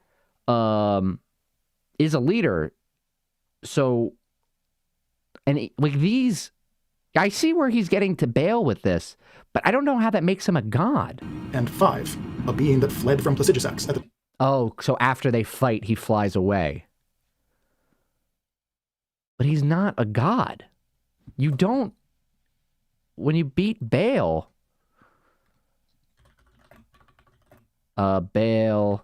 So... And, like, these... I see where he's getting to Baal with this, but I don't know how that makes him a god. And 5, a being that fled from Placidusax at the... Oh, so after they fight, he flies away. But he's not a god. You don't... When you beat Baal... Baal...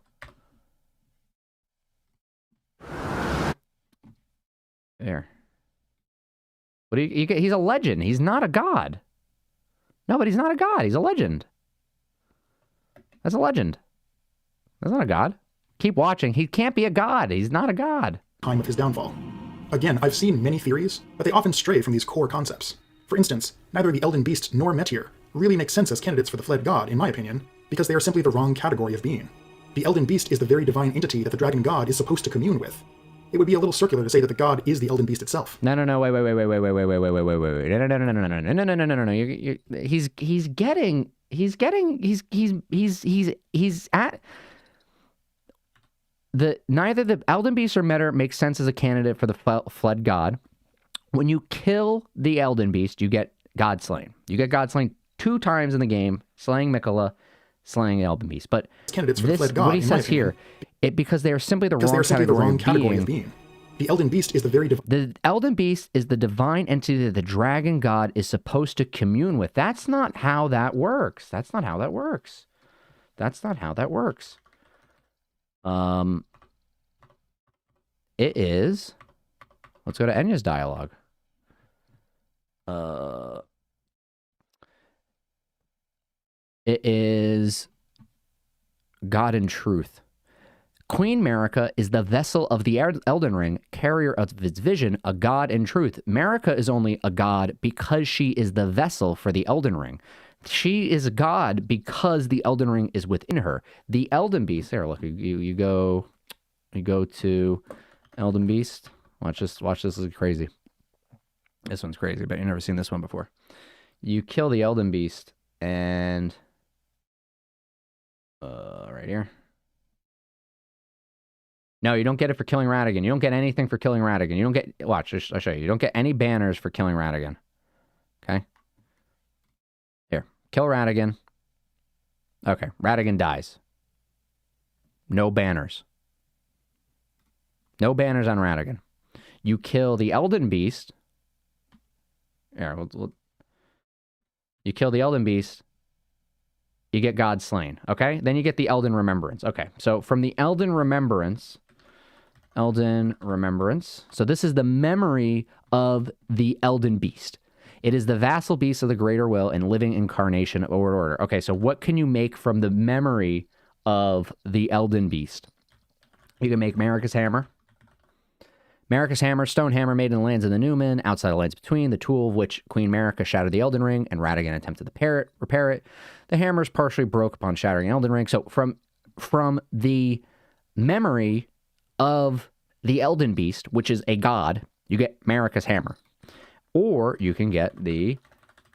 There. But he's a legend. He's not a god. No, but he's not a god. He's a legend. That's a legend. That's not a god. Keep watching. He can't be a god. He's not a god. Time of his downfall. Again, I've seen many theories, but they often stray from these core concepts. For instance, neither the Elden Beast nor Meteor really make sense as candidates for the fled god, in my opinion, because they are simply the wrong category of being. The Elden Beast is the very divine entity that the dragon god is supposed to commune with. It would be a little circular to say that the god is the Elden Beast itself. No, wait. No. He's at neither the Elden Beast or Meteor makes sense as a candidate for the fled god. When you kill the Elden Beast, you get God slain. You get God slain 2 times in the game, slaying Mikola, slaying the Elden Beast. But candidates for the fled god, what he says here, because they are simply the wrong category of being. The Elden Beast is the Elden Beast is the divine entity that the dragon god is supposed to commune with. That's not how that works. That's not how that works. It is... Let's go to Enya's dialogue. It is God in truth. Queen Marika is the vessel of the Elden Ring, carrier of its vision, a god in truth. Marika is only a god because she is the vessel for the Elden Ring. She is a god because the Elden Ring is within her. The Elden Beast, there, look, you go to Elden Beast. Watch this is crazy. This one's crazy, but you've never seen this one before. You kill the Elden Beast, and right here. No, you don't get it for killing Radagon. You don't get anything for killing Radagon. You don't get... Watch, I'll show you. You don't get any banners for killing Radagon. Okay? Here. Kill Radagon. Okay. Radagon dies. No banners. No banners on Radagon. You kill the Elden Beast. Here, you kill the Elden Beast. You get God slain. Okay? Then you get the Elden Remembrance. Okay. So from the Elden Remembrance... So this is the memory of the Elden Beast. It is the vassal beast of the greater will and living incarnation of order. Okay, so what can you make from the memory of the Elden Beast? You can make Marika's hammer. Marika's hammer, stone hammer made in the lands of the Newman, outside the lands between, the tool of which Queen Marika shattered the Elden Ring, and Radagon attempted to repair it. The hammer is partially broke upon shattering Elden Ring. So from the memory of the Elden Beast, which is a god, you get Marika's hammer. Or you can get the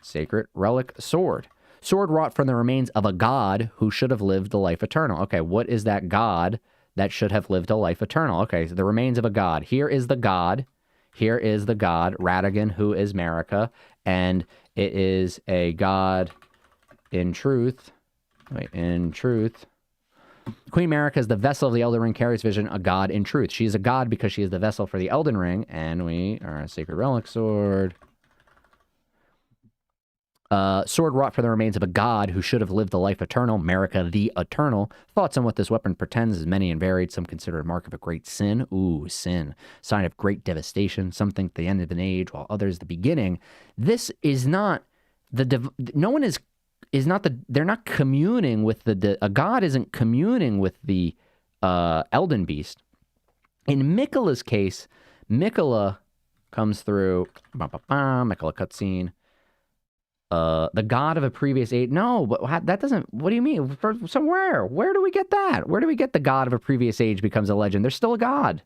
Sacred Relic Sword. Sword wrought from the remains of a god who should have lived the life eternal. Okay, what is that god that should have lived a life eternal? Okay, so the remains of a god. Here is the god. Here is the god, Radigan, who is Marika, and it is a god in truth. Wait, in truth. Queen Marika is the vessel of the Elden Ring, carries vision, a god in truth. She is a god because she is the vessel for the Elden Ring, and we are a sacred relic sword. Sword wrought for the remains of a god who should have lived the life eternal, Marika the Eternal. Thoughts on what this weapon pretends is many and varied. Some consider it a mark of a great sin. Ooh, sin. Sign of great devastation. Some think the end of an age, while others the beginning. This is not no one is not the, they're not communing with a god isn't communing with the Elden Beast. In Miquella's case, Miquella comes through, Miquella cutscene. The god of a previous age. No, but that doesn't, what do you mean? Somewhere. Where do we get that? Where do we get the god of a previous age becomes a legend? There's still a god.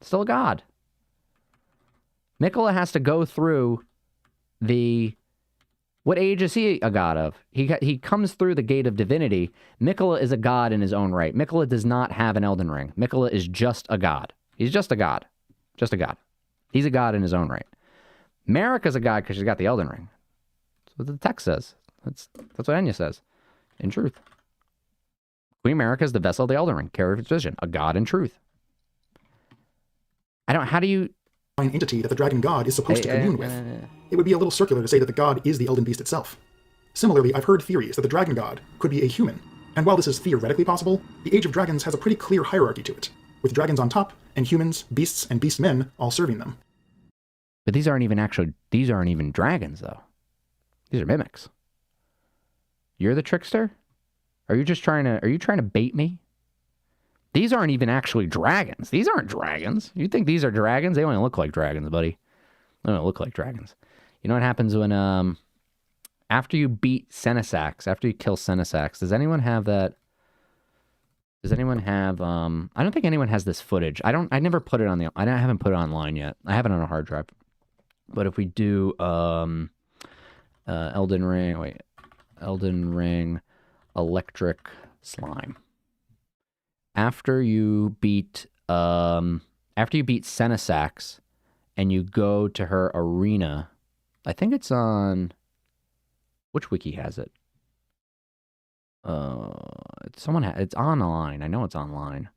Still a god. Miquella has to go through what age is he a god of? He comes through the gate of divinity. Miquella is a god in his own right. Miquella does not have an Elden Ring. Miquella is just a god. He's just a god. Just a god. He's a god in his own right. Marika's a god because she's got the Elden Ring. That's what the text says. That's what Enya says. In truth. Queen Marika is the vessel of the Elden Ring, carrier of its vision, a god in truth. How do you... An entity that the dragon god is supposed to commune with. It would be a little circular to say that the god is the Elden Beast itself. Similarly, I've heard theories that the dragon god could be a human, and while this is theoretically possible, the Age of Dragons has a pretty clear hierarchy to it, with dragons on top, and humans, beasts, and beastmen all serving them. But these aren't even dragons, though. These are mimics. You're the trickster? Are you trying to bait me? These aren't even actually dragons. These aren't dragons. You think these are dragons? They only look like dragons, buddy. They don't look like dragons. You know what happens when, after you beat Senesax, after you kill Senesax, does anyone have that? Does anyone have, I don't think anyone has this footage. I never put it on I haven't put it online yet. I have it on a hard drive. But if we do, Elden Ring, Electric Slime. After you beat Senesax and you go to her arena, I think it's on, which wiki has it? It's online. I know it's online.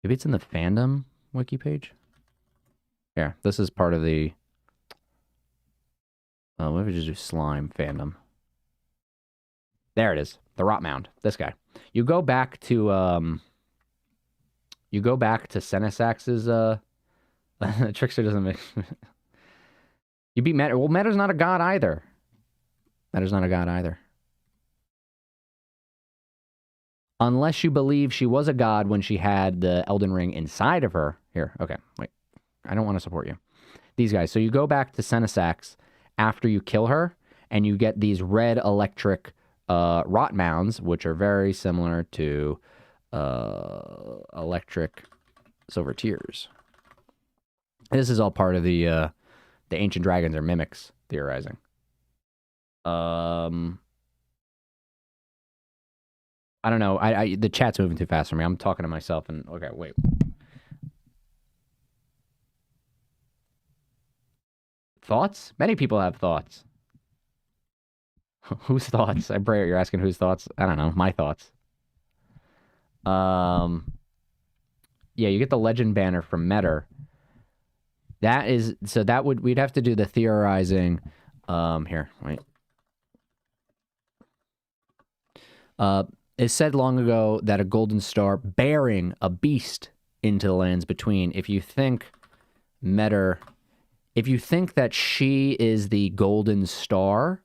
Maybe it's in the fandom wiki page. Yeah, this is part of the, what if we just do slime fandom? There it is. The Rot Mound. This guy. You go back to Senesax's, Trickster doesn't make... You beat Meta. Well, Meta's not a god either. Meta's not a god either. Unless you believe she was a god when she had the Elden Ring inside of her. Here, okay, wait. I don't want to support you. These guys. So you go back to Senesax after you kill her, and you get these red electric rot mounds, which are very similar to electric silver tears. This is all part of the ancient dragons or mimics theorizing. I don't know. The chat's moving too fast for me. I'm talking to myself and okay, wait. Thoughts? Many people have thoughts. Whose thoughts? I pray you're asking whose thoughts. I don't know. My thoughts. Yeah, you get the legend banner from Metter. That is, so that would, we'd have to do the theorizing. Here, wait. It said long ago that a golden star bearing a beast into the lands between. If you think Metter, if you think that she is the golden star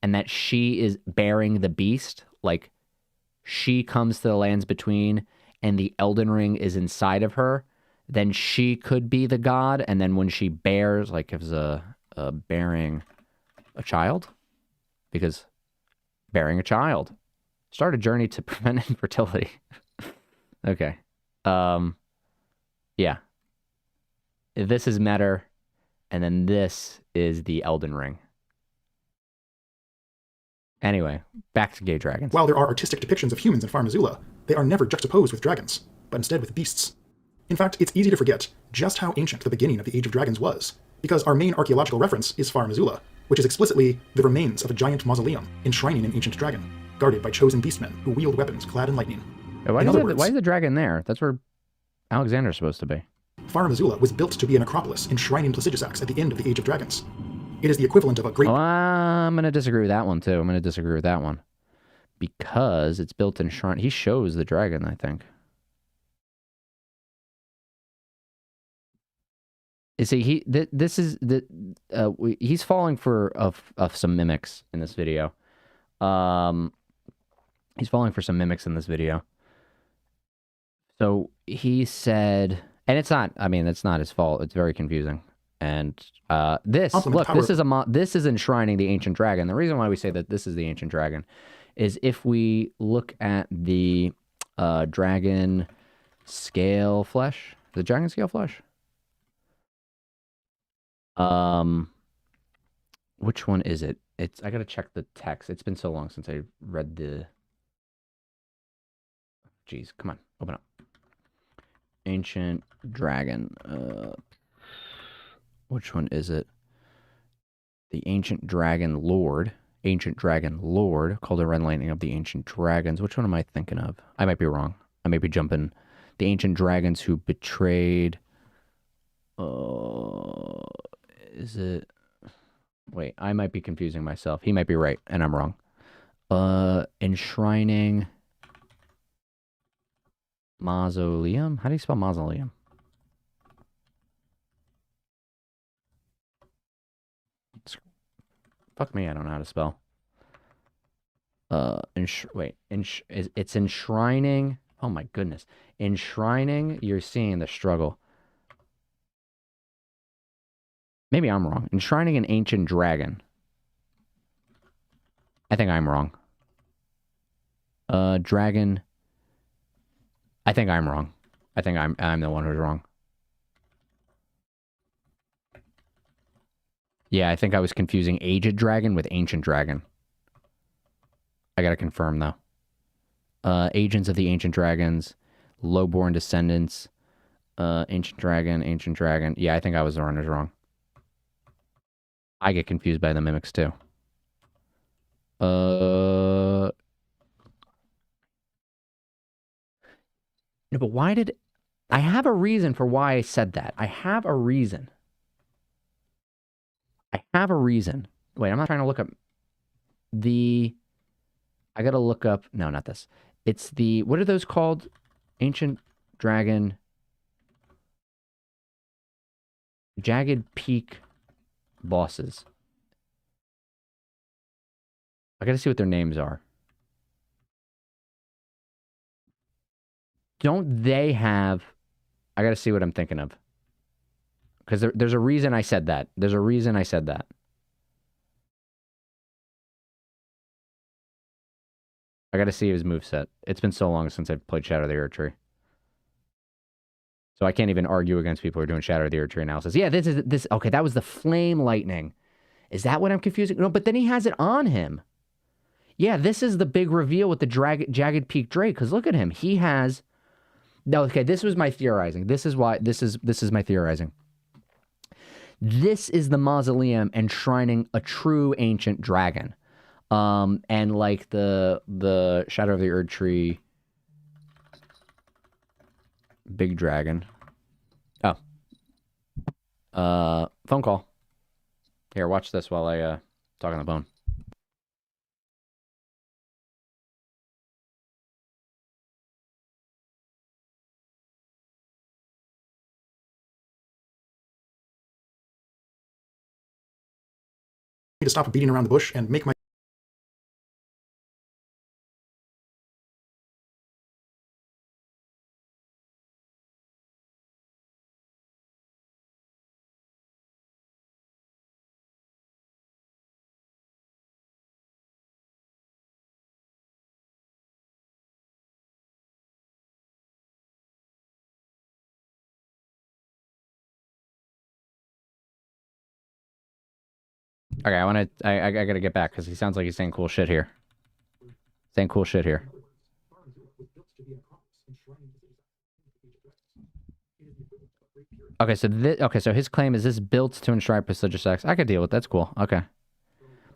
and that she is bearing the beast, like she comes to the lands between and the Elden Ring is inside of her, then she could be the god. And then when she bears, like gives a bearing a child, because bearing a child, start a journey to prevent infertility. Okay. Yeah. This is Metter, and then this is the Elden Ring. Anyway, back to gay dragons. While there are artistic depictions of humans in Far Missoula, they are never juxtaposed with dragons, but instead with beasts. In fact, it's easy to forget just how ancient the beginning of the Age of Dragons was, because our main archaeological reference is Far Missoula, which is explicitly the remains of a giant mausoleum enshrining an ancient dragon, guarded by chosen beastmen who wield weapons clad in lightning. Why is the dragon there? That's where Alexander's supposed to be. Far Missoula was built to be a necropolis enshrining Placidusax at the end of the Age of Dragons. It is the equivalent of a great... I'm going to disagree with that one, too. I'm going to disagree with that one. Because it's built in shrine. He shows the dragon, I think. You see, he's falling for some mimics in this video. He's falling for some mimics in this video. So he said, and it's not his fault. It's very confusing. And this is enshrining the ancient dragon. The reason why we say that this is the ancient dragon is if we look at the dragon scale flesh, the dragon scale flesh. Which one is it? I gotta check the text. It's been so long since I read the. Jeez, come on, open up. Ancient dragon. Which one is it? The Ancient Dragon Lord. Ancient Dragon Lord, called the Red Lightning of the Ancient Dragons. Which one am I thinking of? I might be wrong. I may be jumping. The Ancient Dragons who betrayed... is it... Wait, I might be confusing myself. He might be right, and I'm wrong. Enshrining... Mausoleum? How do you spell mausoleum? Fuck me, I don't know how to spell. It's enshrining. Oh my goodness. Enshrining, you're seeing the struggle. Maybe I'm wrong. Enshrining an ancient dragon. I think I'm wrong. Dragon. I think I'm wrong. I think I'm the one who's wrong. Yeah, I think I was confusing Aged Dragon with Ancient Dragon. I gotta confirm, though. Agents of the Ancient Dragons, Lowborn Descendants, Ancient Dragon. Yeah, I think I was the one who's wrong. I get confused by the mimics, too. No, but why did... I have a reason for why I said that. I have a reason. Wait, I'm not trying to look up the... I gotta look up... No, not this. It's the... What are those called? Ancient Dragon... Jagged Peak bosses. I gotta see what their names are. Don't they have... I gotta see what I'm thinking of. Because there's a reason I said that. I gotta see his moveset. It's been so long since I've played Shadow of the Erdtree. So I can't even argue against people who are doing Shadow of the Erdtree analysis. Yeah, this. Okay, that was the Flame Lightning. Is that what I'm confusing? No, but then he has it on him. Yeah, this is the big reveal with the Jagged Peak Drake. Because look at him. He has... No, okay, this was my theorizing. This is my theorizing. This is the mausoleum enshrining a true ancient dragon. And like the Shadow of the Erdtree big dragon. Oh. Phone call. Here, watch this while I talk on the phone. To stop beating around the bush and make my... Okay, I gotta get back because he sounds like he's saying cool shit here. Saying cool shit here. Okay, so his claim is this built to enshrine prestigious sex. I could deal with that's cool. Okay.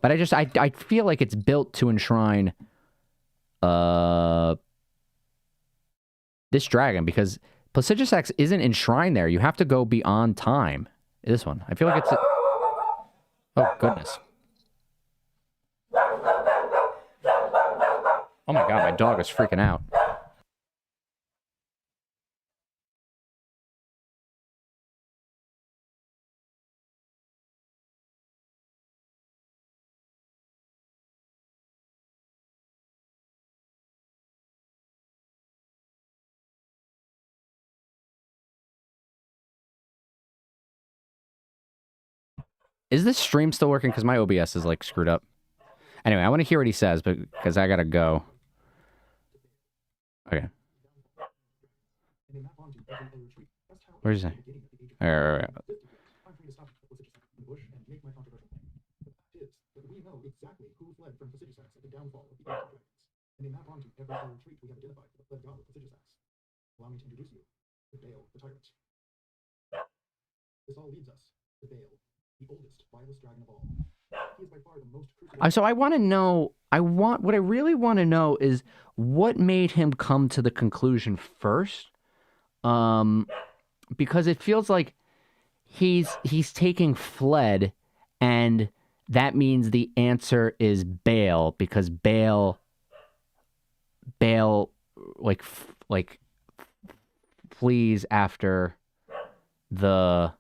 But I feel like it's built to enshrine this dragon because prestigious sex isn't enshrined there. You have to go beyond time. This one. I feel like it's oh goodness. Oh my god, my dog is freaking out. Is this stream still working? Because my OBS is like screwed up. Anyway, I want to hear what he says, but because I gotta go. Okay. Where's he? All right. So I want to know. What I really want to know is what made him come to the conclusion first. Because it feels like he's taking fled, and that means the answer is bail because bail like flees after the.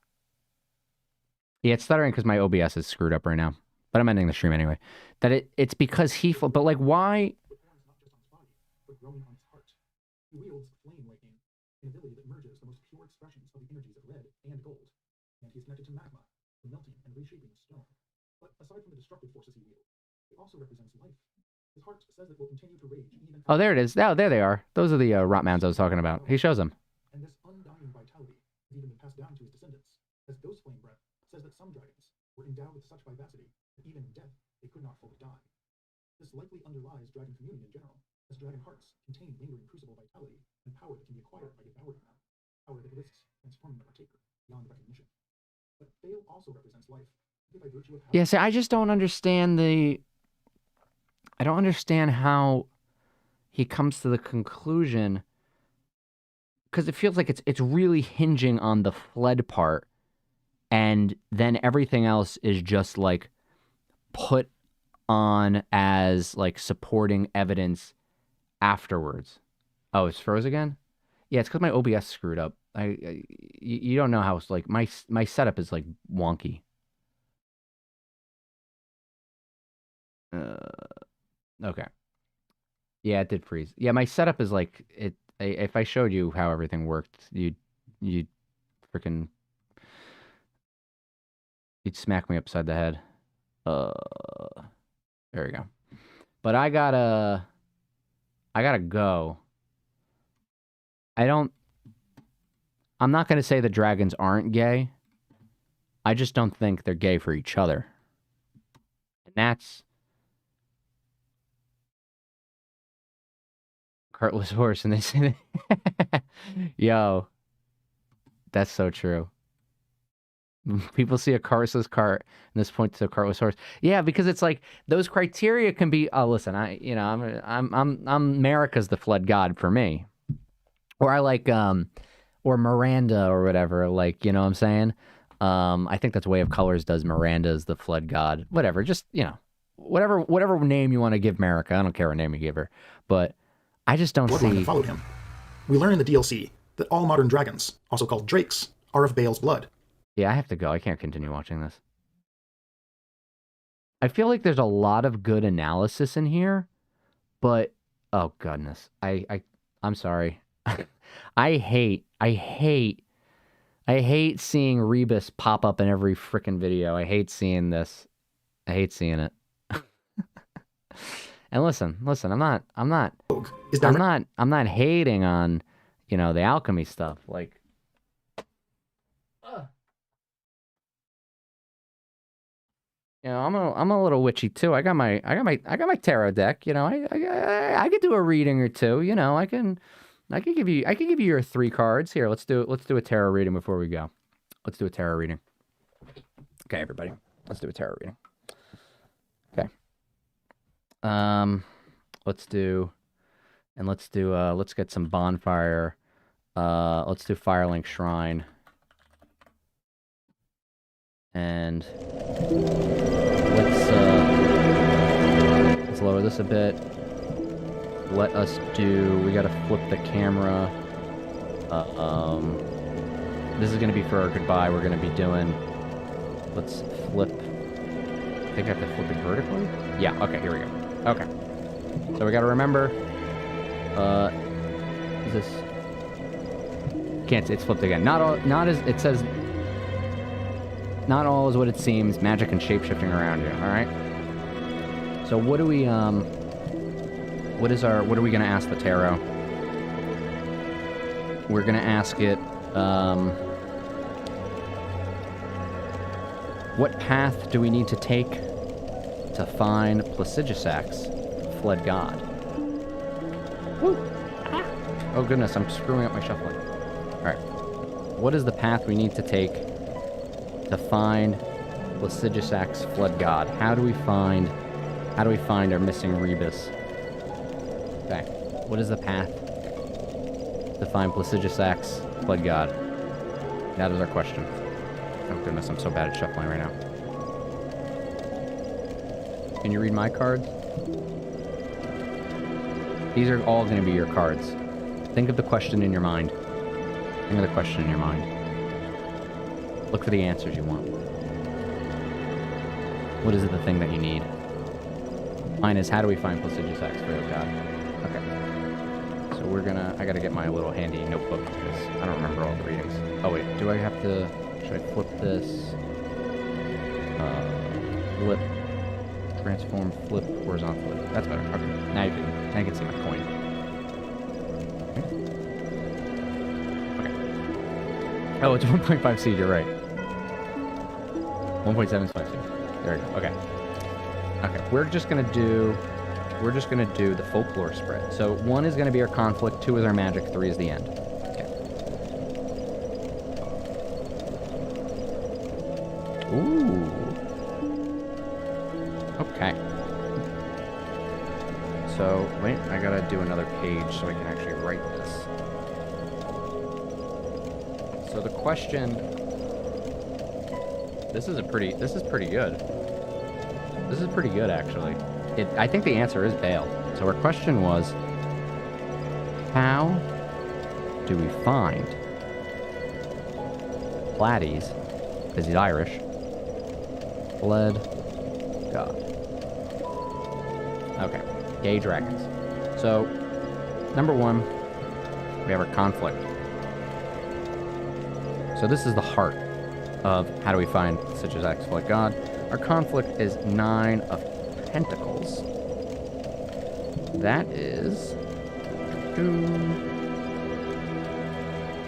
Yeah, it's stuttering because my OBS is screwed up right now. But I'm ending the stream anyway. That it's because but like why? Oh, there it is. Oh, there they are. Those are the rot mounds I was talking about. He shows them. Says that some dragons were endowed with such vivacity that even in death they could not fully die. This likely underlies dragon communion in general, as dragon hearts contain lingering crucible vitality and power that can be acquired by devouring them, power that risks transforming the partaker beyond recognition. But Bale also represents life, by virtue of yeah, see, I just don't understand I don't understand how he comes to the conclusion, because it feels like it's really hinging on the fled part. And then everything else is just like put on as like supporting evidence afterwards. Oh, it's froze again? Yeah, it's because my OBS screwed up. You don't know how it's like my setup is like wonky. Okay. Yeah, it did freeze. Yeah, my setup is like it. If I showed you how everything worked, you'd freaking. He'd smack me upside the head. There we go. But I gotta go. I'm not gonna say the dragons aren't gay. I just don't think they're gay for each other. And that's cartless horse, and they say that. Yo, that's so true. People see a cartless cart and this points to a cartless horse. Yeah, because it's like those criteria can be. Oh, listen, I'm America's the fled god for me, or I like or Miranda or whatever. Like, you know what I'm saying? I think that's Way of Colors does Miranda as the fled god. Whatever, just whatever name you want to give America. I don't care what name you give her, but I just don't see. That followed him. We learn in the DLC that all modern dragons, also called drakes, are of Bale's blood. Yeah, I have to go. I can't continue watching this. I feel like there's a lot of good analysis in here, but oh goodness, I'm sorry. I hate seeing Rebus pop up in every freaking video. I hate seeing this. I hate seeing it. And listen, I'm not hating on, the alchemy stuff. Like, You know, I'm a little witchy too. I got my tarot deck. You know, I could do a reading or two. You know, I can give you your 3 cards here. Let's do a tarot reading before we go. Let's do a tarot reading. Okay, everybody, let's do a tarot reading. Okay. Let's get some bonfire. Let's do Firelink Shrine. And let's lower this a bit. We gotta flip the camera. This is gonna be for our goodbye. We're gonna be doing, let's flip. I think I have to flip it vertically? Yeah, okay, here we go. Okay. So we gotta remember, is this, it's flipped again. Not all is what it seems, magic and shapeshifting around you, alright? So what are we gonna ask the tarot? We're gonna ask it, what path do we need to take to find Placidusax, fled god? Woo! Ah. Oh goodness, I'm screwing up my shuffling. Alright. What is the path we need to take to find Placidusax, fled god? How do we find our missing Rebus? Okay. What is the path to find Placidusax, fled god? That is our question. Oh goodness, I'm so bad at shuffling right now. Can you read my cards? These are all going to be your cards. Think of the question in your mind. Think of the question in your mind. Look for the answers you want. What is it, the thing that you need? Mine is, how do we find Placidusax, fled god? Okay. So I gotta get my little handy notebook because I don't remember all the readings. Oh wait, should I flip this? Flip, transform, flip, horizontal flip. That's better. Okay, now you can see my coin. Okay. Oh, it's 1.5C, you're right. 1.75C. There we go. Okay. Okay, we're just gonna do the folklore spread. So 1 is gonna be our conflict, 2 is our magic, 3 is the end. Okay. Ooh. Okay. So wait, I gotta do another page so I can actually write this. So the question. This is pretty good. This is pretty good, actually. I think the answer is Bale. So our question was, how do we find Platies, because he's Irish, fled god? Okay, gay dragons. So, number 1, we have our conflict. So this is the heart of how do we find Placidusax, fled god. Our conflict is 9 of Pentacles. That is...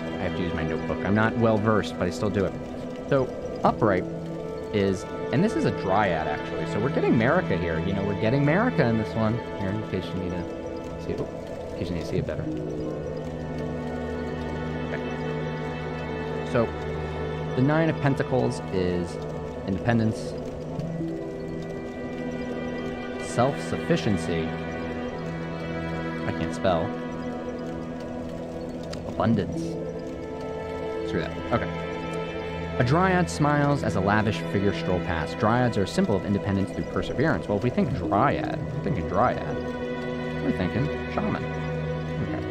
I have to use my notebook. I'm not well versed, but I still do it. So, upright is... And this is a dryad, actually. So we're getting Marika here. You know, we're getting Marika in this one. Here, in case you need to see it. In case you need to see it better. Okay. So, the 9 of Pentacles is independence, self-sufficiency, I can't spell, abundance. Screw that. Okay. A dryad smiles as a lavish figure stroll past. Dryads are a symbol of independence through perseverance. Well, if we think dryad, we're thinking shaman. Okay.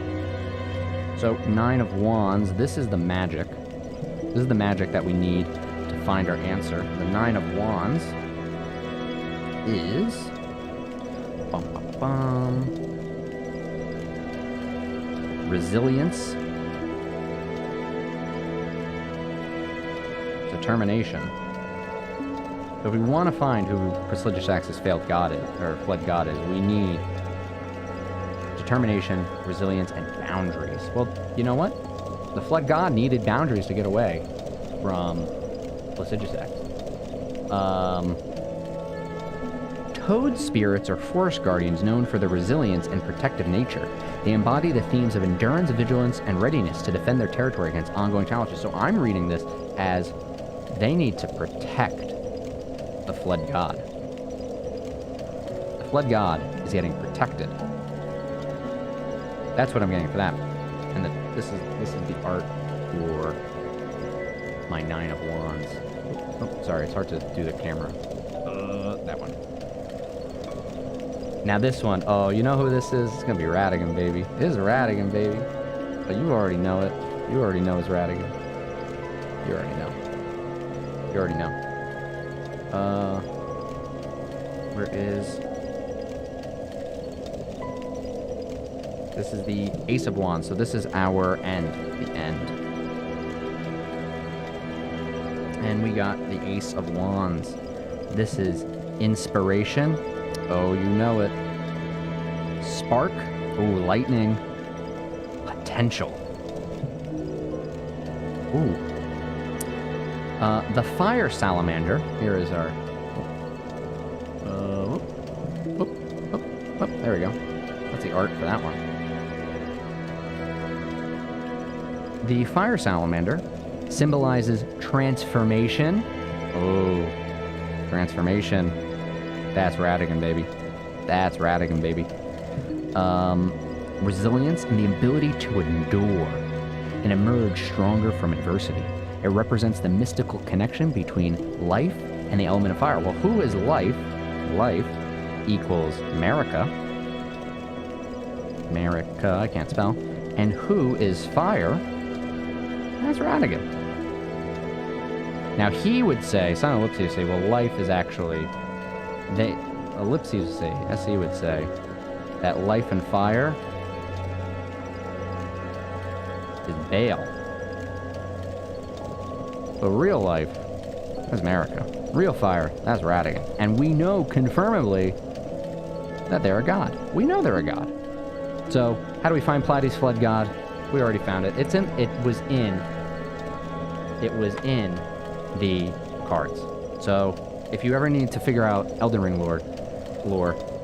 So, 9 of Wands, this is the magic. This is the magic that we need to find our answer. The 9 of Wands is... resilience, determination. So if we want to find who Placidusax's failed god is, or fled god is, we need determination, resilience, and boundaries. Well, you know what? The fled god needed boundaries to get away from Placidusax. Toad spirits are forest guardians known for their resilience and protective nature. They embody the themes of endurance, vigilance, and readiness to defend their territory against ongoing challenges. So I'm reading this as they need to protect the Flood God. The Flood God is getting protected. That's what I'm getting for that. And this is the art for my 9 of Wands. Oh, sorry, it's hard to do the camera. That one. Now this one, oh, you know who this is? It's gonna be Radigan, baby. It is Radigan, baby. But you already know it. You already know it's Radigan. You already know. You already know. Where is... This is the Ace of Wands, so this is our end. The end. And we got the Ace of Wands. This is inspiration. Oh, you know it. Spark. Ooh, lightning. Potential. Ooh. The fire salamander. Here is our... there we go. That's the art for that one. The fire salamander symbolizes transformation. Oh, transformation. That's Radigan, baby. That's Radigan, baby. Resilience and the ability to endure and emerge stronger from adversity. It represents the mystical connection between life and the element of fire. Well, who is life? Life equals America. America, I can't spell. And who is fire? That's Radigan. Now he would say, Son Ellipses would say, well, life is actually... Ellipses would say, SE would say, that life and fire is Baal. But real life, that's America. Real fire, that's Radigan. And we know confirmably that they're a god. We know they're a god. So, how do we find Platy's Flood God? We already found it. It was in the cards. So, if you ever need to figure out Elden Ring lore,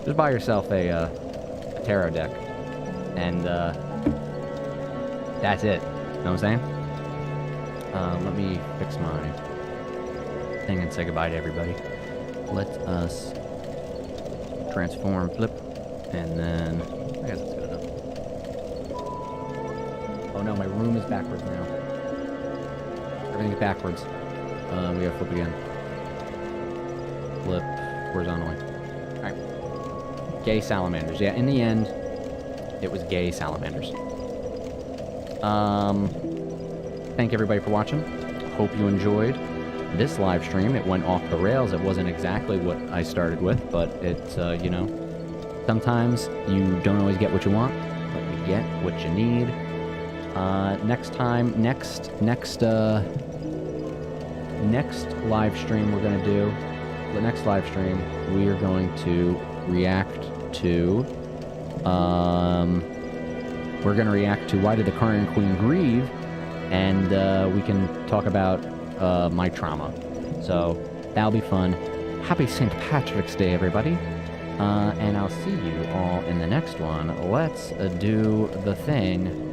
just buy yourself a tarot deck. And that's it. You know what I'm saying? Let me fix my thing and say goodbye to everybody. Let us transform, flip, and then... I guess that's good enough. Oh no, my room is backwards now. Everything is backwards. We gotta flip again. Flip horizontally. Alright. Gay salamanders. Yeah, in the end, it was gay salamanders. Thank everybody for watching. Hope you enjoyed this live stream. It went off the rails. It wasn't exactly what I started with, but it's, you know, sometimes you don't always get what you want, but you get what you need. Next live stream we're going to do, the next live stream, we are going to react to, we're going to react to Why Did the Carrion Queen Grieve? And we can talk about my trauma. So that'll be fun. Happy St. Patrick's Day, everybody. And I'll see you all in the next one. Let's do the thing.